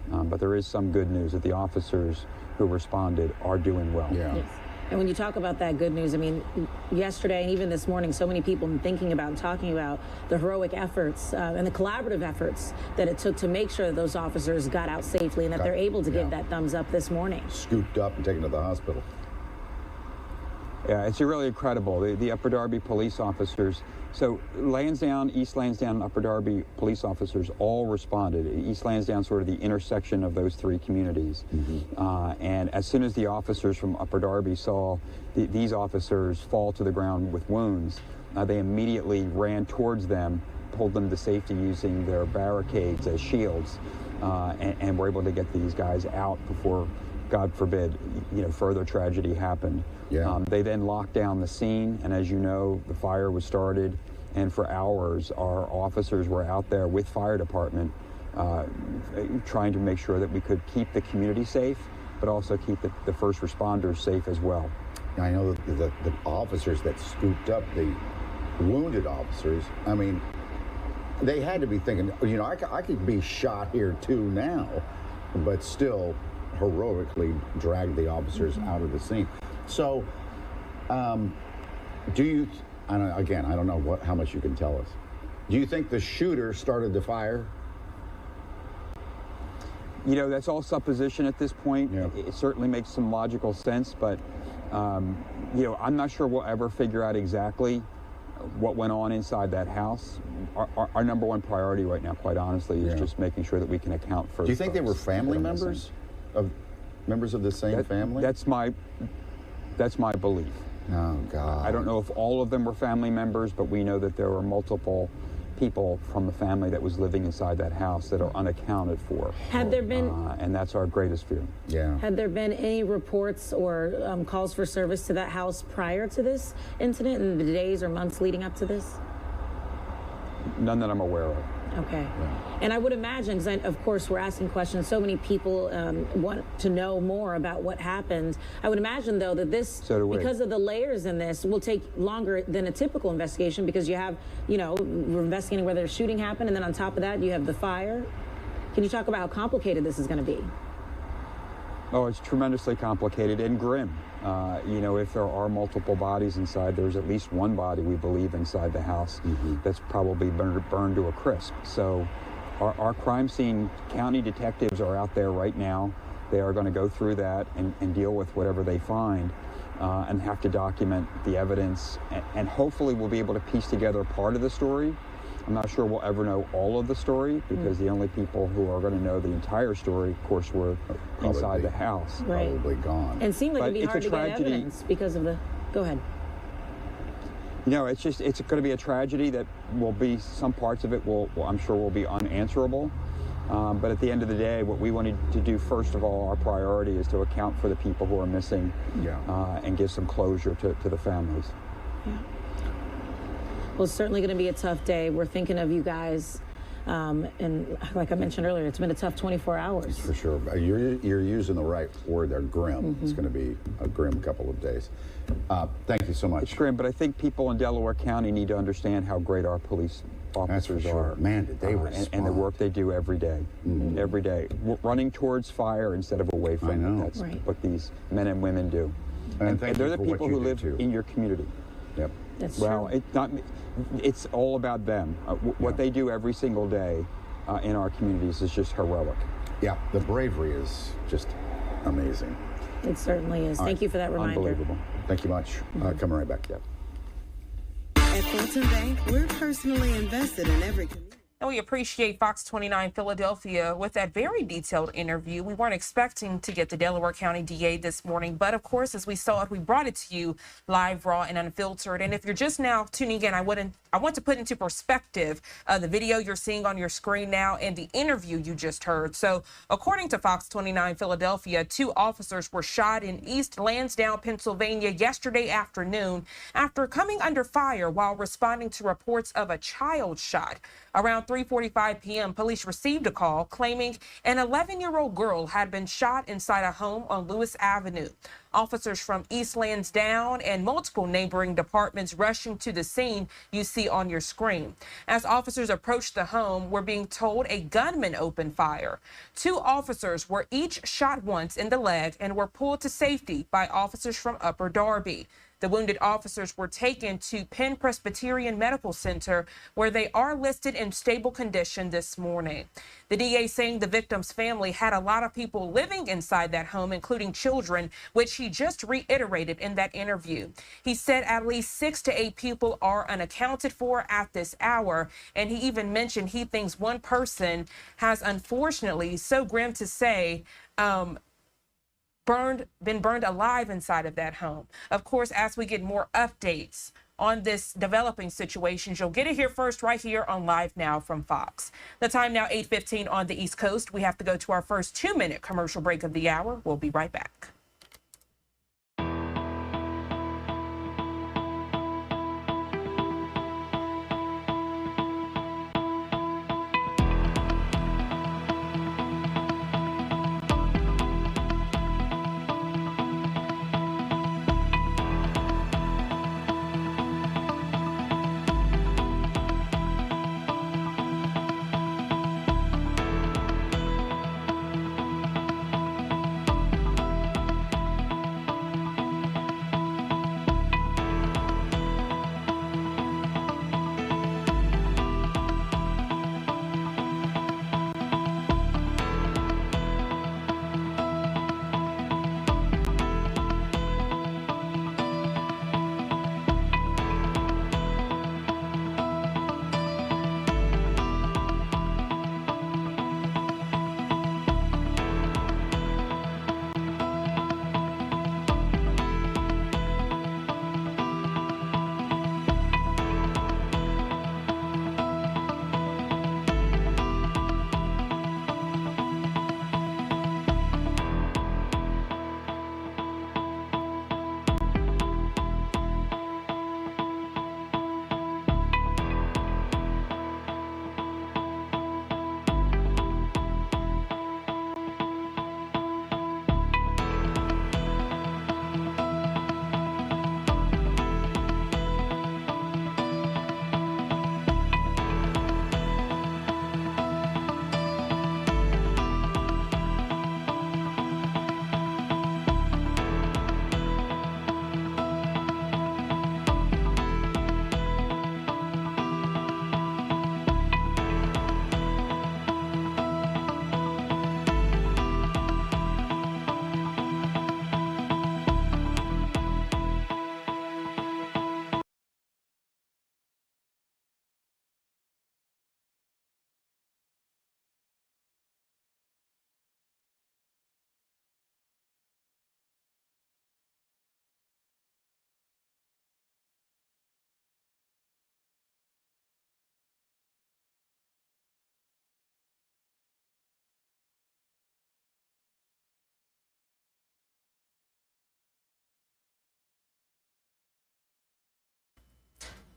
But there is some good news that the officers who responded are doing well. Yes. And when you talk about that good news, I mean, yesterday and even this morning, so many people have been thinking about and talking about the heroic efforts and the collaborative efforts that it took to make sure that those officers got out safely and that they're able to give that thumbs up this morning. Scooped up and taken to the hospital. Yeah, it's really incredible. The Upper Darby police officers, so Lansdowne, East Lansdowne, and Upper Darby police officers all responded. East Lansdowne sort of the intersection of those three communities. And as soon as the officers from Upper Darby saw these officers fall to the ground with wounds, they immediately ran towards them, pulled them to safety using their barricades as shields, and were able to get these guys out before, God forbid, further tragedy happened. They then locked down the scene, and as you know, the fire was started, and for hours our officers were out there with fire department trying to make sure that we could keep the community safe, but also keep the first responders safe as well. I know that the officers that scooped up the wounded officers, I mean, they had to be thinking, I could be shot here too now, but still heroically dragged the officers out of the scene. So, do you, I don't know how much you can tell us. Do you think the shooter started the fire? That's all supposition at this point. It certainly makes some logical sense, but, I'm not sure we'll ever figure out exactly what went on inside that house. Our number one priority right now, quite honestly, is just making sure that we can account for. Do you think they were family members members of the same family? That's my belief. Oh, God. I don't know if all of them were family members, but we know that there were multiple people from the family that was living inside that house that are unaccounted for. Had there been... and that's our greatest fear. Yeah. Had there been any reports or calls for service to that house prior to this incident in the days or months leading up to this? None that I'm aware of. Okay. And I would imagine, because of course we're asking questions, so many people want to know more about what happened. I would imagine, though, that this, because of the layers in this, will take longer than a typical investigation, because you have, we're investigating whether a shooting happened, and then on top of that, you have the fire. Can you talk about how complicated this is going to be? Oh, it's tremendously complicated and grim. If there are multiple bodies inside, there's at least one body, we believe, inside the house that's probably burned to a crisp. So our crime scene county detectives are out there right now. They are going to go through that and deal with whatever they find and have to document the evidence. And hopefully we'll be able to piece together part of the story. I'm not sure we'll ever know all of the story, because the only people who are going to know the entire story, of course, were inside the house. Probably gone. And it seemed like it'd be hard to get evidence because of the... Go ahead. It's going to be a tragedy that will be, some parts of it I'm sure will be unanswerable. But at the end of the day, what we wanted to do, first of all, our priority is to account for the people who are missing and give some closure to the families. Yeah. Well, it's certainly going to be a tough day. We're thinking of you guys. And like I mentioned earlier, it's been a tough 24 hours. For sure. You're using the right word there, grim. It's going to be a grim couple of days. Thank you so much. It's grim, but I think people in Delaware County need to understand how great our police officers are. Man, did they respond. And the work they do every day. Every day. Running towards fire instead of away from it. That's what these men and women do. And they're the people who live in your community. Yep. That's true. It's all about them. What they do every single day in our communities is just heroic. Yeah, the bravery is just amazing. It certainly is. Thank you for that reminder. Unbelievable. Thank you much. Coming right back. At Fulton Bank, we're personally invested in every community. And we appreciate Fox 29 Philadelphia with that very detailed interview. We weren't expecting to get the Delaware County DA this morning, but of course, as we saw it, we brought it to you live, raw, and unfiltered. And if you're just now tuning in, I want to put into perspective the video you're seeing on your screen now and the interview you just heard. So according to Fox 29 Philadelphia, 2 officers were shot in East Lansdowne, Pennsylvania yesterday afternoon after coming under fire while responding to reports of a child shot. Around 3:45 p.m., police received a call claiming an 11-year-old girl had been shot inside a home on Lewis Avenue. Officers from East Lansdowne and multiple neighboring departments rushing to the scene you see on your screen. As officers approached the home, we're being told a gunman opened fire. 2 officers were each shot once in the leg and were pulled to safety by officers from Upper Darby. The wounded officers were taken to Penn Presbyterian Medical Center, where they are listed in stable condition this morning. The DA saying the victim's family had a lot of people living inside that home, including children, which he just reiterated in that interview. He said at least 6 to 8 people are unaccounted for at this hour, and he even mentioned he thinks one person has, unfortunately, so grim to say, been burned alive inside of that home. Of course, as we get more updates on this developing situation, you'll get it here first right here on Live Now from Fox. The time now 8:15 on the East Coast. We have to go to our first 2-minute commercial break of the hour. We'll be right back.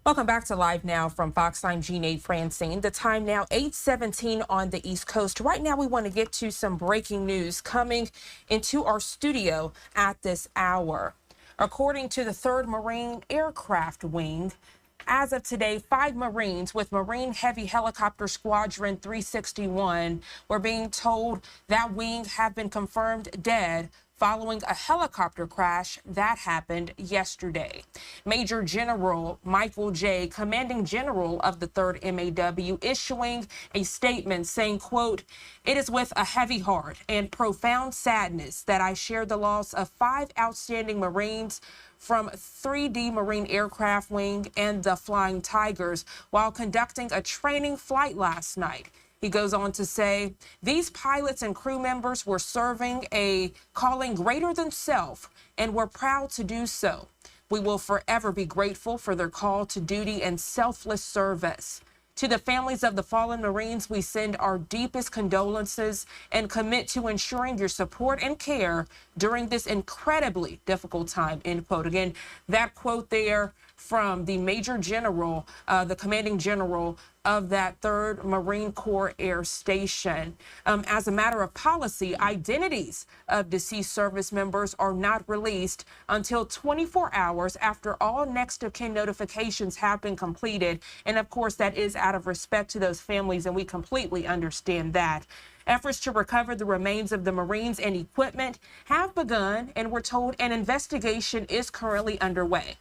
Welcome back to Live Now from Fox. I'm Jeanne Francine. The time now 8:17 on the East Coast. Right now, we want to get to some breaking news coming into our studio at this hour. According to the 3rd Marine Aircraft Wing, as of today, 5 Marines with Marine Heavy Helicopter Squadron 361 were being told that wing have been confirmed dead following a helicopter crash that happened yesterday. Major General Michael J., commanding general of the 3rd MAW, issuing a statement saying, quote, "It is with a heavy heart and profound sadness that I share the loss of 5 outstanding Marines from 3D Marine Aircraft Wing and the Flying Tigers while conducting a training flight last night." He goes on to say, "These pilots and crew members were serving a calling greater than self and were proud to do so. We will forever be grateful for their call to duty and selfless service. To the families of the fallen Marines, we send our deepest condolences and commit to ensuring your support and care during this incredibly difficult time," end quote. Again, that quote there from the Major General, the commanding general of that 3rd Marine Corps Air Station. As a matter of policy, identities of deceased service members are not released until 24 hours after all next of kin notifications have been completed. And of course, that is out of respect to those families, and we completely understand that. Efforts to recover the remains of the Marines and equipment have begun, and we're told an investigation is currently underway.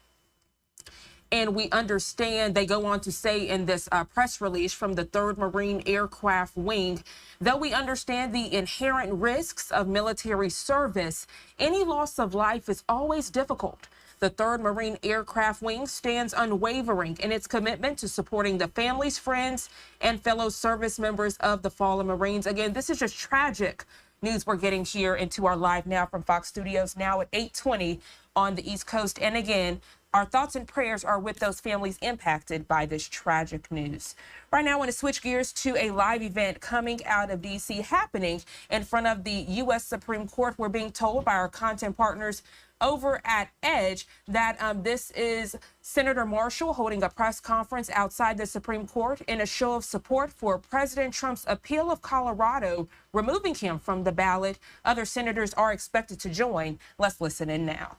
And we understand, they go on to say in this press release from the 3rd Marine Aircraft Wing, though we understand the inherent risks of military service, any loss of life is always difficult. The 3rd Marine Aircraft Wing stands unwavering in its commitment to supporting the families, friends, and fellow service members of the fallen Marines. Again, this is just tragic news we're getting here into our Live Now from Fox Studios now at 8:20 on the East Coast. And again, our thoughts and prayers are with those families impacted by this tragic news. Right now, I want to switch gears to a live event coming out of D.C. happening in front of the U.S. Supreme Court. We're being told by our content partners over at Edge that this is Senator Marshall holding a press conference outside the Supreme Court in a show of support for President Trump's appeal of Colorado, removing him from the ballot. Other senators are expected to join. Let's listen in now.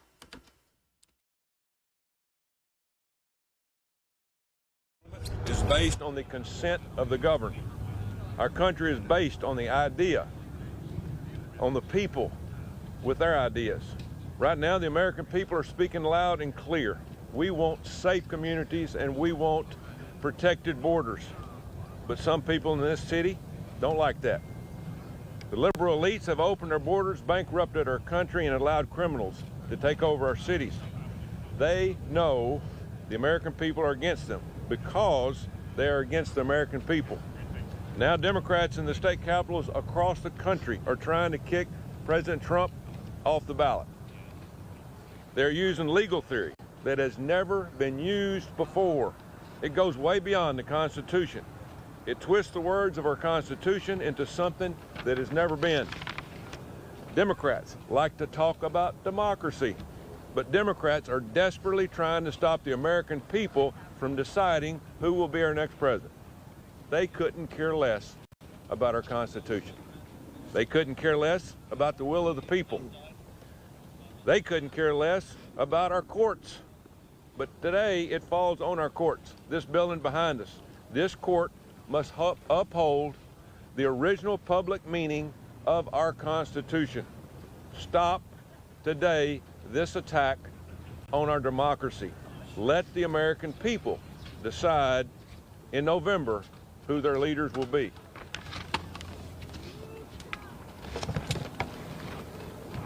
Is based on the consent of the governed. Our country is based on the idea, on the people with their ideas. Right now, the American people are speaking loud and clear. We want safe communities and we want protected borders. But some people in this city don't like that. The liberal elites have opened their borders, bankrupted our country, and allowed criminals to take over our cities. They know the American people are against them, because they are against the American people. Now Democrats in the state capitals across the country are trying to kick President Trump off the ballot. They're using legal theory that has never been used before. It goes way beyond the Constitution. It twists the words of our Constitution into something that has never been. Democrats like to talk about democracy, but Democrats are desperately trying to stop the American people from deciding who will be our next president. They couldn't care less about our Constitution. They couldn't care less about the will of the people. They couldn't care less about our courts. But today it falls on our courts, this building behind us. This court must uphold the original public meaning of our Constitution. Stop today this attack on our democracy. Let the American people decide in November who their leaders will be.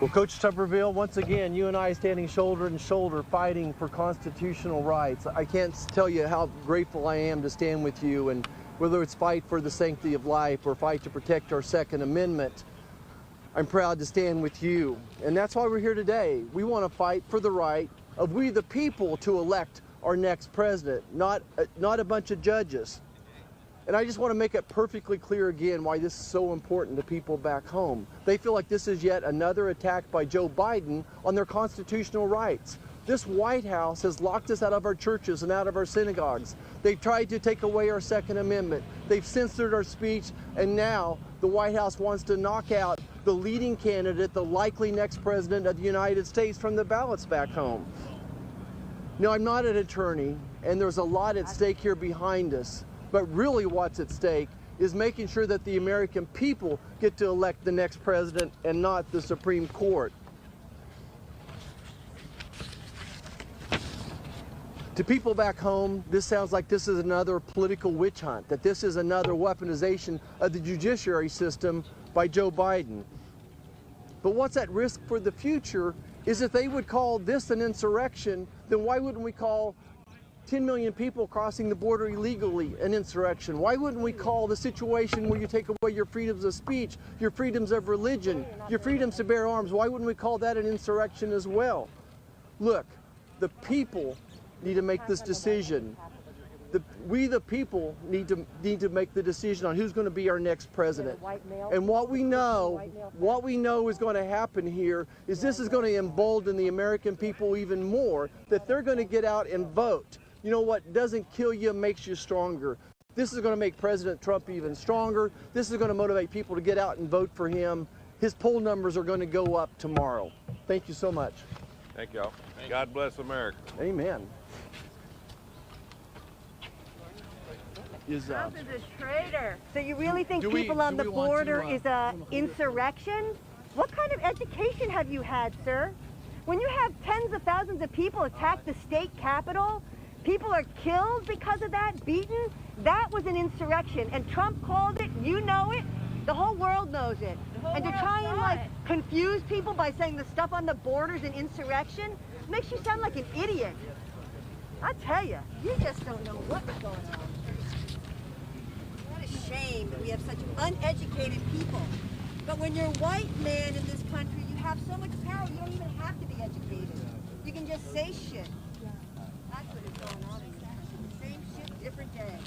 Well, Coach Tuberville, once again, you and I standing shoulder to shoulder fighting for constitutional rights. I can't tell you how grateful I am to stand with you, and whether it's fight for the sanctity of life or fight to protect our Second Amendment, I'm proud to stand with you. And that's why we're here today. We want to fight for the right of we the people to elect our next president, not a bunch of judges. And I just want to make it perfectly clear again why this is so important to people back home. They feel like this is yet another attack by Joe Biden on their constitutional rights. This White House has locked us out of our churches and out of our synagogues. They've tried to take away our Second Amendment. They've censored our speech, and now the White House wants to knock out the leading candidate, the likely next president of the United States, from the ballots back home. Now, I'm not an attorney, and there's a lot at stake here behind us, but really what's at stake is making sure that the American people get to elect the next president and not the Supreme Court. To people back home, this sounds like this is another political witch hunt, that this is another weaponization of the judiciary system by Joe Biden. But what's at risk for the future is if they would call this an insurrection, then why wouldn't we call 10 million people crossing the border illegally an insurrection? Why wouldn't we call the situation where you take away your freedoms of speech, your freedoms of religion, your freedoms to bear arms, why wouldn't we call that an insurrection as well? Look, the people need to make this decision. We the people need to make the decision on who's going to be our next president. And what we know is going to happen here is this is going to embolden the American people even more, that they're going to get out and vote. You know what doesn't kill you makes you stronger. This is going to make President Trump even stronger. This is going to motivate people to get out and vote for him. His poll numbers are going to go up tomorrow. Thank you so much. Thank y'all. God bless America. Amen. Trump is a traitor. So you really think people on the border is an insurrection? What kind of education have you had, sir? When you have tens of thousands of people attack the state capitol, people are killed because of that, beaten, that was an insurrection. And Trump called it, you know it, the whole world knows it. And to try and like confuse people by saying the stuff on the border is an insurrection makes you sound like an idiot. I tell you, you just don't know what's going on. What a shame that we have such uneducated people. But when you're a white man in this country, you have so much power, you don't even have to be educated. You can just say shit. That's what is going on in this country. Same shit, different day.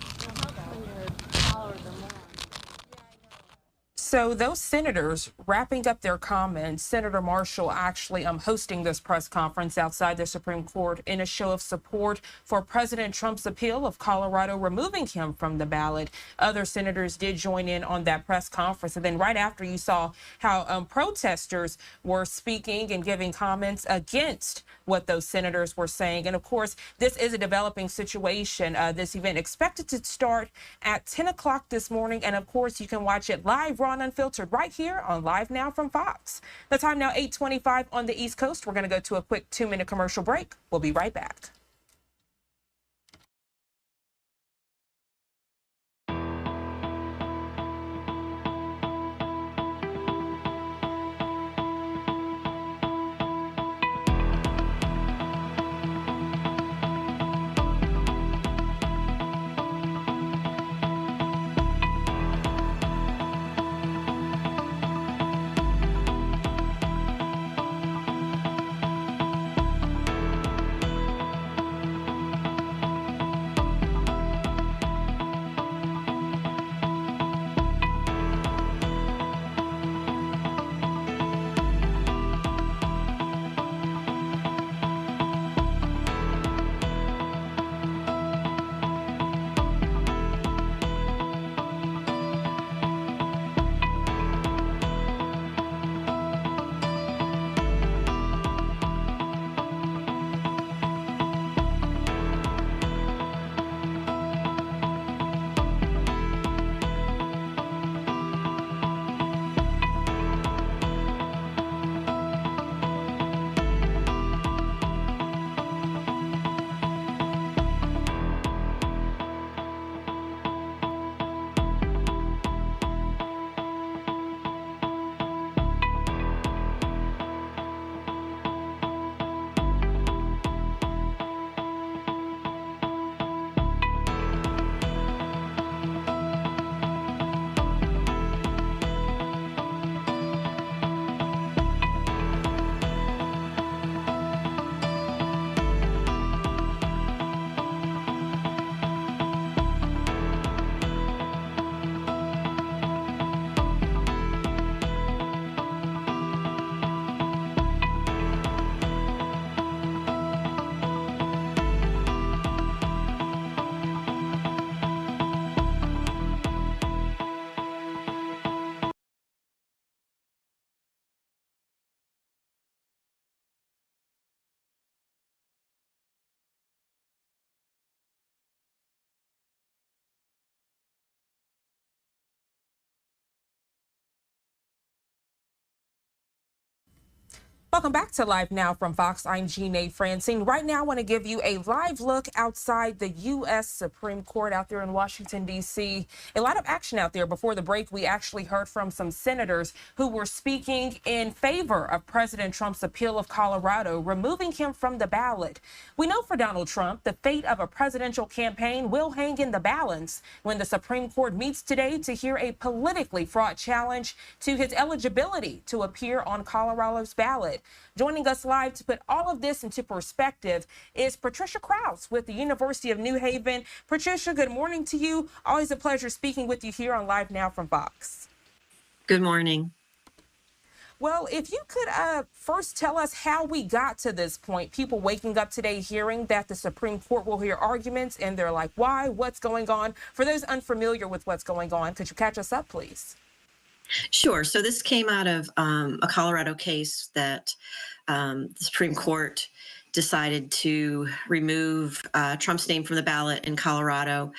So those senators wrapping up their comments, Senator Marshall actually hosting this press conference outside the Supreme Court in a show of support for President Trump's appeal of Colorado removing him from the ballot. Other senators did join in on that press conference. And then right after, you saw how protesters were speaking and giving comments against what those senators were saying. And of course, this is a developing situation. This event expected to start at 10 o'clock this morning. And of course, you can watch it live, raw, and unfiltered right here on Live Now from Fox. The time now 8:25 on the East Coast. We're going to go to a quick 2-minute commercial break. We'll be right back. Welcome back to Live Now from Fox. I'm Jeanne Francine. Right now, I want to give you a live look outside the U.S. Supreme Court out there in Washington, D.C. A lot of action out there. Before the break, we actually heard from some senators who were speaking in favor of President Trump's appeal of Colorado, removing him from the ballot. We know for Donald Trump, the fate of a presidential campaign will hang in the balance when the Supreme Court meets today to hear a politically fraught challenge to his eligibility to appear on Colorado's ballot. Joining us live to put all of this into perspective is Patricia Krause with the University of New Haven. Patricia, good morning to you. Always a pleasure speaking with you here on Live Now from Fox. Good morning. Well, if you could first tell us how we got to this point. People waking up today hearing that the Supreme Court will hear arguments and they're like, why? What's going on? For those unfamiliar with what's going on, could you catch us up, please? Sure. So this came out of a Colorado case that the Supreme Court decided to remove Trump's name from the ballot in Colorado.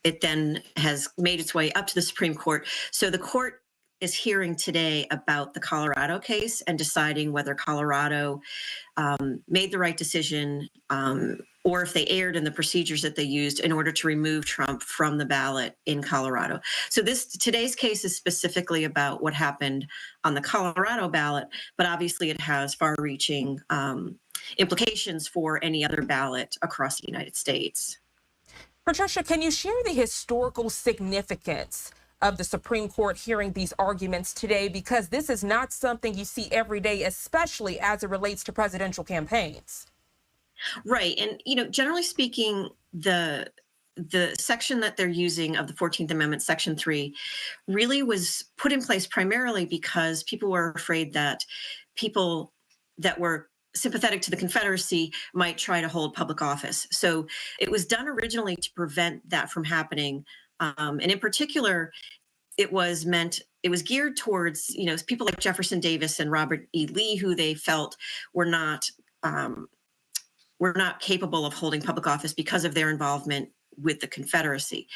It then has made its way up to the Supreme Court. So the court is hearing today about the Colorado case and deciding whether Colorado made the right decision or if they erred in the procedures that they used in order to remove Trump from the ballot in Colorado. So today's case is specifically about what happened on the Colorado ballot, but obviously it has far-reaching implications for any other ballot across the United States. Patricia, can you share the historical significance of the Supreme Court hearing these arguments today? Because this is not something you see every day, especially as it relates to presidential campaigns. Right. And, generally speaking, the section that they're using of the 14th Amendment, Section 3, really was put in place primarily because people were afraid that people that were sympathetic to the Confederacy might try to hold public office. So it was done originally to prevent that from happening. And in particular, it was geared towards, people like Jefferson Davis and Robert E. Lee, who they felt were not capable of holding public office because of their involvement with the Confederacy.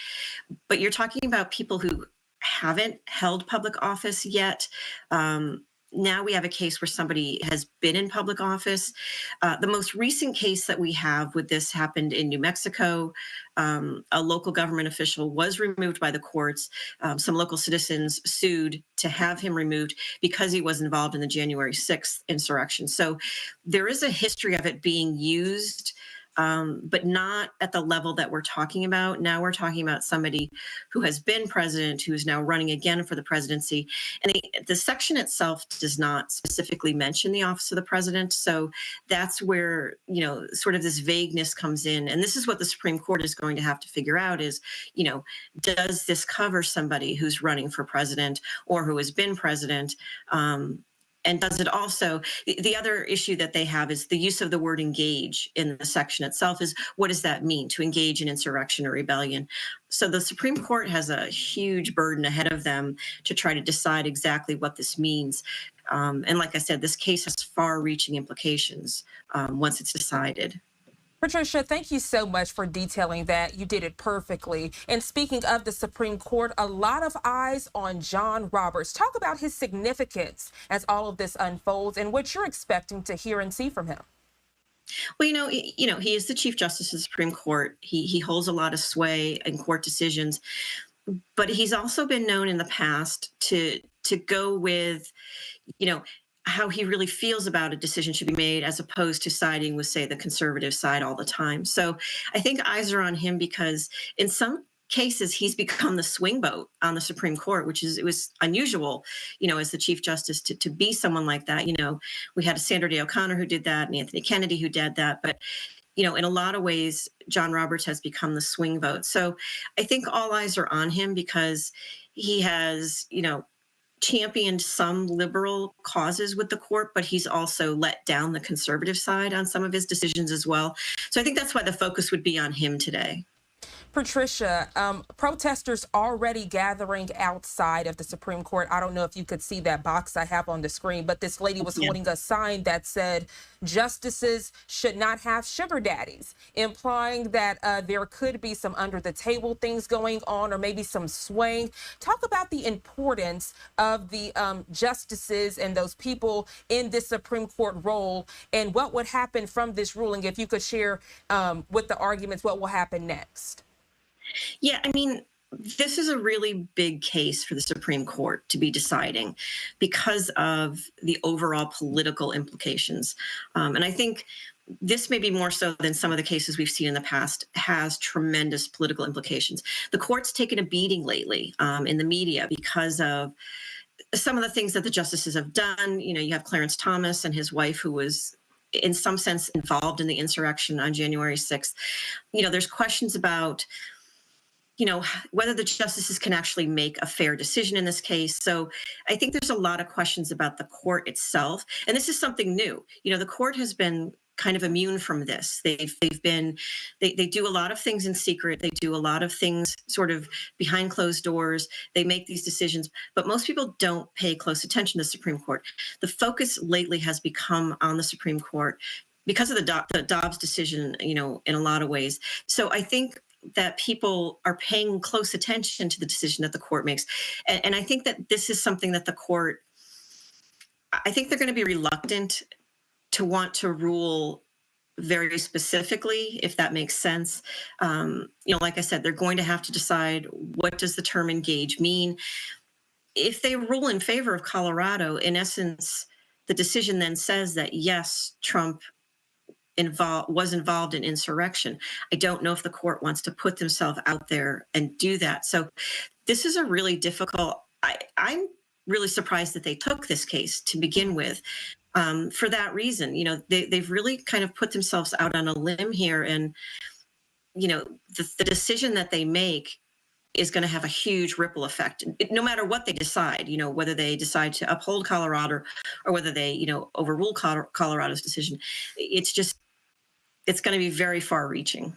But you're talking about people who haven't held public office yet. Now we have a case where somebody has been in public office. The most recent case that we have with this happened in New Mexico. A local government official was removed by the courts. Some local citizens sued to have him removed because he was involved in the January 6th insurrection. So there is a history of it being used, but not at the level that we're talking about. Now we're talking about somebody who has been president, who is now running again for the presidency. And the section itself does not specifically mention the office of the president. So that's where, sort of this vagueness comes in. And this is what the Supreme Court is going to have to figure out is, does this cover somebody who's running for president or who has been president? And does it also, the other issue that they have is the use of the word engage in the section itself is, what does that mean, to engage in insurrection or rebellion? So the Supreme Court has a huge burden ahead of them to try to decide exactly what this means. And like I said, this case has far-reaching implications once it's decided. Patricia, thank you so much for detailing that. You did it perfectly. And speaking of the Supreme Court, a lot of eyes on John Roberts. Talk about his significance as all of this unfolds and what you're expecting to hear and see from him. Well, he is the Chief Justice of the Supreme Court. He holds a lot of sway in court decisions, but he's also been known in the past to go with, how he really feels about a decision should be made as opposed to siding with, say, the conservative side all the time. So I think eyes are on him because in some cases he's become the swing vote on the Supreme Court, it was unusual, as the Chief Justice to be someone like that. We had a Sandra Day O'Connor who did that and Anthony Kennedy who did that. But, in a lot of ways, John Roberts has become the swing vote. So I think all eyes are on him because he has, championed some liberal causes with the court, but he's also let down the conservative side on some of his decisions as well. So I think that's why the focus would be on him today. Patricia, protesters already gathering outside of the Supreme Court. I don't know if you could see that box I have on the screen, but this lady was holding a sign that said justices should not have sugar daddies, implying that there could be some under the table things going on or maybe some swaying. Talk about the importance of the justices and those people in this Supreme Court role and what would happen from this ruling. If you could share with the arguments, what will happen next? Yeah, I mean, this is a really big case for the Supreme Court to be deciding because of the overall political implications. And I think this may be more so than some of the cases we've seen in the past, has tremendous political implications. The court's taken a beating lately in the media because of some of the things that the justices have done. You know, you have Clarence Thomas and his wife, who was in some sense involved in the insurrection on January 6th. You know, there's questions about, you know, whether the justices can actually make a fair decision in this case. So I think there's a lot of questions about the court itself. And this is something new. You know, the court has been kind of immune from this. They do a lot of things in secret. They do a lot of things sort of behind closed doors. They make these decisions, but most people don't pay close attention to the Supreme Court. The focus lately has become on the Supreme Court because of the Dobbs decision, you know, in a lot of ways. So I think that people are paying close attention to the decision that the court makes. And I think that this is something that the court, I think they're going to be reluctant to want to rule very specifically, if that makes sense. You know, like I said, they're going to have to decide, what does the term engage mean? If they rule in favor of Colorado, in essence, the decision then says that, yes, Trump was involved in insurrection. I don't know if the court wants to put themselves out there and do that. So this is a really difficult, I'm really surprised that they took this case to begin with. For that reason, you know, they've really kind of put themselves out on a limb here. And, you know, the decision that they make is going to have a huge ripple effect, no matter what they decide, you know, whether they decide to uphold Colorado or whether they, you know, overrule Colorado's decision. It's going to be very far reaching.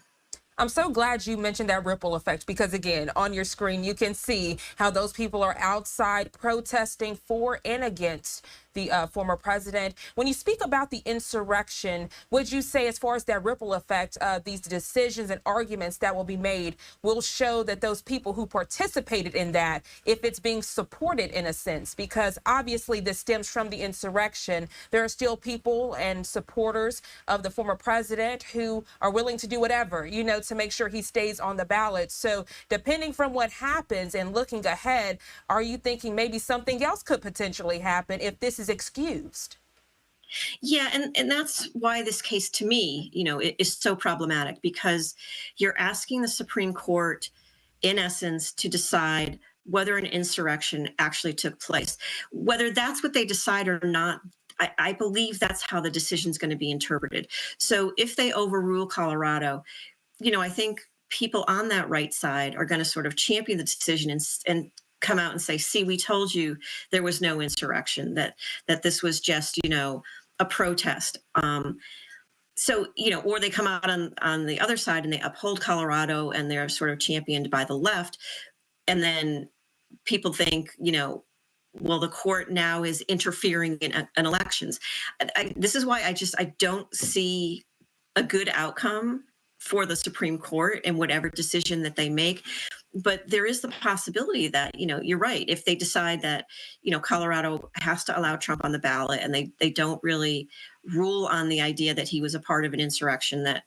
I'm so glad you mentioned that ripple effect, because again, on your screen, you can see how those people are outside protesting for and against the former president. When you speak about the insurrection, would you say, as far as that ripple effect, these decisions and arguments that will be made will show that those people who participated in that, if it's being supported in a sense, because obviously this stems from the insurrection, there are still people and supporters of the former president who are willing to do whatever, you know, to make sure he stays on the ballot. So depending from what happens and looking ahead, are you thinking maybe something else could potentially happen if this is excused? Yeah, and that's why this case, to me, you know, is so problematic, because you're asking the Supreme Court, in essence, to decide whether an insurrection actually took place. Whether that's what they decide or not, I believe that's how the decision is going to be interpreted. So if they overrule Colorado, you know, I think people on that right side are going to sort of champion the decision and come out and say, see, we told you there was no insurrection, that this was just, you know, a protest. So, you know, or they come out on the other side and they uphold Colorado and they're sort of championed by the left. And then people think, you know, well, the court now is interfering in elections. This is why I don't see a good outcome for the Supreme Court and whatever decision that they make. But there is the possibility that, you know, you're right. If they decide that, you know, Colorado has to allow Trump on the ballot and they don't really rule on the idea that he was a part of an insurrection, that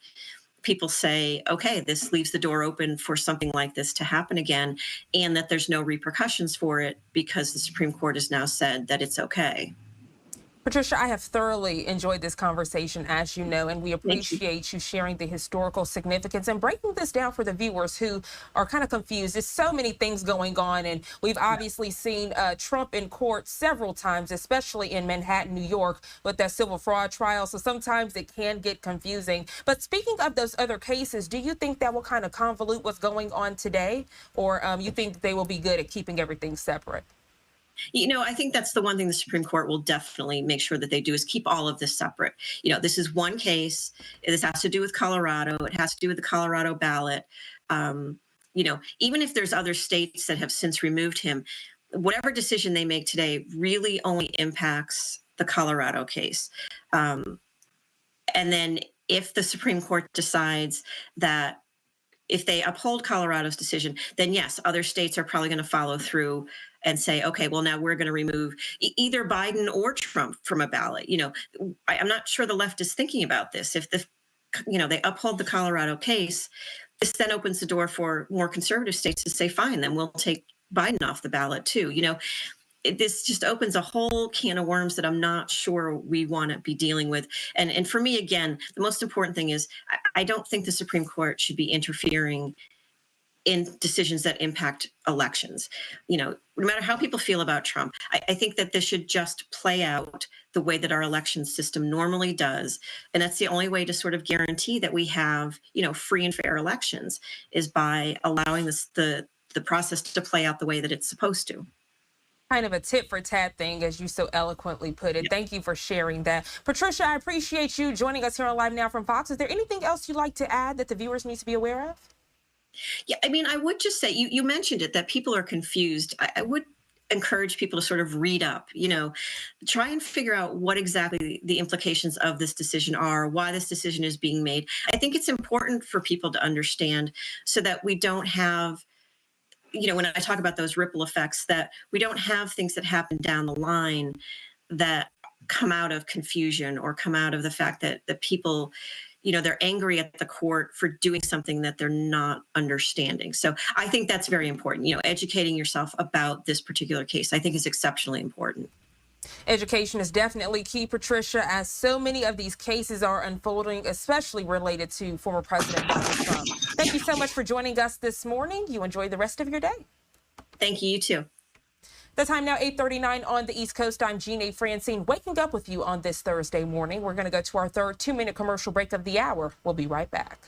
people say, okay, this leaves the door open for something like this to happen again, and that there's no repercussions for it because the Supreme Court has now said that it's okay. Patricia, I have thoroughly enjoyed this conversation, as you know, and we appreciate you sharing the historical significance and breaking this down for the viewers who are kind of confused. There's so many things going on, and we've obviously seen Trump in court several times, especially in Manhattan, New York, with that civil fraud trial. So sometimes it can get confusing. But speaking of those other cases, do you think that will kind of convolute what's going on today, or you think they will be good at keeping everything separate? You know, I think that's the one thing the Supreme Court will definitely make sure that they do, is keep all of this separate. You know, this is one case. This has to do with Colorado. It has to do with the Colorado ballot. You know, even if there's other states that have since removed him, whatever decision they make today really only impacts the Colorado case. And then if the Supreme Court decides that if they uphold Colorado's decision, then yes, other states are probably going to follow through and say, okay, well, now we're going to remove either Biden or Trump from a ballot. You know, I'm not sure the left is thinking about this. If they uphold the Colorado case, this then opens the door for more conservative states to say, fine, then we'll take Biden off the ballot too. You know, this just opens a whole can of worms that I'm not sure we want to be dealing with. And for me, again, the most important thing is I don't think the Supreme Court should be interfering in decisions that impact elections. You know, no matter how people feel about Trump, I think that this should just play out the way that our election system normally does. And that's the only way to sort of guarantee that we have, you know, free and fair elections, is by allowing the process to play out the way that it's supposed to. Kind of a tit for tat thing, as you so eloquently put it. Thank you for sharing that. Patricia, I appreciate you joining us here on Live Now from Fox. Is there anything else you'd like to add that the viewers need to be aware of? Yeah, I mean, I would just say, you mentioned it, that people are confused. I would encourage people to sort of read up, you know, try and figure out what exactly the implications of this decision are, why this decision is being made. I think it's important for people to understand so that we don't have, you know, when I talk about those ripple effects, that we don't have things that happen down the line that come out of confusion or come out of the fact that people, you know, they're angry at the court for doing something that they're not understanding. So I think that's very important. You know, educating yourself about this particular case, I think, is exceptionally important. Education is definitely key, Patricia, as so many of these cases are unfolding, especially related to former President Donald Trump. Thank you so much for joining us this morning. You enjoy the rest of your day. Thank you. You too. The time now, 8:39 on the East Coast. I'm Jeanne Francine, waking up with you on this Thursday morning. We're going to go to our third 2-minute commercial break of the hour. We'll be right back.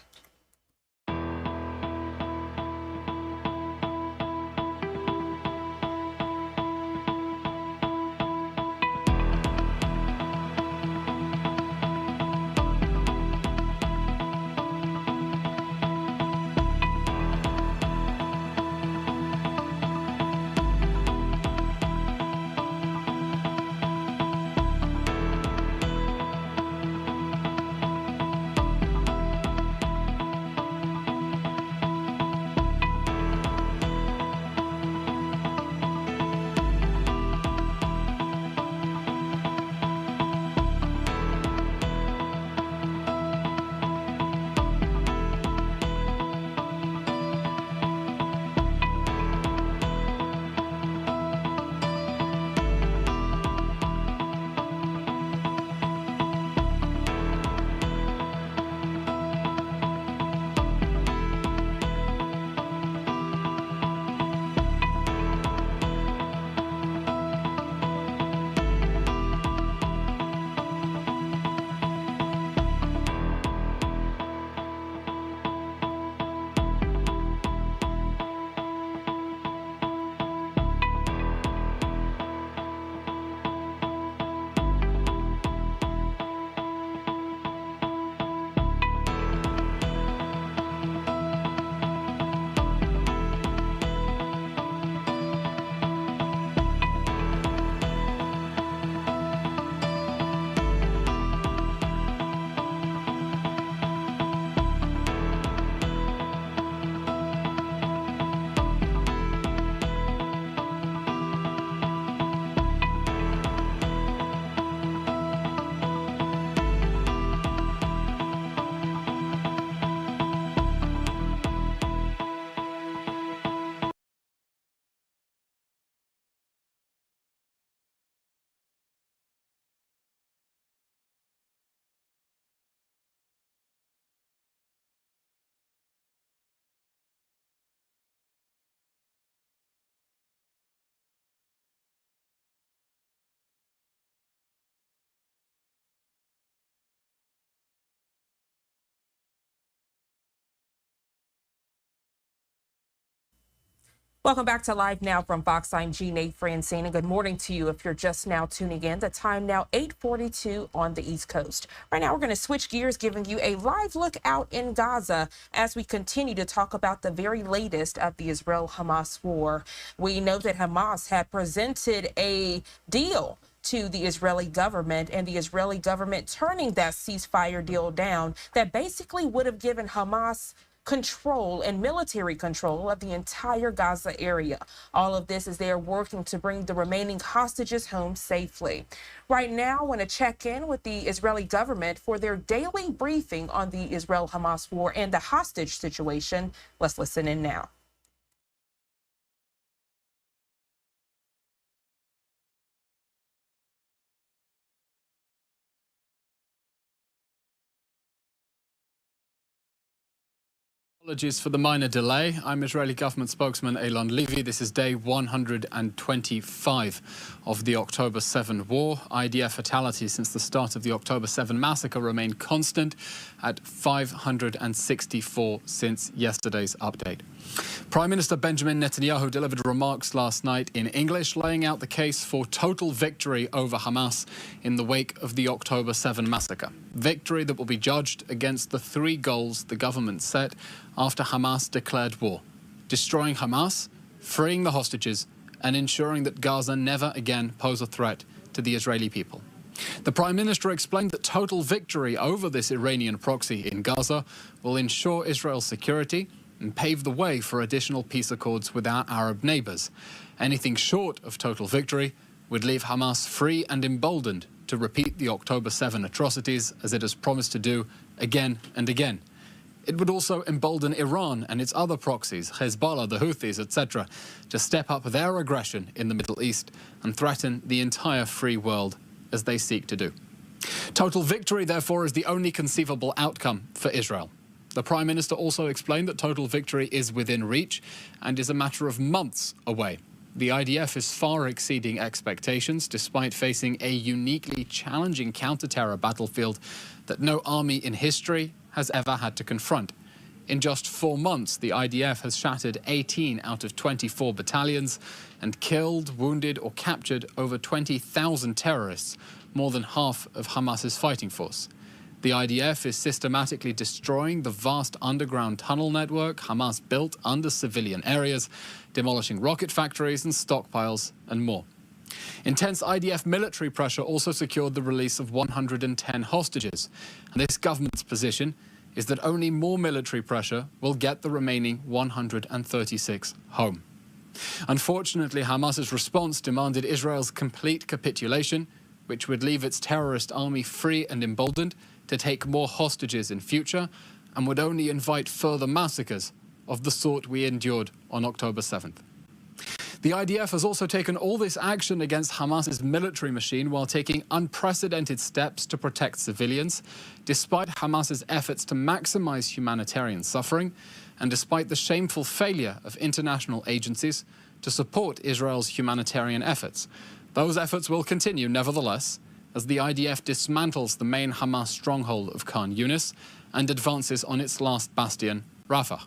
Welcome back to Live Now from Fox. I'm Jeanne Francine, and good morning to you if you're just now tuning in. The time now 8:42 on the East Coast. Right now, we're going to switch gears, giving you a live look out in Gaza as we continue to talk about the very latest of the Israel-Hamas war. We know that Hamas had presented a deal to the Israeli government, and the Israeli government turning that ceasefire deal down that basically would have given Hamas control and military control of the entire Gaza area. All of this as they are working to bring the remaining hostages home safely. Right now, I want to check in with the Israeli government for their daily briefing on the Israel-Hamas war and the hostage situation. Let's listen in now. Apologies for the minor delay. I'm Israeli government spokesman Eylon Levy. This is day 125 of the October 7 war. IDF fatalities since the start of the October 7 massacre remain constant at 564 since yesterday's update. Prime Minister Benjamin Netanyahu delivered remarks last night in English, laying out the case for total victory over Hamas in the wake of the October 7 massacre. Victory that will be judged against the three goals the government set after Hamas declared war: destroying Hamas, freeing the hostages, and ensuring that Gaza never again pose a threat to the Israeli people. The Prime Minister explained that total victory over this Iranian proxy in Gaza will ensure Israel's security and pave the way for additional peace accords with our Arab neighbors. Anything short of total victory would leave Hamas free and emboldened to repeat the October 7 atrocities, as it has promised to do again and again. It would also embolden Iran and its other proxies, Hezbollah, the Houthis, etc., to step up their aggression in the Middle East and threaten the entire free world as they seek to do. Total victory, therefore, is the only conceivable outcome for Israel. The Prime Minister also explained that total victory is within reach and is a matter of months away. The IDF is far exceeding expectations, despite facing a uniquely challenging counter-terror battlefield that no army in history has ever had to confront. In just 4 months, the IDF has shattered 18 out of 24 battalions and killed, wounded, or captured over 20,000 terrorists, more than half of Hamas's fighting force. The IDF is systematically destroying the vast underground tunnel network Hamas built under civilian areas, demolishing rocket factories and stockpiles, and more. Intense IDF military pressure also secured the release of 110 hostages. And this government's position is that only more military pressure will get the remaining 136 home. Unfortunately, Hamas's response demanded Israel's complete capitulation, which would leave its terrorist army free and emboldened to take more hostages in future, and would only invite further massacres of the sort we endured on October 7th. The IDF has also taken all this action against Hamas's military machine while taking unprecedented steps to protect civilians, despite Hamas's efforts to maximize humanitarian suffering, and despite the shameful failure of international agencies to support Israel's humanitarian efforts. Those efforts will continue, nevertheless, as the IDF dismantles the main Hamas stronghold of Khan Yunis and advances on its last bastion, Rafah.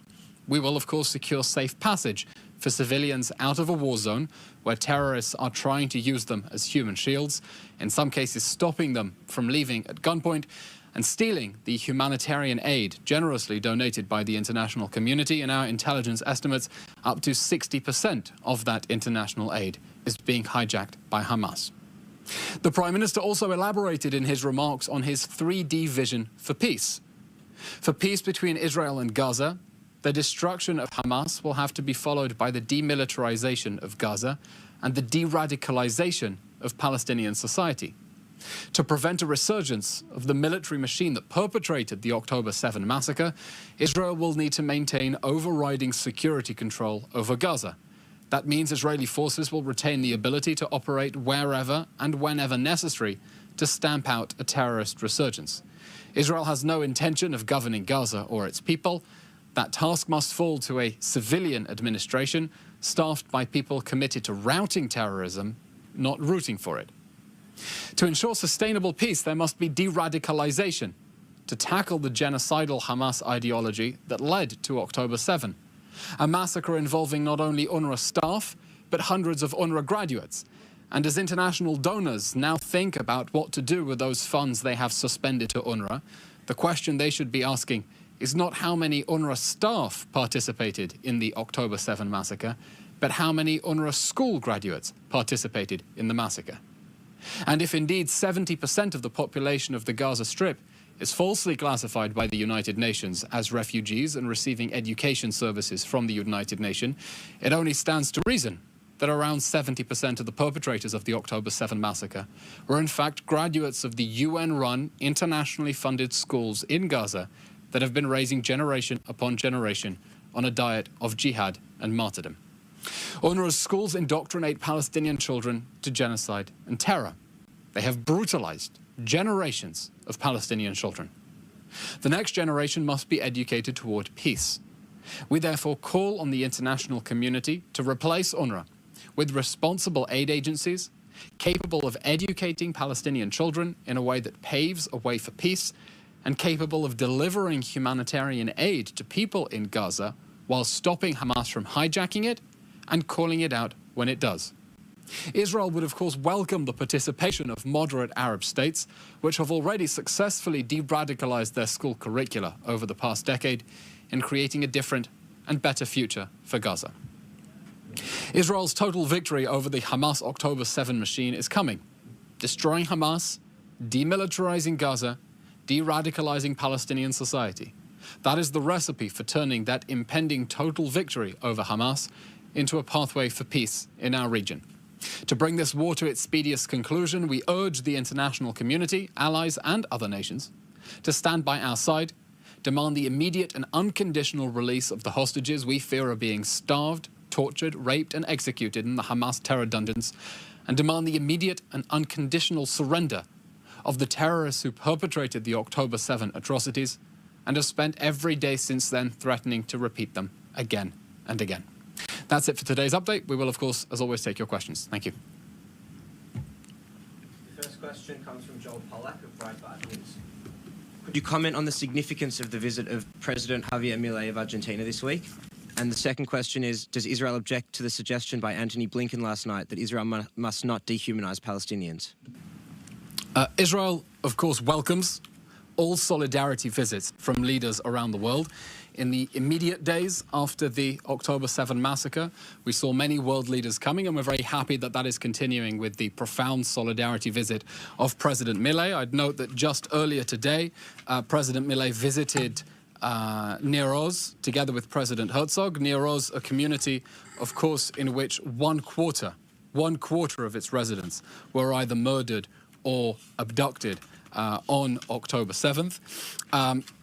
We will, of course, secure safe passage for civilians out of a war zone where terrorists are trying to use them as human shields, in some cases stopping them from leaving at gunpoint and stealing the humanitarian aid generously donated by the international community. In our intelligence estimates, up to 60% of that international aid is being hijacked by Hamas. The Prime Minister also elaborated in his remarks on his 3D vision for peace. For peace between Israel and Gaza, the destruction of Hamas will have to be followed by the demilitarization of Gaza and the de-radicalization of Palestinian society. To prevent a resurgence of the military machine that perpetrated the October 7 massacre, Israel will need to maintain overriding security control over Gaza. That means Israeli forces will retain the ability to operate wherever and whenever necessary to stamp out a terrorist resurgence. Israel has no intention of governing Gaza or its people. That task must fall to a civilian administration staffed by people committed to routing terrorism, not rooting for it. To ensure sustainable peace, there must be de-radicalization to tackle the genocidal Hamas ideology that led to October 7. A massacre involving not only UNRWA staff, but hundreds of UNRWA graduates. And as international donors now think about what to do with those funds they have suspended to UNRWA, the question they should be asking is not how many UNRWA staff participated in the October 7 massacre, but how many UNRWA school graduates participated in the massacre. And if indeed 70% of the population of the Gaza Strip is falsely classified by the United Nations as refugees and receiving education services from the United Nations, it only stands to reason that around 70% of the perpetrators of the October 7 massacre were in fact graduates of the UN-run, internationally funded schools in Gaza that have been raising generation upon generation on a diet of jihad and martyrdom. UNRWA's schools indoctrinate Palestinian children to genocide and terror. They have brutalized generations of Palestinian children. The next generation must be educated toward peace. We therefore call on the international community to replace UNRWA with responsible aid agencies capable of educating Palestinian children in a way that paves a way for peace and capable of delivering humanitarian aid to people in Gaza while stopping Hamas from hijacking it and calling it out when it does. Israel would, of course, welcome the participation of moderate Arab states, which have already successfully de-radicalized their school curricula over the past decade in creating a different and better future for Gaza. Israel's total victory over the Hamas October 7 machine is coming, destroying Hamas, demilitarizing Gaza, de-radicalizing Palestinian society. That is the recipe for turning that impending total victory over Hamas into a pathway for peace in our region. To bring this war to its speediest conclusion, we urge the international community, allies and other nations to stand by our side, demand the immediate and unconditional release of the hostages we fear are being starved, tortured, raped and executed in the Hamas terror dungeons, and demand the immediate and unconditional surrender of the terrorists who perpetrated the October 7 atrocities and have spent every day since then threatening to repeat them again and again. That's it for today's update. We will, of course, as always, take your questions. Thank you. The first question comes from Joel Pollack of Breitbart News. Could you comment on the significance of the visit of President Javier Milei of Argentina this week? And the second question is, does Israel object to the suggestion by Antony Blinken last night that Israel must not dehumanize Palestinians? Israel, of course, welcomes all solidarity visits from leaders around the world. In the immediate days after the October 7 massacre, we saw many world leaders coming, and we're very happy that that is continuing with the profound solidarity visit of President Milei. I'd note that just earlier today, President Milei visited Nir Oz together with President Herzog. Nir Oz, a community, of course, in which one quarter of its residents were either murdered or abducted on October 7th.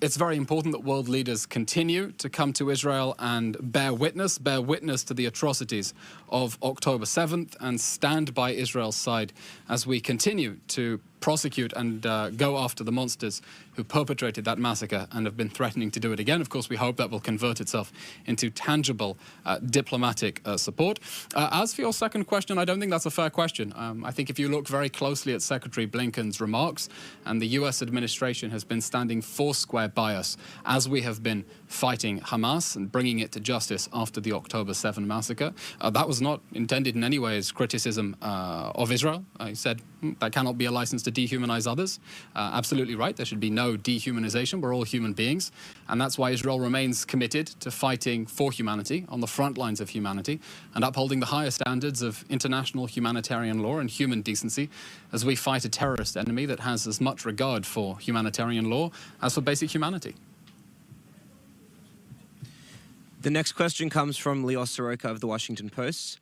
It's very important that world leaders continue to come to Israel and bear witness to the atrocities of October 7th and stand by Israel's side as we continue to prosecute and go after the monsters who perpetrated that massacre and have been threatening to do it again. Of course, we hope that will convert itself into tangible diplomatic support. As for your second question, I don't think that's a fair question. I think if you look very closely at Secretary Blinken's remarks, and the US administration has been standing foursquare by us as we have been fighting Hamas and bringing it to justice after the October 7 massacre. That was not intended in any way as criticism of Israel. He said that cannot be a license to dehumanize others. Absolutely right. There should be no dehumanization. We're all human beings. And that's why Israel remains committed to fighting for humanity on the front lines of humanity and upholding the highest standards of international humanitarian law and human decency as we fight a terrorist enemy that has as much regard for humanitarian law as for basic humanity. The next question comes from Leo Soroka of The Washington Post.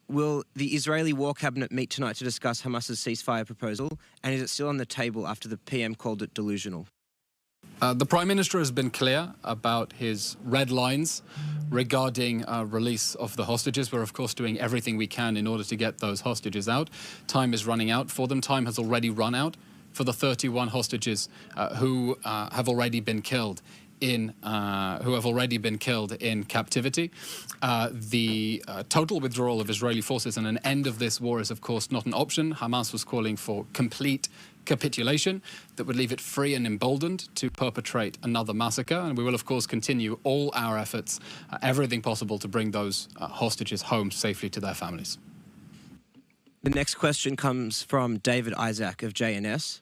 Will the Israeli War Cabinet meet tonight to discuss Hamas's ceasefire proposal? And is it still on the table after the PM called it delusional? The Prime Minister has been clear about his red lines regarding release of the hostages. We're, of course, doing everything we can in order to get those hostages out. Time is running out for them. Time has already run out for the 31 hostages who have already been killed in captivity. The total withdrawal of Israeli forces and an end of this war is, of course, not an option. Hamas was calling for complete capitulation that would leave it free and emboldened to perpetrate another massacre. And we will, of course, continue all our efforts, everything possible to bring those hostages home safely to their families. The next question comes from David Isaac of JNS.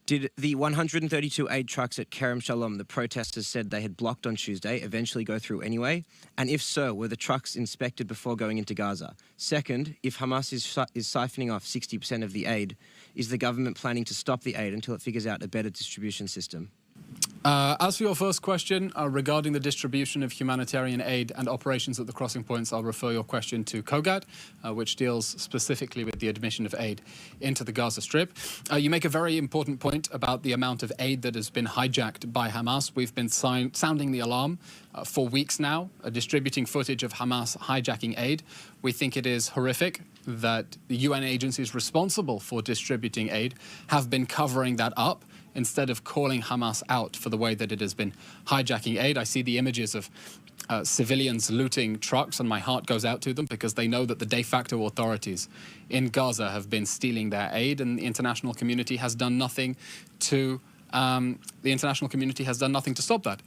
Did the 132 aid trucks at Kerem Shalom, the protesters said they had blocked on Tuesday, eventually go through anyway? And if so, were the trucks inspected before going into Gaza? Second, if Hamas is siphoning off 60% of the aid, is the government planning to stop the aid until it figures out a better distribution system? As for your first question regarding the distribution of humanitarian aid and operations at the crossing points, I'll refer your question to COGAD, which deals specifically with the admission of aid into the Gaza Strip. You make a very important point about the amount of aid that has been hijacked by Hamas. We've been sounding the alarm for weeks now, distributing footage of Hamas hijacking aid. We think it is horrific that the UN agencies responsible for distributing aid have been covering that up instead of calling Hamas out for the way that it has been hijacking aid. I see the images of civilians looting trucks, and my heart goes out to them because they know that the de facto authorities in Gaza have been stealing their aid, and the international community has done nothing to stop that.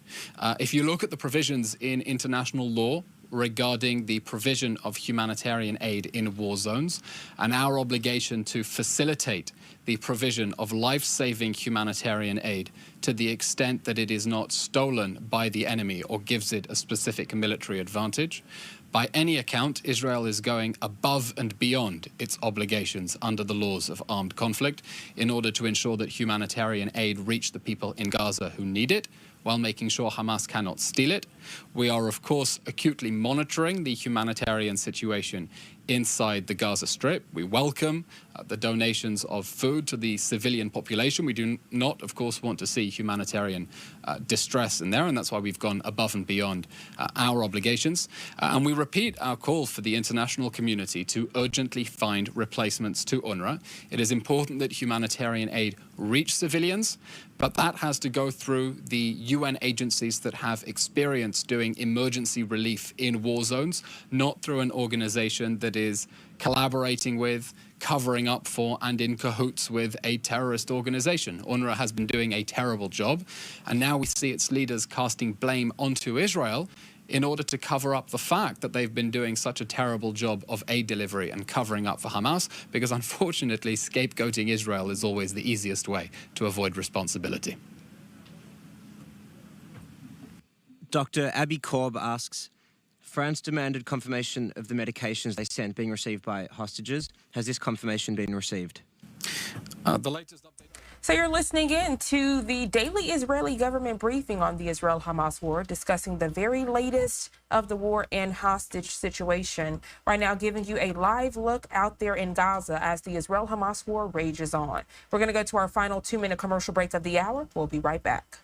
If you look at the provisions in international law regarding the provision of humanitarian aid in war zones and our obligation to facilitate the provision of life-saving humanitarian aid to the extent that it is not stolen by the enemy or gives it a specific military advantage. By any account, Israel is going above and beyond its obligations under the laws of armed conflict in order to ensure that humanitarian aid reach the people in Gaza who need it, while making sure Hamas cannot steal it. We are, of course, acutely monitoring the humanitarian situation inside the Gaza Strip. We welcome the donations of food to the civilian population. We do not, of course, want to see humanitarian distress in there, and that's why we've gone above and beyond our obligations. And we repeat our call for the international community to urgently find replacements to UNRWA. It is important that humanitarian aid reach civilians, but that has to go through the UN agencies that have experience doing emergency relief in war zones, not through an organization that is collaborating with, covering up for, and in cahoots with a terrorist organization. UNRWA has been doing a terrible job, and now we see its leaders casting blame onto Israel in order to cover up the fact that they've been doing such a terrible job of aid delivery and covering up for Hamas, because unfortunately scapegoating Israel is always the easiest way to avoid responsibility. Dr. Abby Korb asks, France demanded confirmation of the medications they sent being received by hostages. Has this confirmation been received? The latest update. So you're listening in to the daily Israeli government briefing on the Israel-Hamas war, discussing the very latest of the war and hostage situation. Right now, giving you a live look out there in Gaza as the Israel-Hamas war rages on. We're going to go to our final 2-minute commercial break of the hour. We'll be right back.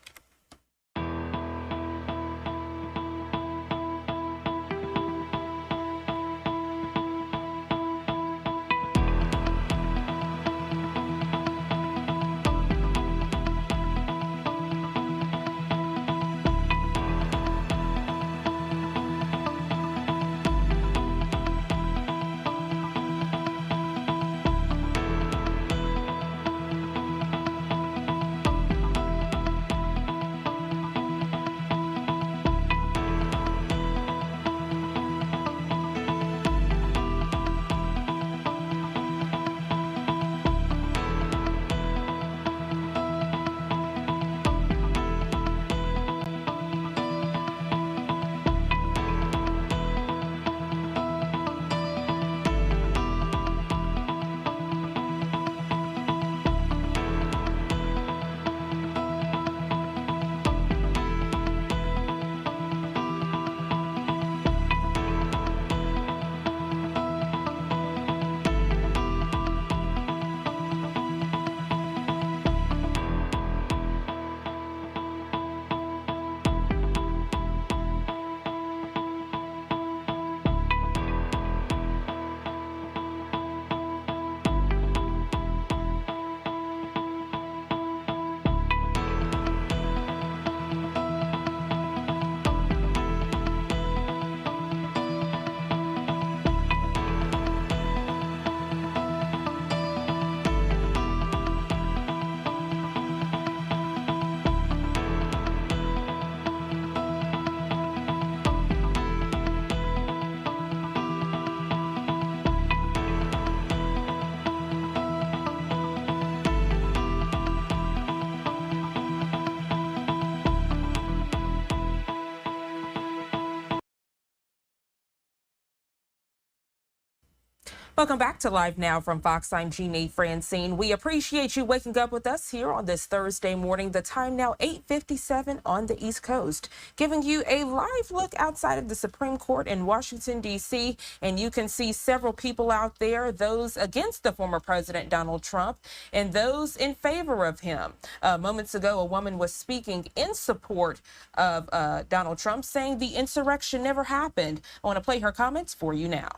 Welcome back to Live Now from Fox. I'm Jeannie Francine. We appreciate you waking up with us here on this Thursday morning. The time now 8:57 on the East Coast, giving you a live look outside of the Supreme Court in Washington, D.C. And you can see several people out there, those against the former President Donald Trump and those in favor of him. Moments ago, a woman was speaking in support of Donald Trump, saying the insurrection never happened. I want to play her comments for you now.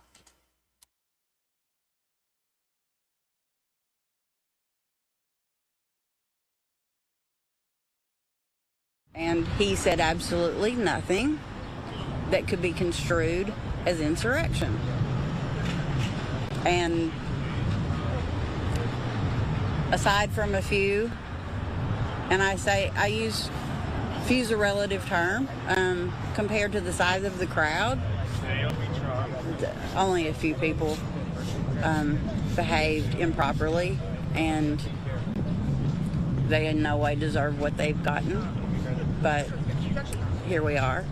And he said absolutely nothing that could be construed as insurrection. And aside from a few, and I use few's a relative term, compared to the size of the crowd, only a few people behaved improperly, and they in no way deserve what they've gotten. But here we are.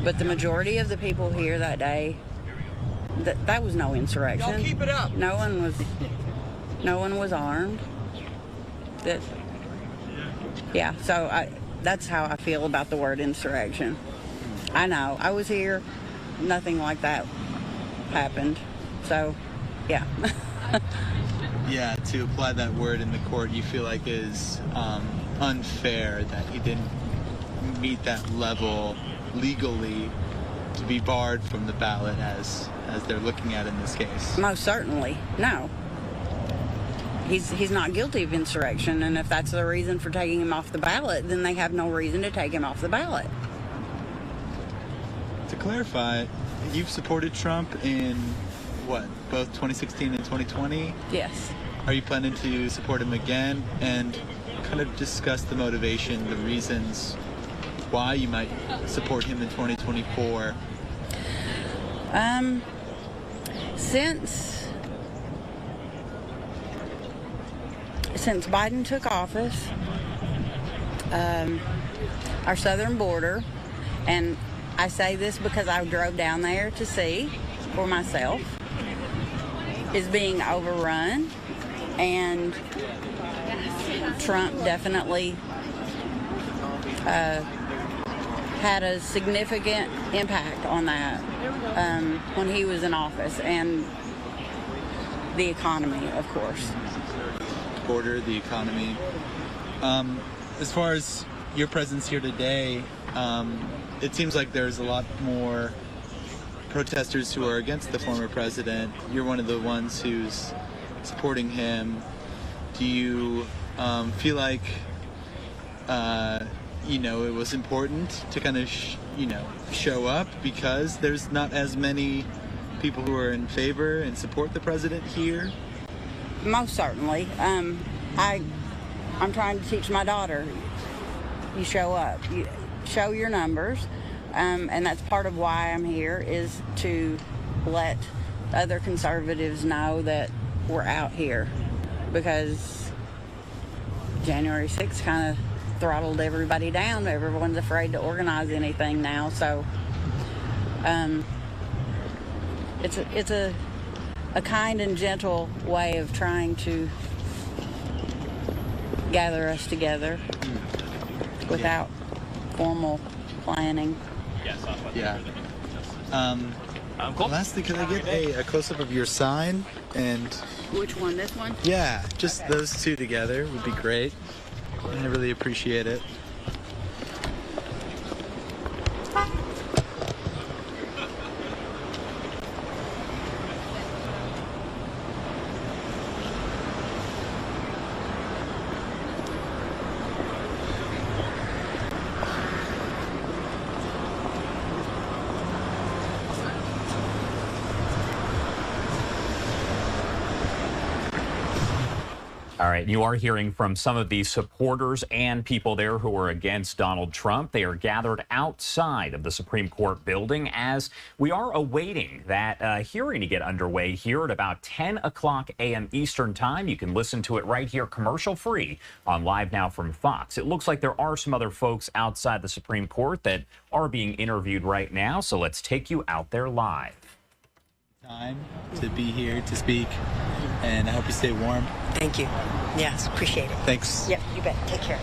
But the majority of the people here that day, that was no insurrection. Y'all keep it up. No one was armed. Yeah. So that's how I feel about the word insurrection. I know. I was here. Nothing like that happened. So, yeah. Yeah. To apply that word in the court, you feel like is unfair that he didn't meet that level legally to be barred from the ballot as they're looking at in this case? Most certainly. No. He's not guilty of insurrection, and if that's the reason for taking him off the ballot, then they have no reason to take him off the ballot. To clarify, you've supported Trump in what, both 2016 and 2020? Yes. Are you planning to support him again, and kind of discuss the motivation, the reasons why you might support him in 2024? Since Biden took office, our southern border, and I say this because I drove down there to see for myself, is being overrun, and Trump definitely had a significant impact on that when he was in office, and the economy, of course. Border, the economy. As far as your presence here today, it seems like there's a lot more protesters who are against the former president. You're one of the ones who's supporting him. Do you feel like it was important to kind of show up because there's not as many people who are in favor and support the president here? Most certainly. I'm trying to teach my daughter, you show up, you show your numbers, and that's part of why I'm here, is to let other conservatives know that we're out here, because January 6th kind of throttled everybody down. Everyone's afraid to organize anything now, so it's a kind and gentle way of trying to gather us together without formal planning. Yeah. Lastly, can I get a close-up of your sign? And which one? This one? Yeah, just those two together would be great. I really appreciate it. All right, you are hearing from some of the supporters and people there who are against Donald Trump. They are gathered outside of the Supreme Court building as we are awaiting that hearing to get underway here at about 10 o'clock a.m. Eastern time. You can listen to it right here commercial-free on Live Now from Fox. It looks like there are some other folks outside the Supreme Court that are being interviewed right now, so let's take you out there live. Time to be here to speak, and I hope you stay warm. Thank you. Yes, appreciate it. Thanks. Yep, you bet. Take care.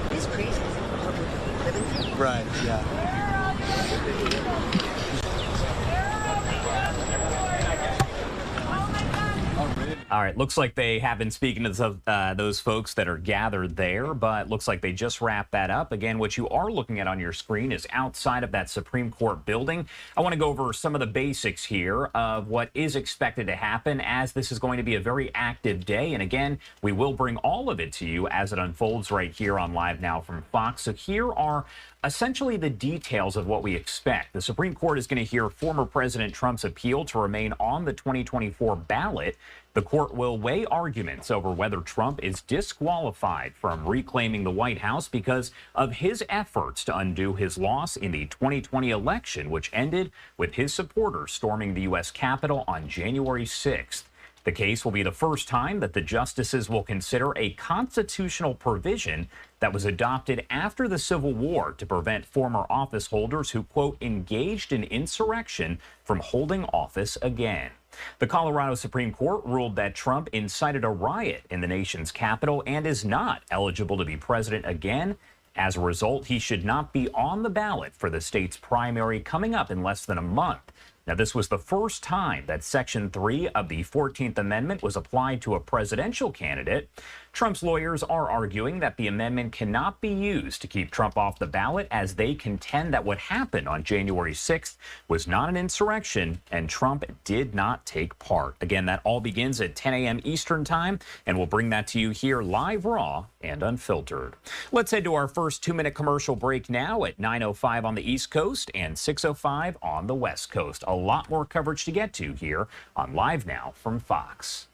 It's crazy. Living through. Right, yeah. All right, looks like they have been speaking to those folks that are gathered there, but looks like they just wrapped that up. Again, what you are looking at on your screen is outside of that Supreme Court building. I want to go over some of the basics here of what is expected to happen, as this is going to be a very active day. And again, we will bring all of it to you as it unfolds right here on Live Now from Fox. So here are essentially the details of what we expect. The Supreme Court is going to hear former President Trump's appeal to remain on the 2024 ballot. The court will weigh arguments over whether Trump is disqualified from reclaiming the White House because of his efforts to undo his loss in the 2020 election, which ended with his supporters storming the U.S. Capitol on January 6th. The case will be the first time that the justices will consider a constitutional provision that was adopted after the Civil War to prevent former office holders who, quote, engaged in insurrection from holding office again. The Colorado Supreme Court ruled that Trump incited a riot in the nation's capital and is not eligible to be president again. As a result, he should not be on the ballot for the state's primary coming up in less than a month. Now, this was the first time that Section 3 of the 14th Amendment was applied to a presidential candidate. Trump's lawyers are arguing that the amendment cannot be used to keep Trump off the ballot, as they contend that what happened on January 6th was not an insurrection and Trump did not take part. Again, that all begins at 10 a.m. Eastern time, and we'll bring that to you here live, raw, and unfiltered. Let's head to our first 2-minute commercial break now at 9:05 on the East Coast and 6:05 on the West Coast. A lot more coverage to get to here on Live Now from Fox.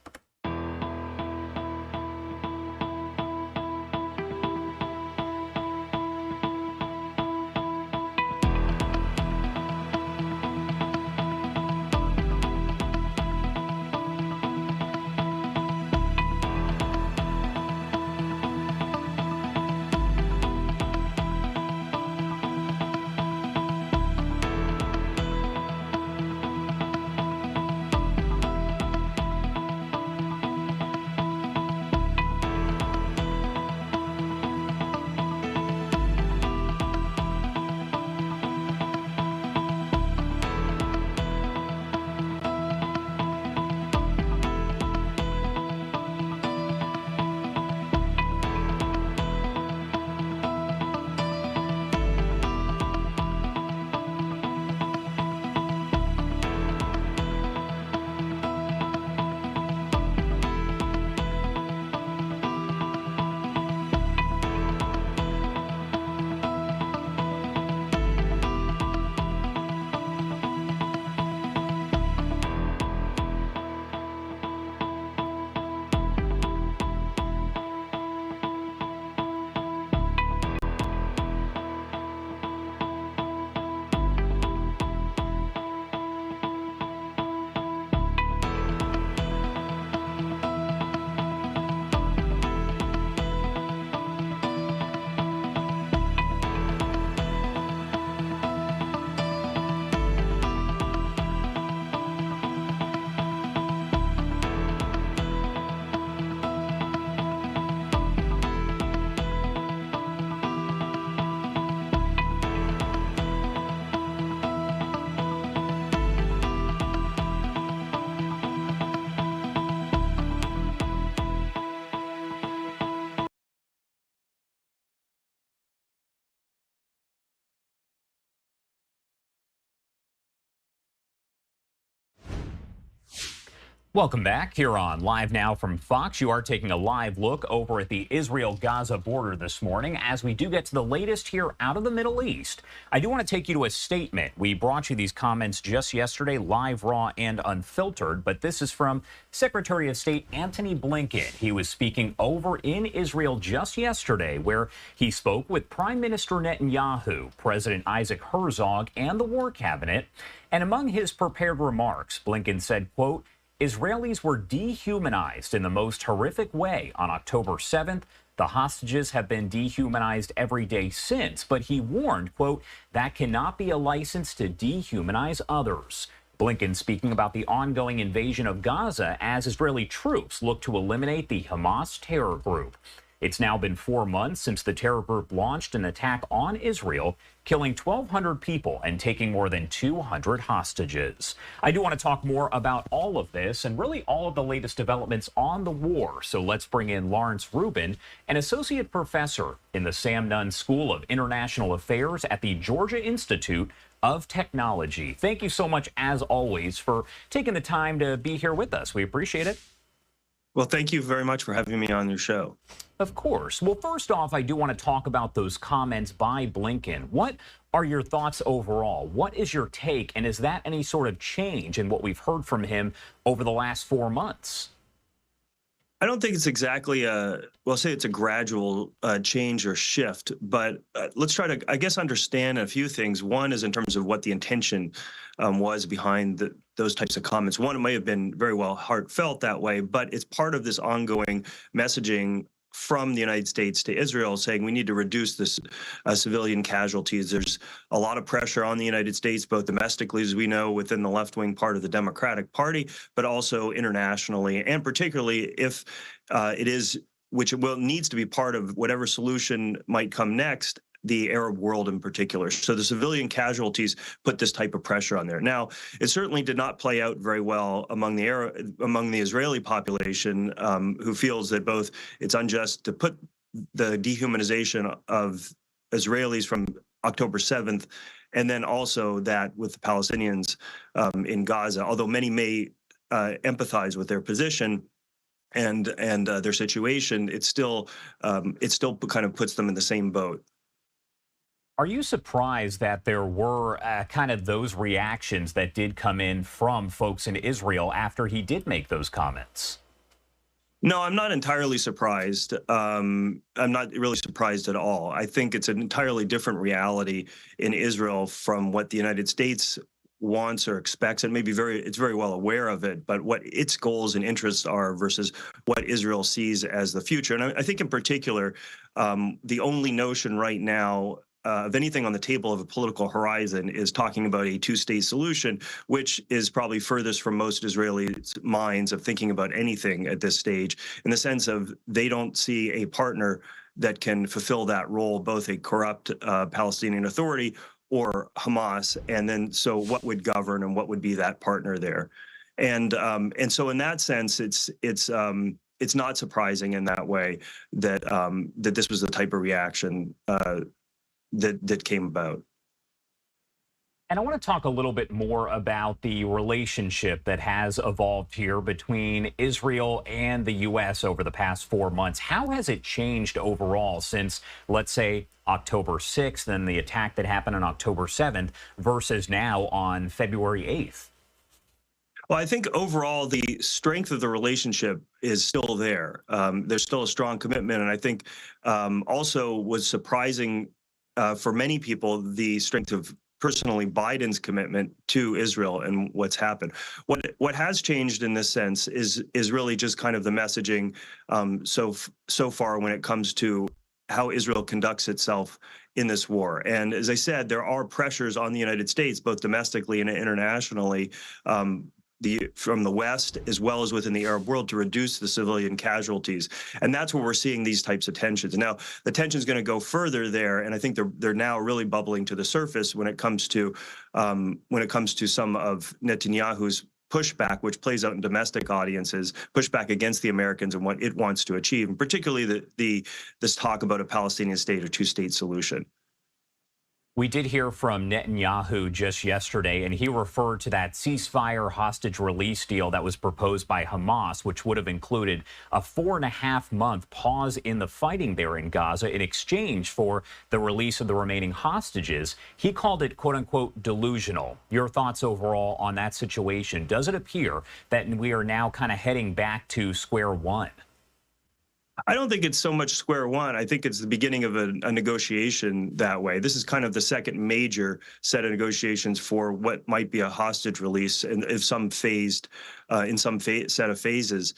Welcome back here on Live Now from Fox. You are taking a live look over at the Israel-Gaza border this morning as we do get to the latest here out of the Middle East. I do want to take you to a statement. We brought you these comments just yesterday, live, raw, and unfiltered, but this is from Secretary of State Antony Blinken. He was speaking over in Israel just yesterday, where he spoke with Prime Minister Netanyahu, President Isaac Herzog, and the War Cabinet. And among his prepared remarks, Blinken said, quote, Israelis were dehumanized in the most horrific way on October 7th. The hostages have been dehumanized every day since, but he warned, quote, that cannot be a license to dehumanize others. Blinken speaking about the ongoing invasion of Gaza as Israeli troops look to eliminate the Hamas terror group. It's now been 4 months since the terror group launched an attack on Israel, killing 1,200 people and taking more than 200 hostages. I do want to talk more about all of this and really all of the latest developments on the war. So let's bring in Lawrence Rubin, an associate professor in the Sam Nunn School of International Affairs at the Georgia Institute of Technology. Thank you so much, as always, for taking the time to be here with us. We appreciate it. Well, thank you very much for having me on your show. Of course. Well, first off, I do want to talk about those comments by Blinken. What are your thoughts overall? What is your take? And is that any sort of change in what we've heard from him over the last 4 months? I don't think it's exactly well, say it's a gradual change or shift, but let's try to, I guess, understand a few things. One is in terms of what the intention was behind those types of comments. One, it may have been very well heartfelt that way, but it's part of this ongoing messaging from the United States to Israel saying we need to reduce this civilian casualties. There's a lot of pressure on the United States, both domestically, as we know, within the left-wing part of the Democratic Party, but also internationally, and particularly if it is, which it will needs to be part of whatever solution might come next, the Arab world in particular. So the civilian casualties put this type of pressure on there. Now, it certainly did not play out very well among the Israeli population, who feels that both it's unjust to put the dehumanization of Israelis from October 7th, and then also that with the Palestinians in Gaza, although many may empathize with their position and their situation, it still kind of puts them in the same boat. Are you surprised that there were kind of those reactions that did come in from folks in Israel after he did make those comments? No, I'm not entirely surprised. I'm not really surprised at all. I think it's an entirely different reality in Israel from what the United States wants or expects, and maybe it's very well aware of it, but what its goals and interests are versus what Israel sees as the future. And I think in particular, the only notion right now of anything on the table of a political horizon is talking about a two-state solution, which is probably furthest from most Israelis' minds of thinking about anything at this stage, in the sense of they don't see a partner that can fulfill that role, both a corrupt Palestinian Authority or Hamas. And then, so what would govern and what would be that partner there? And so in that sense, it's not surprising in that way that that this was the type of reaction that came about. And I want to talk a little bit more about the relationship that has evolved here between Israel and the U.S. over the past 4 months. How has it changed overall since, let's say, October 6th and the attack that happened on October 7th versus now on February 8th? Well, I think overall the strength of the relationship is still there. There's still a strong commitment. And I think also was surprising for many people, the strength of personally Biden's commitment to Israel and what's happened. What has changed in this sense is really just kind of the messaging so far when it comes to how Israel conducts itself in this war. And as I said, there are pressures on the United States, both domestically and internationally, from the West as well as within the Arab world, to reduce the civilian casualties. And that's where we're seeing these types of tensions. Now, the tension is going to go further there, and I think they're now really bubbling to the surface when it comes to some of Netanyahu's pushback, which plays out in domestic audiences, pushback against the Americans and what it wants to achieve, and particularly this talk about a Palestinian state or two-state solution. We did hear from Netanyahu just yesterday, and he referred to that ceasefire hostage release deal that was proposed by Hamas, which would have included a 4.5-month pause in the fighting there in Gaza in exchange for the release of the remaining hostages. He called it, quote unquote, delusional. Your thoughts overall on that situation? Does it appear that we are now kind of heading back to square one? I don't think it's so much square one. I think it's the beginning of a negotiation that way. This is kind of the second major set of negotiations for what might be a hostage release, and if some phased, in some set of phases.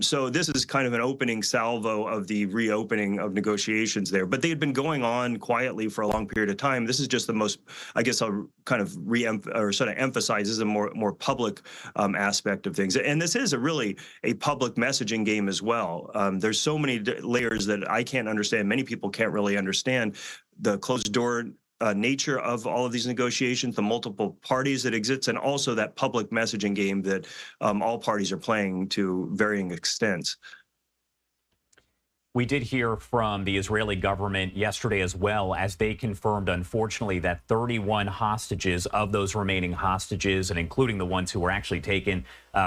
So this is kind of an opening salvo of the reopening of negotiations there. But they had been going on quietly for a long period of time. This is just the most, I guess I'll kind of emphasize a more public aspect of things. And this is really a public messaging game as well. There's so many layers that I can't understand. Many people can't really understand the closed door nature of all of these negotiations, the multiple parties that exist, and also that public messaging game that all parties are playing to varying extents. We did hear from the Israeli government yesterday as well, as they confirmed, unfortunately, that 31 hostages of those remaining hostages, and including the ones who were actually taken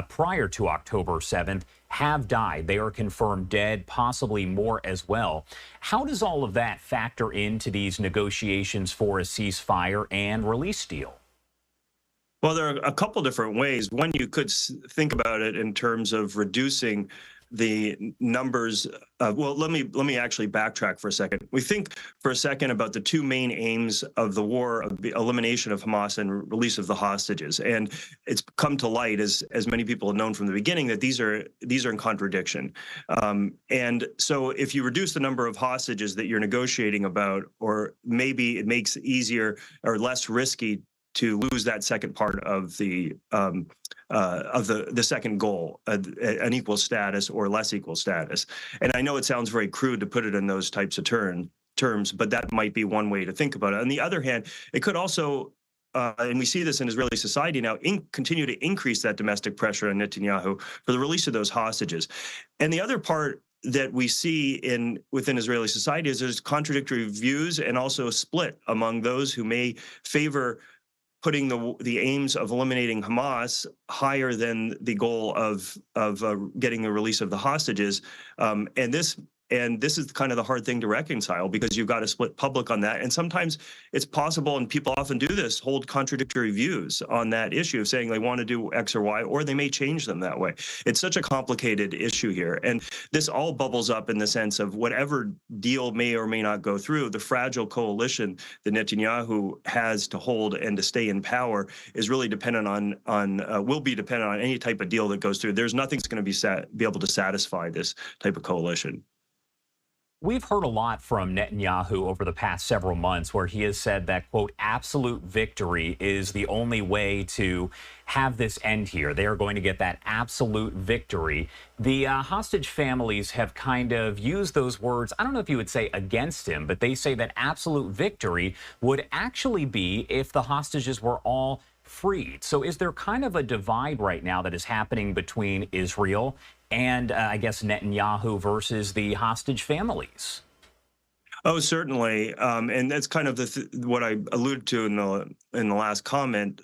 prior to October 7th, have died. They are confirmed dead, possibly more as well. How does all of that factor into these negotiations for a ceasefire and release deal? Well, there are a couple different ways. One, you could think about it in terms of reducing the numbers. Well, let me actually backtrack for a second. We think for a second about the two main aims of the war, of the elimination of Hamas and release of the hostages. And it's come to light, as many people have known from the beginning, that these are in contradiction. And so if you reduce the number of hostages that you're negotiating about, or maybe it makes it easier or less risky to lose that second part of the second goal, an equal status or less equal status. And I know it sounds very crude to put it in those types of terms, but that might be one way to think about it. On the other hand, it could also, and we see this in Israeli society now, continue to increase that domestic pressure on Netanyahu for the release of those hostages. And the other part that we see within Israeli society is there's contradictory views and also a split among those who may favor putting the aims of eliminating Hamas higher than the goal of getting the release of the hostages, and this is kind of the hard thing to reconcile, because you've got to split public on that. And sometimes it's possible, and people often do this, hold contradictory views on that issue of saying they want to do X or Y, or they may change them that way. It's such a complicated issue here. And this all bubbles up in the sense of whatever deal may or may not go through, the fragile coalition that Netanyahu has to hold and to stay in power is really dependent will be dependent on any type of deal that goes through. There's nothing that's going to be able to satisfy this type of coalition. We've heard a lot from Netanyahu over the past several months where he has said that, quote, absolute victory is the only way to have this end here. They are going to get that absolute victory. The hostage families have kind of used those words, I don't know if you would say against him, but they say that absolute victory would actually be if the hostages were all freed. So is there kind of a divide right now that is happening between Israel and I guess Netanyahu versus the hostage families? Oh, certainly, and that's kind of what I alluded to in the last comment,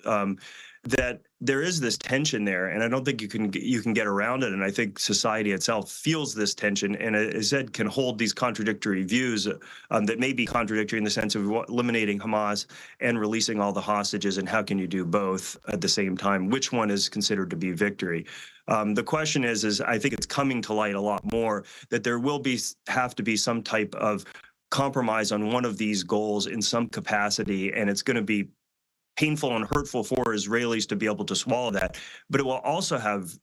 that there is this tension there, and I don't think you can get around it. And I think society itself feels this tension, and as Ed can hold these contradictory views that may be contradictory in the sense of eliminating Hamas and releasing all the hostages, and how can you do both at the same time? Which one is considered to be victory? The question is I think it's coming to light a lot more that there will have to be some type of compromise on one of these goals in some capacity, and it's going to be painful and hurtful for Israelis to be able to swallow that. But it will also have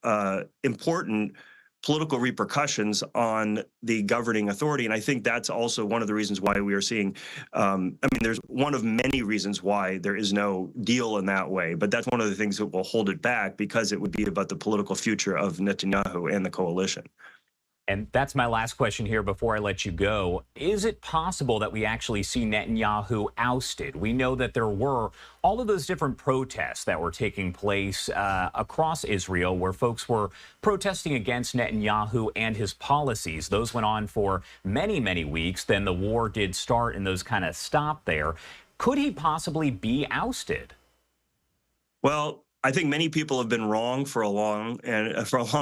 important political repercussions on the governing authority. And I think that's also one of the reasons why we are seeing, there's one of many reasons why there is no deal in that way. But that's one of the things that will hold it back, because it would be about the political future of Netanyahu and the coalition. And that's my last question here before I let you go. Is it possible that we actually see Netanyahu ousted? We know that there were all of those different protests that were taking place across Israel where folks were protesting against Netanyahu and his policies. Those went on for many, many weeks. Then the war did start and those kind of stopped there. Could he possibly be ousted? Well, I think many people have been wrong for a long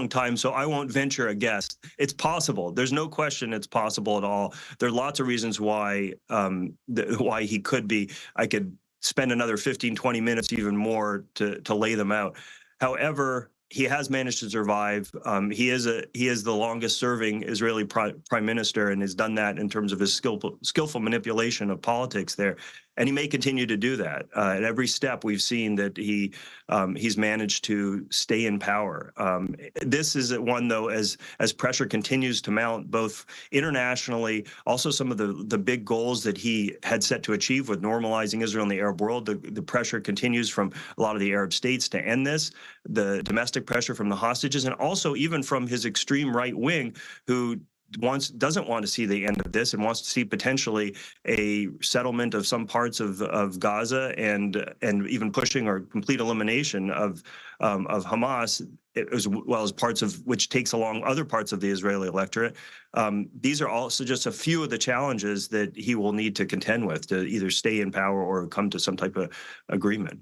time, so I won't venture a guess. It's possible. There's no question it's possible at all. There are lots of reasons why he could be. I could spend another 15, 20 minutes, even more, to lay them out. However, he has managed to survive. He is the longest-serving Israeli prime minister, and has done that in terms of his skillful manipulation of politics there. And he may continue to do that. At every step, we've seen that he's managed to stay in power. This is one, though, as pressure continues to mount, both internationally, also some of the big goals that he had set to achieve with normalizing Israel in the Arab world. The pressure continues from a lot of the Arab states to end this, the domestic pressure from the hostages, and also even from his extreme right wing, who doesn't want to see the end of this and wants to see potentially a settlement of some parts of Gaza and even pushing or complete elimination of Hamas, as well as parts of which takes along other parts of the Israeli electorate. These are also just a few of the challenges that he will need to contend with to either stay in power or come to some type of agreement.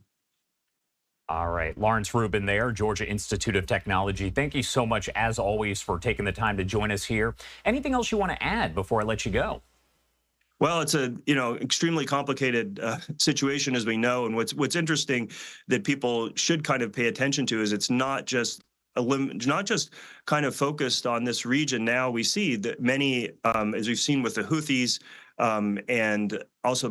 All right, Lawrence Rubin there, Georgia Institute of Technology. Thank you so much, as always, for taking the time to join us here. Anything else you want to add before I let you go? Well, it's a extremely complicated situation, as we know, and what's interesting that people should kind of pay attention to is it's not just kind of focused on this region. Now we see that many, as we've seen with the Houthis and also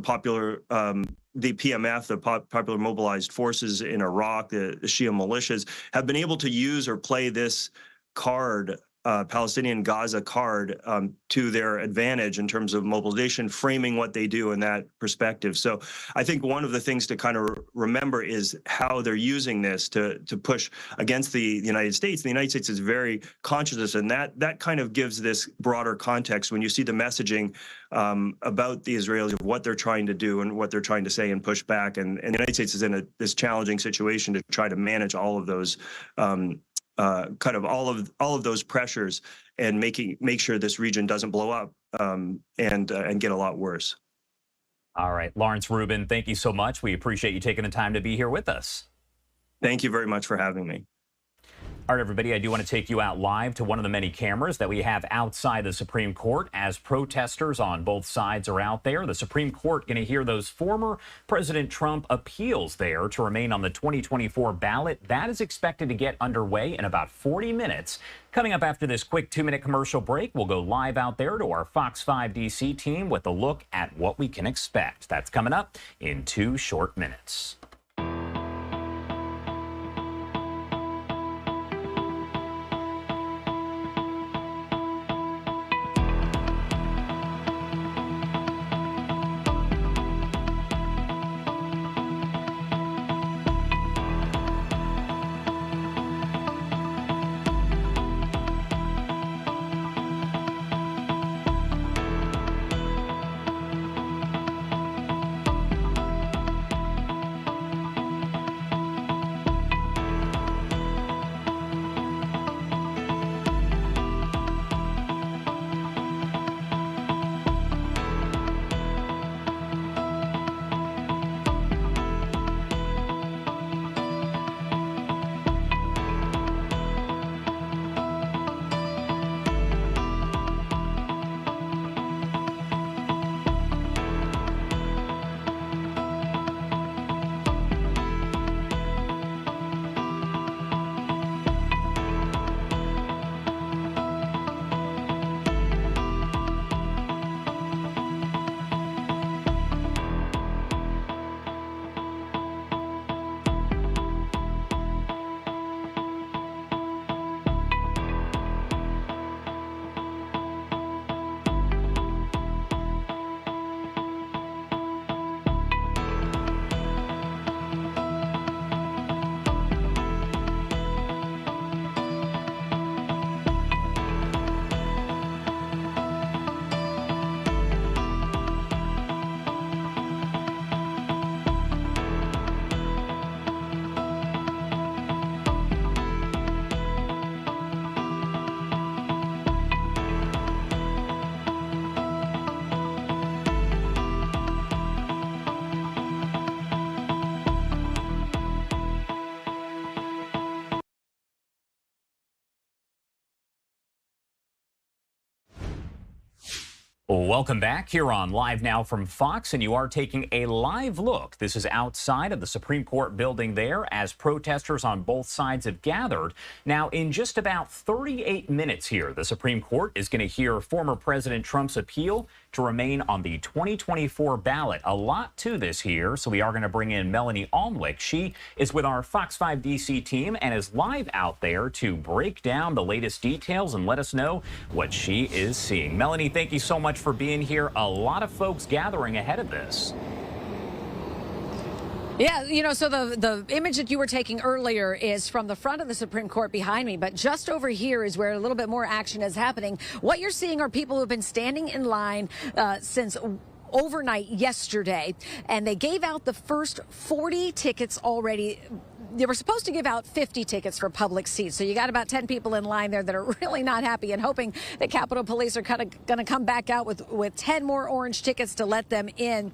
the PMF, the Popular Mobilized Forces in Iraq, the Shia militias, have been able to use or play this card, Palestinian Gaza card, to their advantage in terms of mobilization, framing what they do in that perspective. So I think one of the things to kind of remember is how they're using this to push against the United States. The United States is very conscious of this, and that kind of gives this broader context when you see the messaging about the Israelis, of what they're trying to do and what they're trying to say and push back. And the United States is in this challenging situation to try to manage all of those kind of all of those pressures and make sure this region doesn't blow up and get a lot worse. All right, Lawrence Rubin, thank you so much. We appreciate you taking the time to be here with us. Thank you very much for having me. All right, everybody, I do want to take you out live to one of the many cameras that we have outside the Supreme Court as protesters on both sides are out there. The Supreme Court going to hear those former President Trump appeals there to remain on the 2024 ballot. That is expected to get underway in about 40 minutes. Coming up after this quick 2-minute commercial break, we'll go live out there to our Fox 5 DC team with a look at what we can expect. That's coming up in 2 short minutes. Welcome back here on Live Now from Fox, and you are taking a live look. This is outside of the Supreme Court building there as protesters on both sides have gathered. Now, in just about 38 minutes here, the Supreme Court is going to hear former President Trump's appeal to remain on the 2024 ballot. A lot to this here, so we are going to bring in Melanie Alnwick. She is with our Fox 5 DC team and is live out there to break down the latest details and let us know what she is seeing. Melanie, thank you so much for being here. A lot of folks gathering ahead of this. Yeah, you know, so the image that you were taking earlier is from the front of the Supreme Court behind me, but just over here is where a little bit more action is happening. What you're seeing are people who have been standing in line since overnight yesterday, and they gave out the first 40 tickets already. They were supposed to give out 50 tickets for public seats. So you got about 10 people in line there that are really not happy and hoping that Capitol Police are kind of going to come back out with 10 more orange tickets to let them in.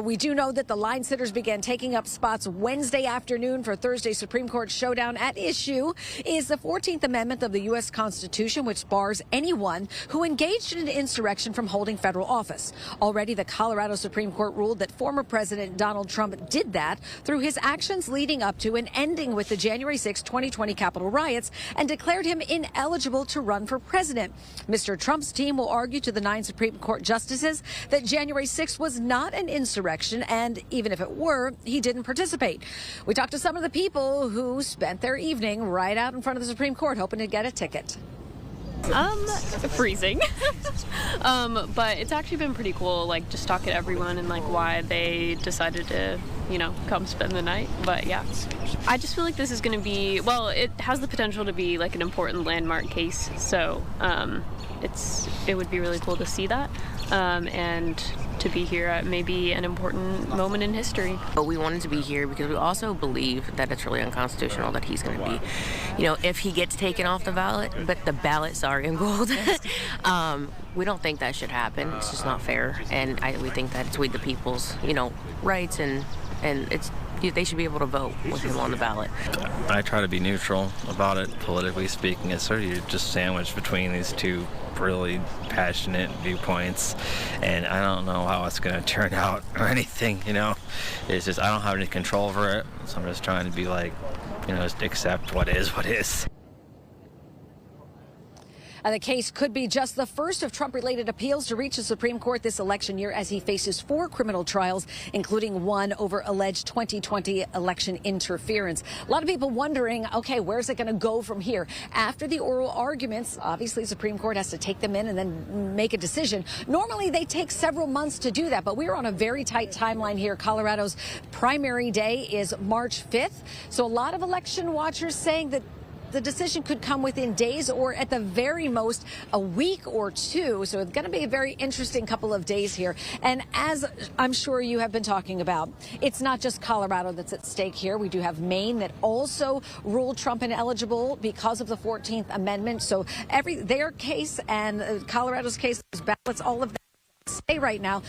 We do know that the line sitters began taking up spots Wednesday afternoon for Thursday's Supreme Court showdown. At issue is the 14th Amendment of the U.S. Constitution, which bars anyone who engaged in an insurrection from holding federal office. Already, the Colorado Supreme Court ruled that former President Donald Trump did that through his actions leading up to and ending with the January 6, 2020 Capitol riots and declared him ineligible to run for president. Mr. Trump's team will argue to the 9 Supreme Court justices that January 6 was not an insurrection, and even if it were, he didn't participate. We talked to some of the people who spent their evening right out in front of the Supreme Court hoping to get a ticket. Freezing. But it's actually been pretty cool, like, just talking to everyone and, like, why they decided to, you know, come spend the night. But, yeah. I just feel like this is going to be, well, it has the potential to be, like, an important landmark case. So, it would be really cool to see that. And to be here at maybe an important moment in history. But we wanted to be here because we also believe that it's really unconstitutional that he's going to be, you know, if he gets taken off the ballot, but the ballots are in gold. We don't think that should happen. It's just not fair. And we think that it's with the people's, you know, rights and they should be able to vote with him on the ballot. I try to be neutral about it, politically speaking. It's sort of you're just sandwiched between these two really passionate viewpoints, and I don't know how it's going to turn out or anything, you know. It's just I don't have any control over it, so I'm just trying to be like, you know, just accept what is what is. The case could be just the first of Trump-related appeals to reach the Supreme Court this election year as he faces 4 criminal trials, including one over alleged 2020 election interference. A lot of people wondering, okay, where's it going to go from here? After the oral arguments, obviously, the Supreme Court has to take them in and then make a decision. Normally, they take several months to do that, but we're on a very tight timeline here. Colorado's primary day is March 5th. So a lot of election watchers saying that the decision could come within days or at the very most a week or 2. So it's going to be a very interesting couple of days here. And as I'm sure you have been talking about, it's not just Colorado that's at stake here. We do have Maine that also ruled Trump ineligible because of the 14th Amendment. So their case and Colorado's case, those ballots, all of that stay right now.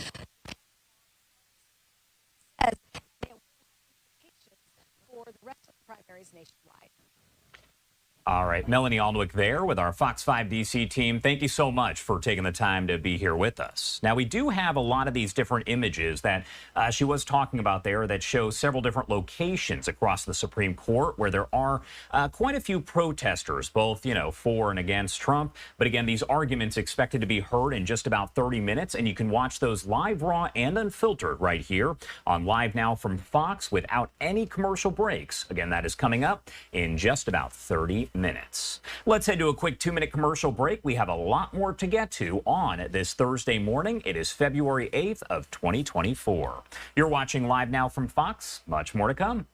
For the rest of the primaries nationwide. All right, Melanie Alnwick there with our Fox 5 DC team. Thank you so much for taking the time to be here with us. Now, we do have a lot of these different images that she was talking about there that show several different locations across the Supreme Court where there are quite a few protesters, both, you know, for and against Trump. But again, these arguments expected to be heard in just about 30 minutes, and you can watch those live, raw, and unfiltered right here on Live Now from Fox without any commercial breaks. Again, that is coming up in just about 30 minutes. Let's head to a quick 2-minute commercial break. We have a lot more to get to on this Thursday morning. It is February 8th of 2024. You're watching Live Now from Fox. Much more to come.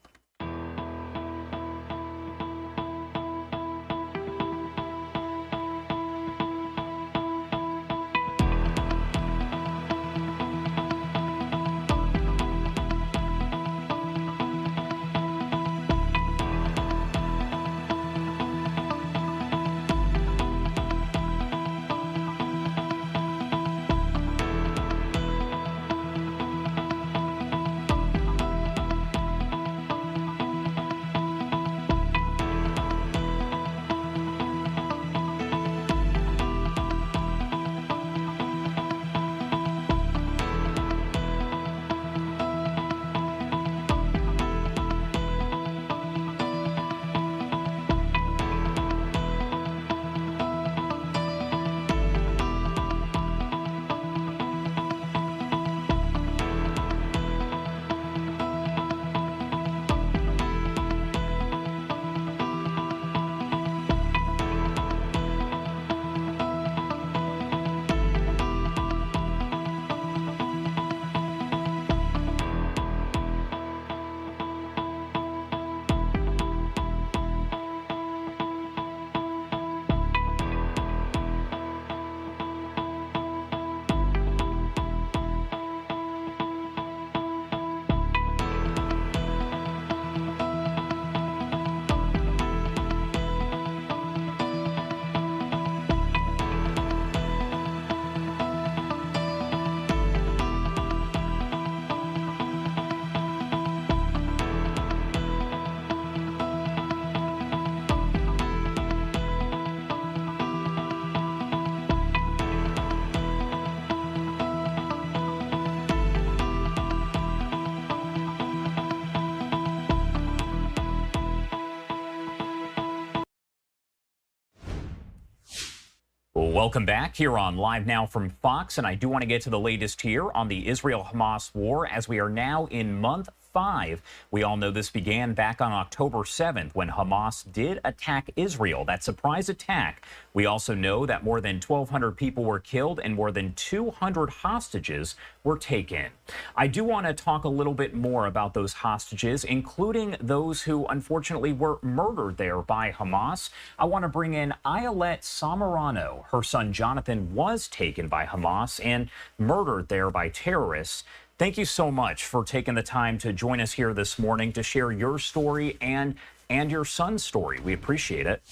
Welcome back here on Live Now from Fox, and I do want to get to the latest here on the Israel-Hamas war as we are now in month 5. We all know this began back on October 7th when Hamas did attack Israel, that surprise attack. We also know that more than 1,200 people were killed and more than 200 hostages were taken. I do want to talk a little bit more about those hostages, including those who unfortunately were murdered there by Hamas. I want to bring in Ayelet Samarano. Her son Jonathan was taken by Hamas and murdered there by terrorists. Thank you so much for taking the time to join us here this morning to share your story and your son's story. We appreciate it.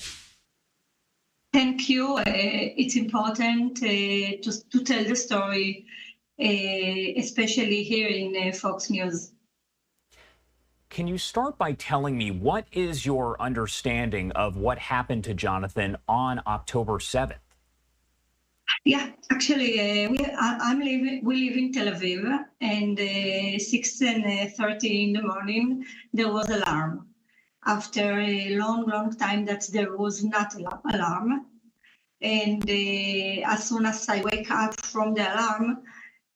Thank you. It's important to tell the story, especially here in Fox News. Can you start by telling me what is your understanding of what happened to Jonathan on October 7th? Yeah, actually, we live in Tel Aviv, and 6:30 in the morning there was alarm. After a long time that there was not alarm, and as soon as I wake up from the alarm,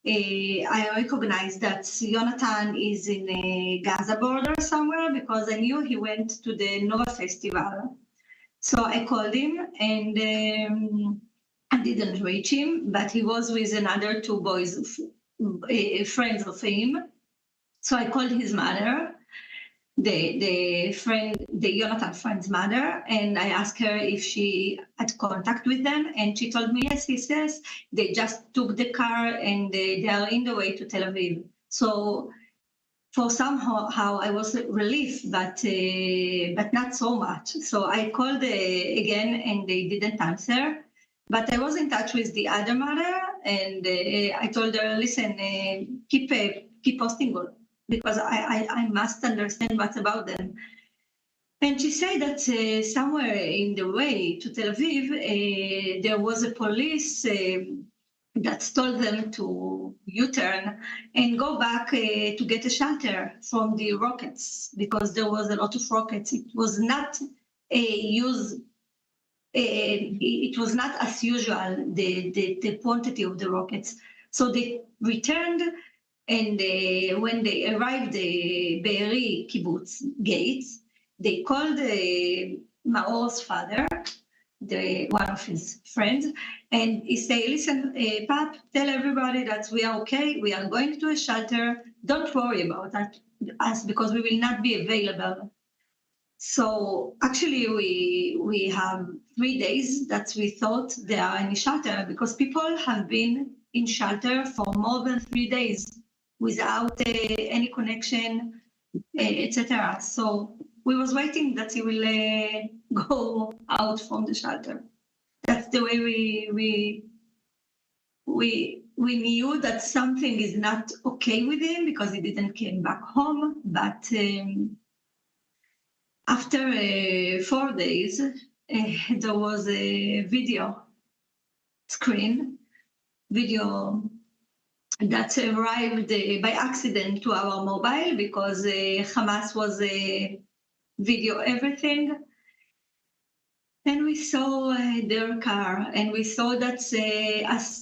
I recognized that Jonathan is in a Gaza border somewhere because I knew he went to the Nova Festival. So I called him and I didn't reach him, but he was with another 2 boys, friends of him. So I called his mother, the Jonathan friend's mother, and I asked her if she had contact with them, and she told me yes. He says they just took the car and they are in the way to Tel Aviv. So for somehow I was relieved, but not so much. So I called again, and they didn't answer. But I was in touch with the other mother, and I told her, listen, keep posting because I must understand what's about them. And she said that somewhere in the way to Tel Aviv, there was a police that told them to U-turn and go back to get a shelter from the rockets because there was a lot of rockets. It was not it was not as usual, the quantity of the rockets. So they returned, and when they arrived the Be'eri kibbutz gates, they called Maor's father, one of his friends, and he said, listen, Pap, tell everybody that we are okay, we are going to a shelter, don't worry about us because we will not be available. So actually, we have 3 days that we thought they are in shelter because people have been in shelter for more than 3 days without any connection, etc. So we was waiting that he will go out from the shelter. That's the way we knew that something is not okay with him because he didn't came back home, but. After 4 days, there was a video that arrived by accident to our mobile because Hamas was video everything. And we saw their car, and we saw that as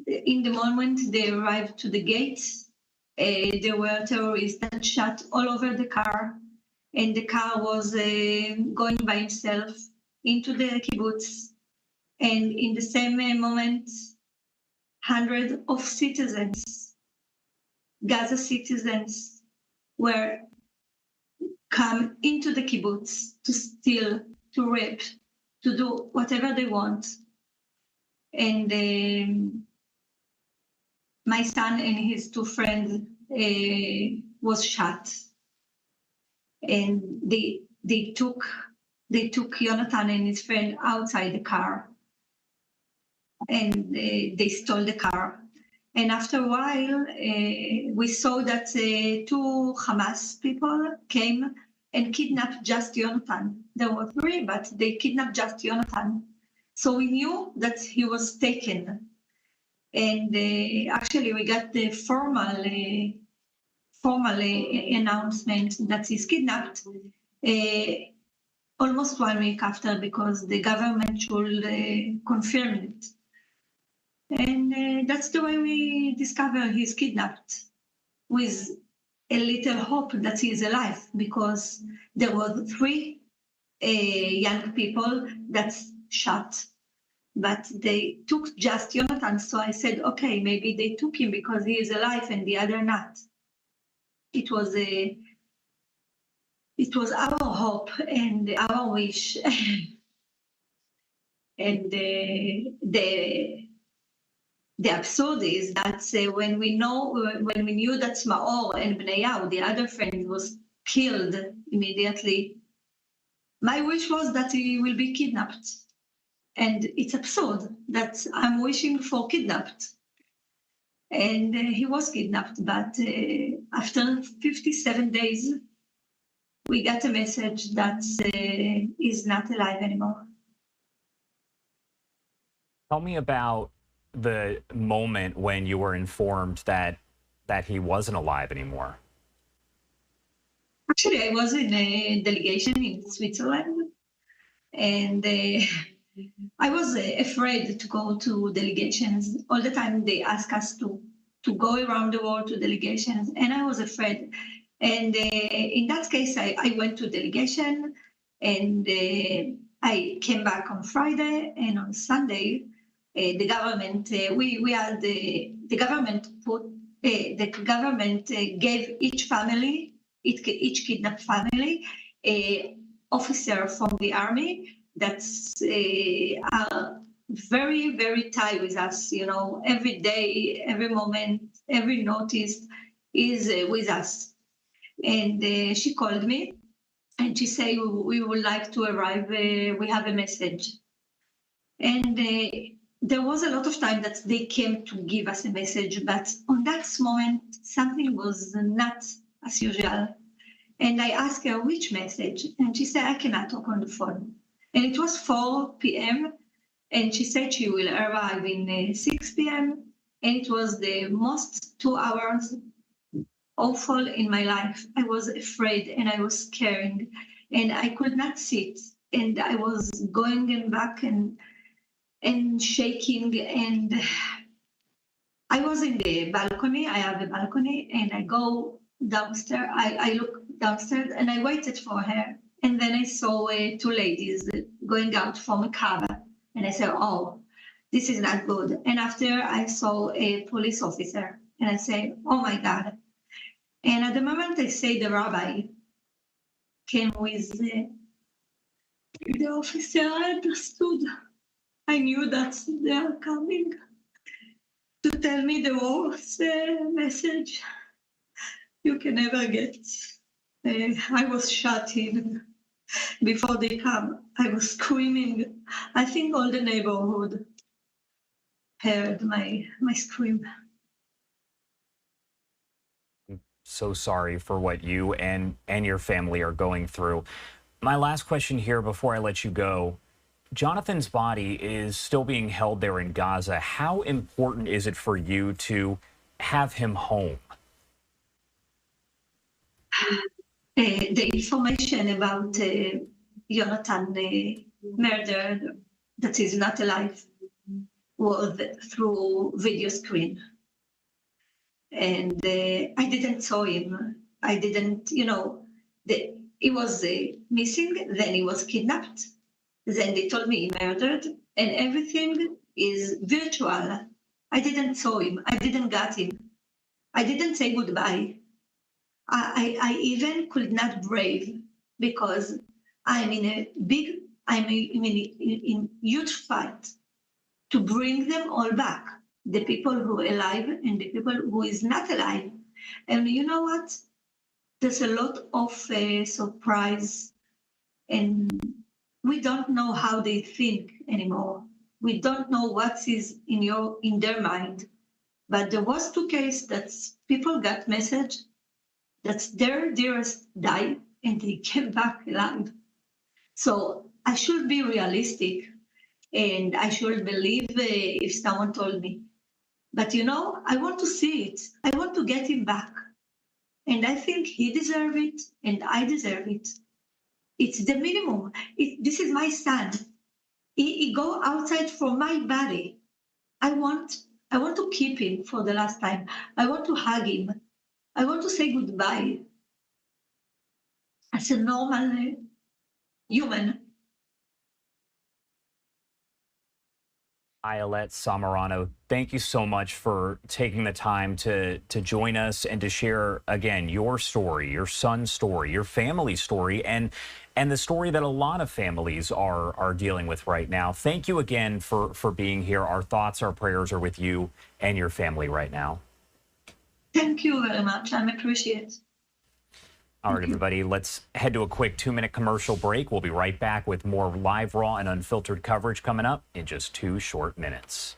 in the moment they arrived to the gate, there were terrorists that shot all over the car. And the car was going by itself into the kibbutz. And in the same moment, hundreds of citizens, Gaza citizens, were come into the kibbutz to steal, to rape, to do whatever they want. And my son and his 2 friends was shot. And they took Jonathan and his friend outside the car, and they stole the car. And after a while, we saw that 2 Hamas people came and kidnapped just Jonathan. There were 3, but they kidnapped just Jonathan. So we knew that he was taken. And actually, we got the formal announcement that he's kidnapped almost 1 week after, because the government should confirm it. And that's the way we discover he's kidnapped, with a little hope that he is alive, because there were 3 young people that's shot, but they took just Jonathan. So I said, okay, maybe they took him because he is alive and the other not. It was our hope and our wish. And the absurd is that when we knew that Maor and Bneiyahu, the other friend, was killed immediately, my wish was that he will be kidnapped. And it's absurd that I'm wishing for kidnapped. And he was kidnapped, but after 57 days, we got a message that he's not alive anymore. Tell me about the moment when you were informed that he wasn't alive anymore. Actually, I was in a delegation in Switzerland, and I was afraid to go to delegations. All the time they ask us to go around the world to delegations, and I was afraid. And in that case, I went to delegation, and I came back on Friday, and on Sunday, the government gave each family, each kidnapped family, a officer from the army that's are very, very tight with us. You know, every day, every moment, every notice is with us. And she called me, and she said, we would like to arrive. We have a message. And there was a lot of time that they came to give us a message, but on that moment, something was not as usual. And I asked her which message, and she said, I cannot talk on the phone. And it was 4 p.m., and she said she will arrive in 6 p.m., and it was the most 2 hours awful in my life. I was afraid, and I was scared, and I could not sit, and I was going back and shaking, and I was in the balcony. I have a balcony, and I go downstairs. I look downstairs, and I waited for her. And then I saw 2 ladies going out from a car, and I said, oh, this is not good. And after I saw a police officer, and I said, oh my God. And at the moment I say the rabbi came with the officer, I understood. I knew that they are coming to tell me the worst message you can ever get. I was shut in before they come. I was screaming. I think all the neighborhood heard my scream. I'm so sorry for what you and your family are going through. My last question here before I let you go. Jonathan's body is still being held there in Gaza. How important is it for you to have him home? The information about Jonathan murder, that is not alive, was through video screen. And I didn't saw him. I didn't, he was missing, then he was kidnapped. Then they told me he murdered, and everything is virtual. I didn't saw him. I didn't got him. I didn't say goodbye. I even could not brave, because I'm in huge fight to bring them all back, the people who are alive and the people who is not alive. And you know what? There's a lot of surprise, and we don't know how they think anymore. We don't know what is in their mind. But there was 2 cases that people got message that their dearest died and they came back alive. So I should be realistic, and I should believe if someone told me. But I want to see it. I want to get him back. And I think he deserves it, and I deserve it. It's the minimum. This is my son. He go outside from my body. I want to keep him for the last time. I want to hug him. I want to say goodbye as a normal human. Ayelet Samarano, thank you so much for taking the time to join us and to share, again, your story, your son's story, your family's story, and the story that a lot of families are dealing with right now. Thank you again for being here. Our thoughts, our prayers are with you and your family right now. Thank you very much. I appreciate it. All right, everybody, let's head to a quick 2-minute commercial break. We'll be right back with more live, raw, and unfiltered coverage coming up in just 2 short minutes.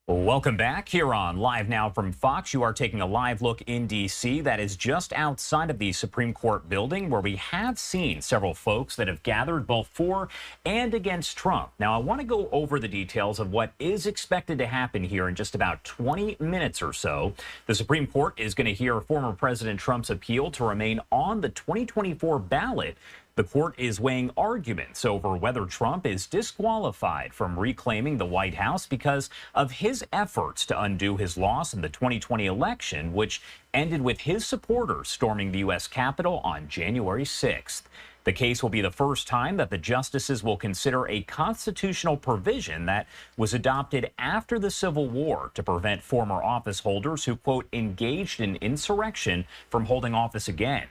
Welcome back here on Live Now from Fox. You are taking a live look in D.C. that is just outside of the Supreme Court building, where we have seen several folks that have gathered both for and against Trump. Now, I want to go over the details of what is expected to happen here in just about 20 minutes or so. The Supreme Court is going to hear former President Trump's appeal to remain on the 2024 ballot. The court is weighing arguments over whether Trump is disqualified from reclaiming the White House because of his efforts to undo his loss in the 2020 election, which ended with his supporters storming the U.S. Capitol on January 6th. The case will be the first time that the justices will consider a constitutional provision that was adopted after the Civil War to prevent former office holders who, quote, engaged in insurrection from holding office again.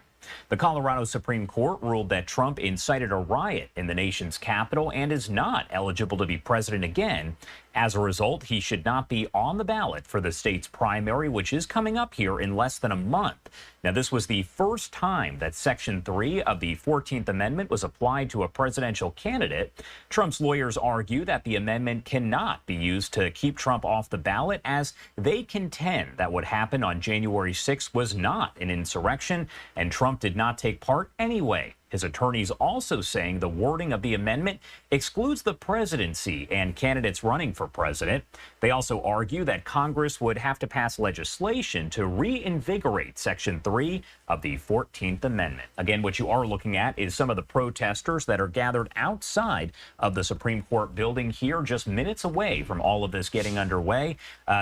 The Colorado Supreme Court ruled that Trump incited a riot in the nation's capital and is not eligible to be president again. As a result, he should not be on the ballot for the state's primary, which is coming up here in less than a month. Now, this was the first time that Section 3 of the 14th Amendment was applied to a presidential candidate. Trump's lawyers argue that the amendment cannot be used to keep Trump off the ballot, as they contend that what happened on January 6th was not an insurrection, and Trump did not take part anyway. His attorneys also saying the wording of the amendment excludes the presidency and candidates running for president. They also argue that Congress would have to pass legislation to reinvigorate Section 3 of the 14th Amendment. Again, what you are looking at is some of the protesters that are gathered outside of the Supreme Court building here, just minutes away from all of this getting underway.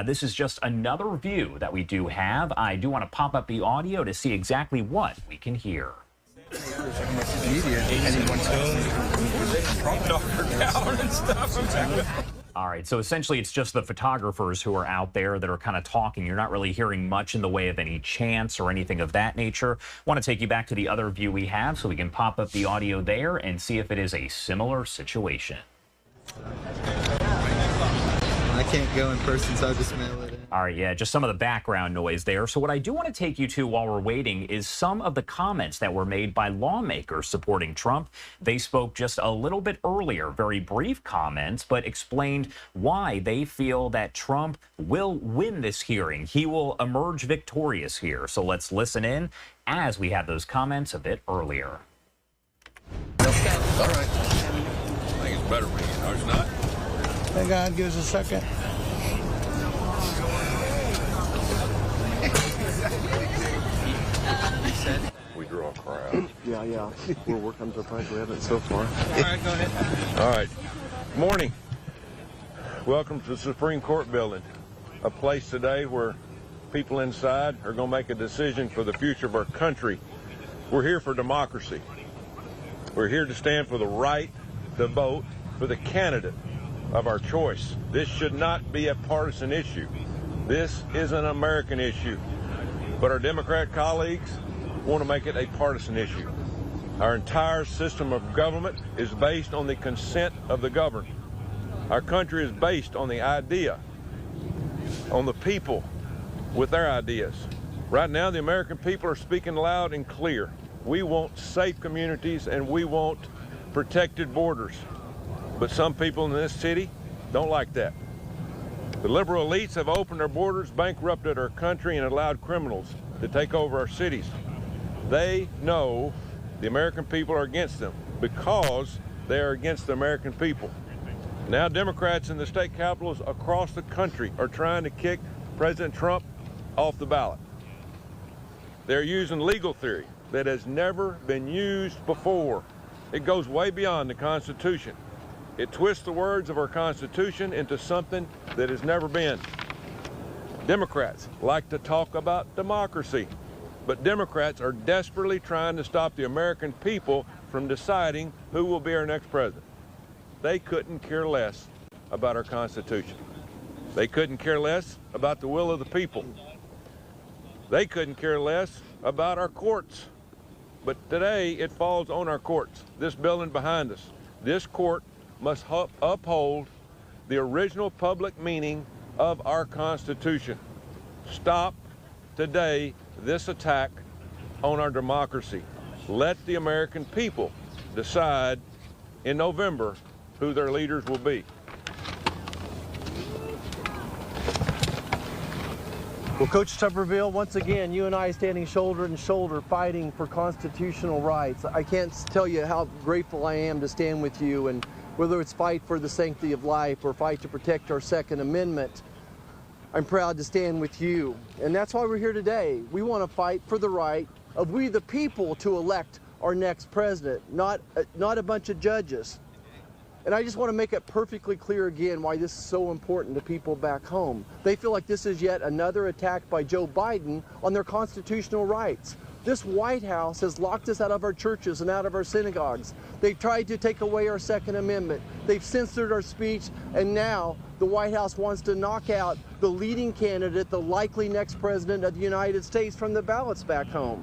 This is just another view that we do have. I do want to pop up the audio to see exactly what we can hear. Media, anyone down and stuff. All right, so essentially it's just the photographers who are out there that are kind of talking. You're not really hearing much in the way of any chants or anything of that nature. Want to take you back to the other view we have so we can pop up the audio there and see if it is a similar situation. I can't go in person, so I'll just mail it in. All right, yeah, just some of the background noise there. So what I do want to take you to while we're waiting is some of the comments that were made by lawmakers supporting Trump. They spoke just a little bit earlier, very brief comments, but explained why they feel that Trump will win this hearing. He will emerge victorious here. So let's listen in as we had those comments a bit earlier. All right. I think it's better for you, no, it's not. Thank God, give us a second. We draw a crowd. Yeah. We're working. I'm surprised we haven't so far. All right, go ahead. All right. Morning. Welcome to the Supreme Court building, a place today where people inside are going to make a decision for the future of our country. We're here for democracy. We're here to stand for the right to vote for the candidate of our choice. This should not be a partisan issue. This is an American issue. But our Democrat colleagues want to make it a partisan issue. Our entire system of government is based on the consent of the governed. Our country is based on the idea, on the people with their ideas. Right now, the American people are speaking loud and clear. We want safe communities and we want protected borders. But some people in this city don't like that. The liberal elites have opened their borders, bankrupted our country, and allowed criminals to take over our cities. They know the American people are against them because they are against the American people. Now Democrats in the state capitals across the country are trying to kick President Trump off the ballot. They're using legal theory that has never been used before. It goes way beyond the Constitution. It twists the words of our Constitution into something that has never been. Democrats like to talk about democracy, but Democrats are desperately trying to stop the American people from deciding who will be our next president. They couldn't care less about our Constitution. They couldn't care less about the will of the people. They couldn't care less about our courts. But today it falls on our courts, this building behind us. This court must uphold the original public meaning of our Constitution. Stop today this attack on our democracy. Let the American people decide in November who their leaders will be. Well, Coach Tuberville, once again, you and I standing shoulder to shoulder fighting for constitutional rights. I can't tell you how grateful I am to stand with you, and whether it's fight for the sanctity of life or fight to protect our Second Amendment, I'm proud to stand with you. And that's why we're here today. We want to fight for the right of we the people to elect our next president, not a bunch of judges. And I just want to make it perfectly clear again why this is so important to people back home. They feel like this is yet another attack by Joe Biden on their constitutional rights. This White House has locked us out of our churches and out of our synagogues. They've tried to take away our Second Amendment. They've censored our speech, and now the White House wants to knock out the leading candidate, the likely next president of the United States, from the ballots back home.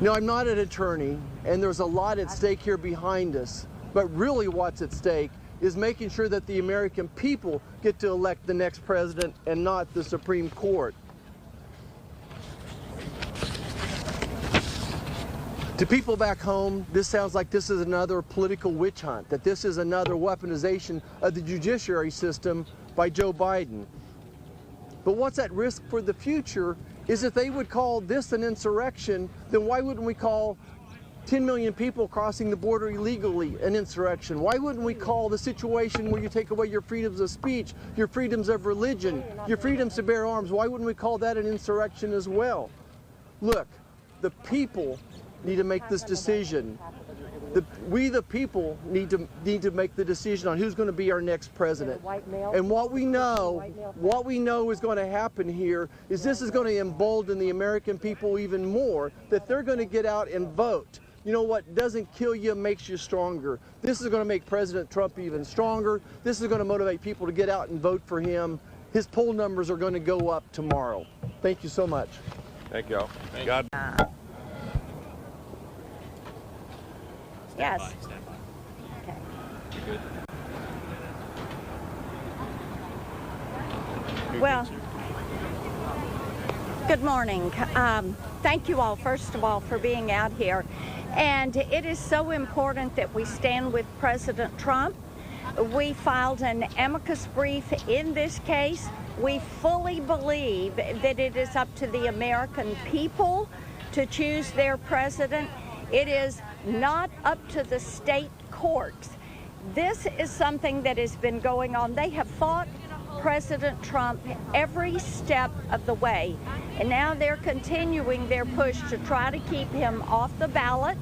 Now, I'm not an attorney, and there's a lot at stake here behind us. But really what's at stake is making sure that the American people get to elect the next president and not the Supreme Court. To people back home, this sounds like this is another political witch hunt, that this is another weaponization of the judiciary system by Joe Biden. But what's at risk for the future is if they would call this an insurrection, then why wouldn't we call 10 million people crossing the border illegally an insurrection? Why wouldn't we call the situation where you take away your freedoms of speech, your freedoms of religion, your freedoms to bear arms, why wouldn't we call that an insurrection as well? Look, the people need to make this decision. We the people need to make the decision on who's going to be our next president. And what we know is going to happen here is this is going to embolden the American people even more, that they're going to get out and vote. you know what doesn't kill you makes you stronger. This is going to make President Trump even stronger. This is going to motivate people to get out and vote for him. His poll numbers are going to go up tomorrow. Thank you so much. Thank y'all. God. Yes. Okay. Good. Well, good morning. Thank you all, first of all, for being out here. And it is so important that we stand with President Trump. We filed an amicus brief in this case. We fully believe that it is up to the American people to choose their president. It is not up to the state courts. This is something that has been going on. They have fought President Trump every step of the way, and now they're continuing their push to try to keep him off the ballot.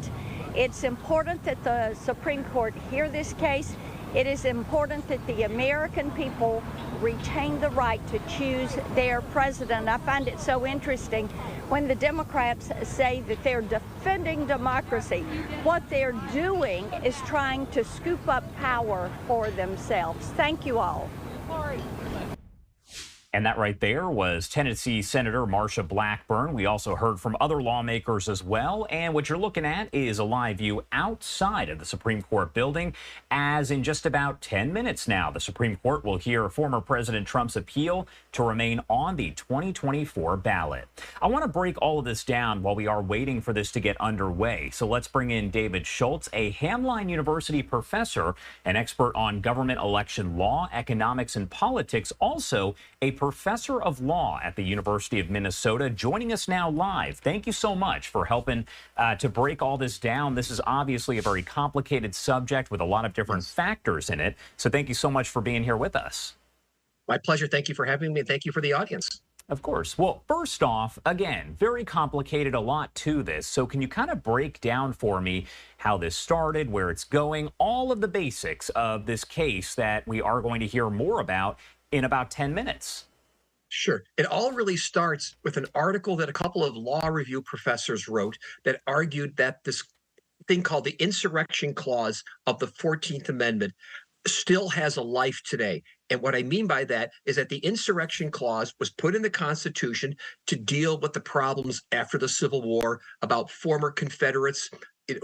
It's important that the Supreme Court hear this case. It is important that the American people retain the right to choose their president. I find it so interesting when the Democrats say that they're defending democracy. What they're doing is trying to scoop up power for themselves. Thank you all. And that right there was Tennessee Senator Marsha Blackburn. We also heard from other lawmakers as well. And what you're looking at is a live view outside of the Supreme Court building, as in just about 10 minutes now, the Supreme Court will hear former President Trump's appeal to remain on the 2024 ballot. I want to break all of this down while we are waiting for this to get underway. So let's bring in David Schultz, a Hamline University professor, an expert on government election law, economics, and politics, also a professor of law at the University of Minnesota, joining us now live. Thank you so much for helping to break all this down. This is obviously a very complicated subject with a lot of different factors in it. So thank you so much for being here with us. My pleasure. Thank you for having me, and thank you for the audience. Of course. Well, first off, again, very complicated, a lot to this. So can you kind of break down for me how this started, where it's going, all of the basics of this case that we are going to hear more about in about 10 minutes? Sure. It all really starts with an article that a couple of law review professors wrote that argued that this thing called the insurrection clause of the 14th Amendment still has a life today. And what I mean by that is that the insurrection clause was put in the Constitution to deal with the problems after the Civil War about former Confederates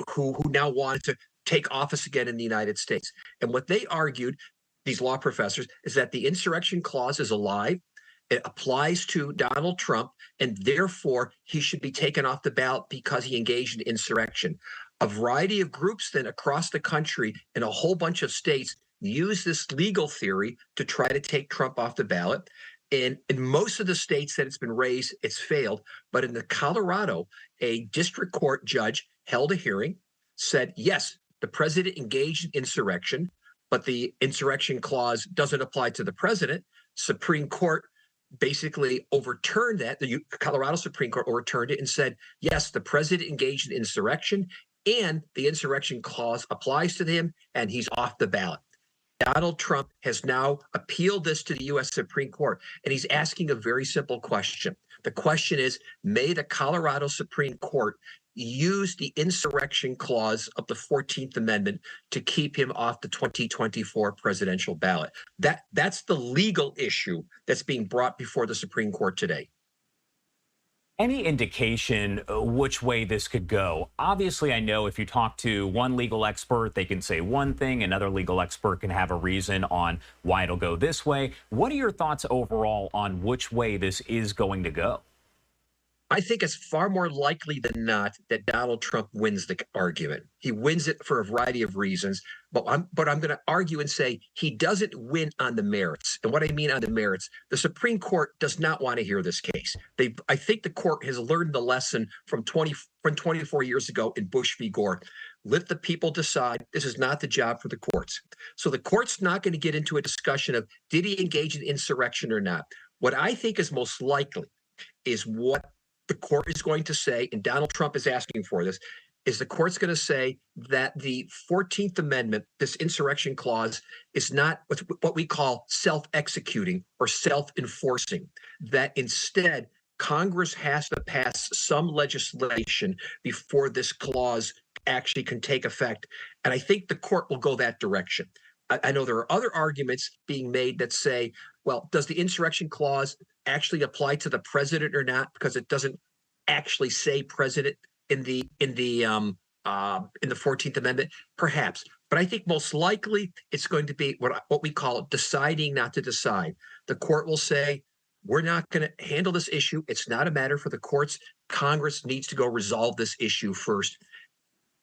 who now wanted to take office again in the United States. And what they argued, these law professors, is that the insurrection clause is alive. It applies to Donald Trump, and therefore he should be taken off the ballot because he engaged in insurrection. A variety of groups then across the country in a whole bunch of states use this legal theory to try to take Trump off the ballot. And in most of the states that it's been raised, it's failed. But in the Colorado, a district court judge held a hearing, said, yes, the president engaged in insurrection, but the insurrection clause doesn't apply to the president. Supreme Court basically overturned that. The Colorado Supreme Court overturned it and said, yes, the president engaged in insurrection and the insurrection clause applies to him and he's off the ballot. Donald Trump has now appealed this to the U.S. Supreme Court, and he's asking a very simple question. The question is, may the Colorado Supreme Court use the insurrection clause of the 14th Amendment to keep him off the 2024 presidential ballot? That's the legal issue that's being brought before the Supreme Court today. Any indication which way this could go? Obviously, I know if you talk to one legal expert, they can say one thing. Another legal expert can have a reason on why it'll go this way. What are your thoughts overall on which way this is going to go? I think it's far more likely than not that Donald Trump wins the argument. He wins it for a variety of reasons, but I'm going to argue and say he doesn't win on the merits. And what I mean on the merits, the Supreme Court does not want to hear this case. I think the court has learned the lesson from 24 years ago in Bush v. Gore. Let the people decide. This is not the job for the courts. So the court's not going to get into a discussion of did he engage in insurrection or not. What I think is most likely is what the court is going to say, and Donald Trump is asking for this, is the court's going to say that the 14th Amendment, this insurrection clause, is not what we call self-executing or self-enforcing, that instead Congress has to pass some legislation before this clause actually can take effect. And I think the court will go that direction. I know there are other arguments being made that say, well, does the insurrection clause actually apply to the president or not? Because it doesn't actually say president in the 14th Amendment, perhaps. But I think most likely it's going to be what we call deciding not to decide. The court will say, we're not going to handle this issue. It's not a matter for the courts. Congress needs to go resolve this issue first.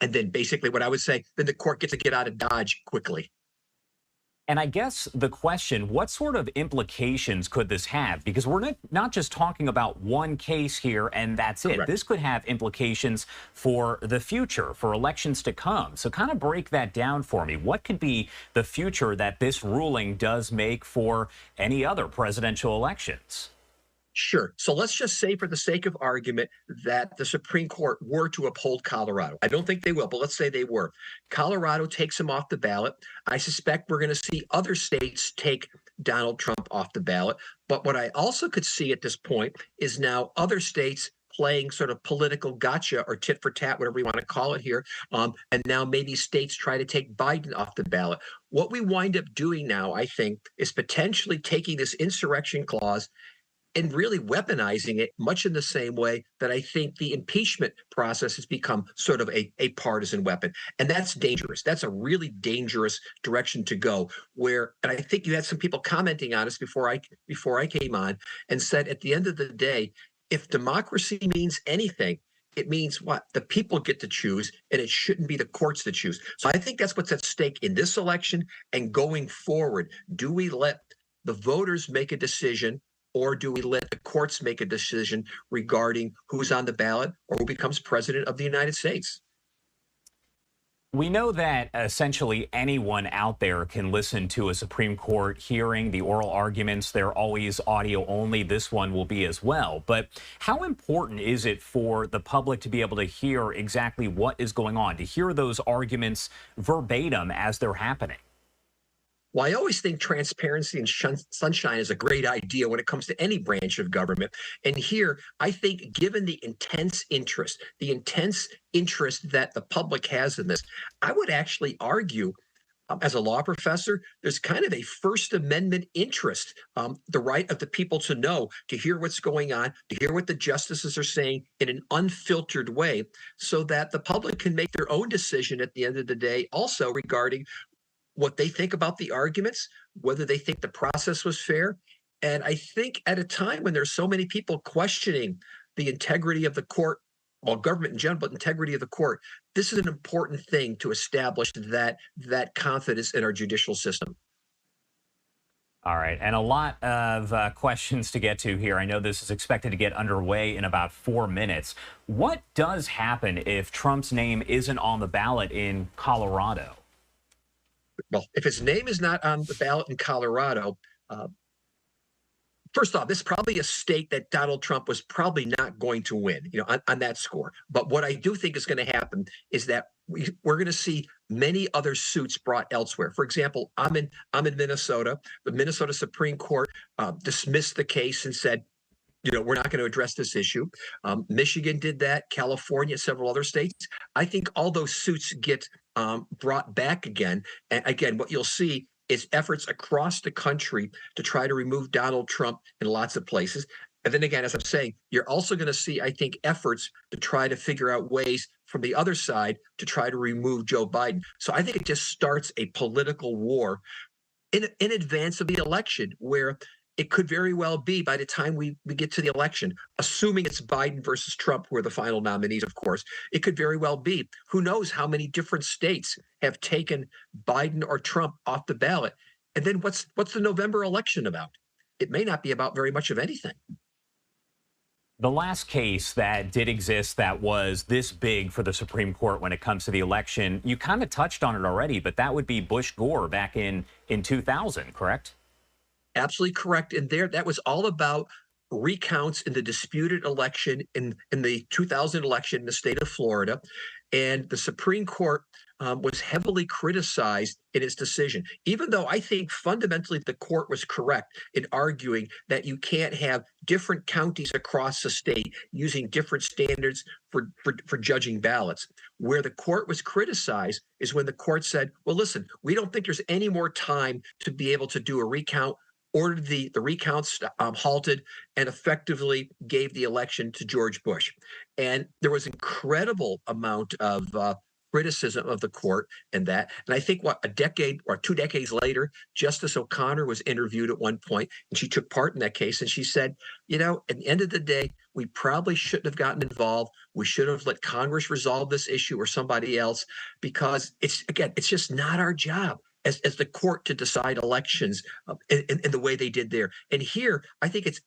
And then basically what I would say, then the court gets to get out of Dodge quickly. And I guess the question, what sort of implications could this have? Because we're not just talking about one case here and that's it. Correct. This could have implications for the future, for elections to come. So kind of break that down for me. What could be the future that this ruling does make for any other presidential elections? Sure. So let's just say, for the sake of argument, that the Supreme Court were to uphold Colorado. I don't think they will, but let's say they were. Colorado takes him off the ballot. I suspect we're going to see other states take Donald Trump off the ballot. But what I also could see at this point is now other states playing sort of political gotcha or tit for tat, whatever you want to call it here. And now maybe states try to take Biden off the ballot. What we wind up doing now, I think, is potentially taking this insurrection clause and really weaponizing it much in the same way that I think the impeachment process has become sort of a partisan weapon. And that's dangerous. That's a really dangerous direction to go, and I think you had some people commenting on us before I came on and said, at the end of the day, if democracy means anything, it means what? The people get to choose, and it shouldn't be the courts that choose. So I think that's what's at stake in this election and going forward. Do we let the voters make a decision, or do we let the courts make a decision regarding who's on the ballot or who becomes president of the United States? We know that essentially anyone out there can listen to a Supreme Court hearing. The oral arguments, they're always audio only. This one will be as well. But how important is it for the public to be able to hear exactly what is going on, to hear those arguments verbatim as they're happening? Well, I always think transparency and sunshine is a great idea when it comes to any branch of government. And here, I think, given the intense interest that the public has in this, I would actually argue, as a law professor, there's kind of a First Amendment interest, the right of the people to know, to hear what's going on, to hear what the justices are saying in an unfiltered way, so that the public can make their own decision at the end of the day, also regarding what they think about the arguments, whether they think the process was fair. And I think at a time when there's so many people questioning the integrity of the court, well, government in general, but integrity of the court, this is an important thing to establish that confidence in our judicial system. All right, and a lot of questions to get to here. I know this is expected to get underway in about 4 minutes. What does happen if Trump's name isn't on the ballot in Colorado? Well, if his name is not on the ballot in Colorado, first off, this is probably a state that Donald Trump was probably not going to win, on that score. But what I do think is going to happen is that we're going to see many other suits brought elsewhere. For example, I'm in Minnesota. The Minnesota Supreme Court dismissed the case and said, we're not going to address this issue. Michigan did that, California, several other states. I think all those suits get brought back again. And again, what you'll see is efforts across the country to try to remove Donald Trump in lots of places. And then again, as I'm saying, you're also going to see, I think, efforts to try to figure out ways from the other side to try to remove Joe Biden. So I think it just starts a political war in advance of the election, where it could very well be, by the time we get to the election, assuming it's Biden versus Trump, who are the final nominees, of course, it could very well be. Who knows how many different states have taken Biden or Trump off the ballot? And then what's the November election about? It may not be about very much of anything. The last case that did exist that was this big for the Supreme Court when it comes to the election, you kind of touched on it already, but that would be Bush-Gore back in 2000, correct? Absolutely correct. And that was all about recounts in the disputed election in the 2000 election in the state of Florida. And the Supreme Court was heavily criticized in its decision, even though I think fundamentally the court was correct in arguing that you can't have different counties across the state using different standards for judging ballots. Where the court was criticized is when the court said, well, listen, we don't think there's any more time to be able to do a recount, ordered the recounts halted, and effectively gave the election to George Bush. And there was incredible amount of criticism of the court and I think a decade or 2 decades later, Justice O'Connor was interviewed at one point, and she took part in that case, and she said, you know, at the end of the day, we probably shouldn't have gotten involved. We should have let Congress resolve this issue or somebody else, because it's just not our job as the court to decide elections in the way they did there. And here, I think it's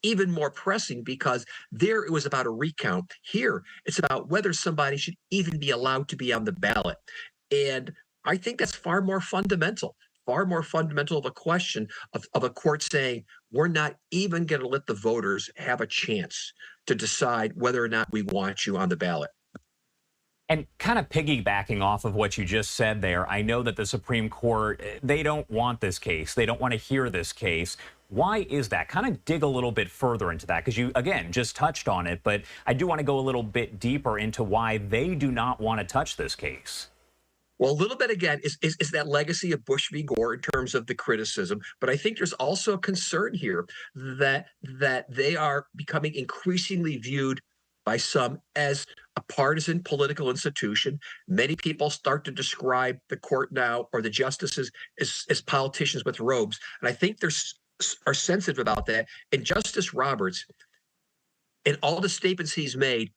even more pressing, because there it was about a recount. Here, it's about whether somebody should even be allowed to be on the ballot. And I think that's far more fundamental of a question of a court saying, we're not even going to let the voters have a chance to decide whether or not we want you on the ballot. And kind of piggybacking off of what you just said there, I know that the Supreme Court, they don't want this case. They don't want to hear this case. Why is that? Kind of dig a little bit further into that, because you, again, just touched on it, but I do want to go a little bit deeper into why they do not want to touch this case. Well, a little bit, again, is that legacy of Bush v. Gore in terms of the criticism. But I think there's also a concern here that they are becoming increasingly viewed by some as a partisan political institution. Many people start to describe the court now, or the justices, as politicians with robes. And I think are sensitive about that. And Justice Roberts, in all the statements he's made,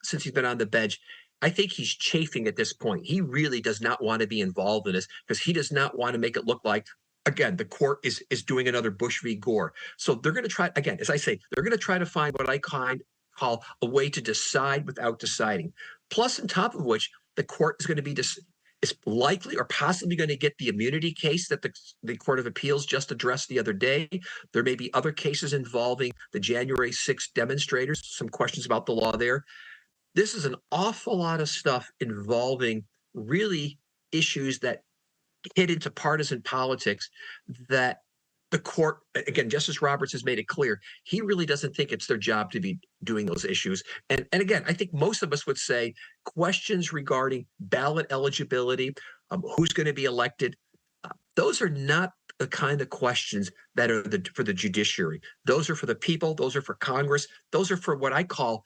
since he's been on the bench, I think he's chafing at this point. He really does not want to be involved in this, because he does not want to make it look like, again, the court is doing another Bush v. Gore. So they're going to try, again, as I say, they're going to try to find what I call a way to decide without deciding. Plus, on top of which, the court is going to be is likely or possibly going to get the immunity case that the Court of Appeals just addressed the other day. There may be other cases involving the January 6th demonstrators, some questions about the law there. This is an awful lot of stuff involving really issues that hit into partisan politics that the court, again, Justice Roberts has made it clear, he really doesn't think it's their job to be doing those issues. And again, I think most of us would say questions regarding ballot eligibility, who's going to be elected, those are not the kind of questions that are for the judiciary. Those are for the people. Those are for Congress. Those are for what I call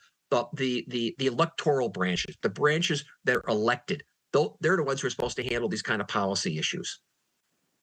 the electoral branches, the branches that are elected. They're the ones who are supposed to handle these kind of policy issues.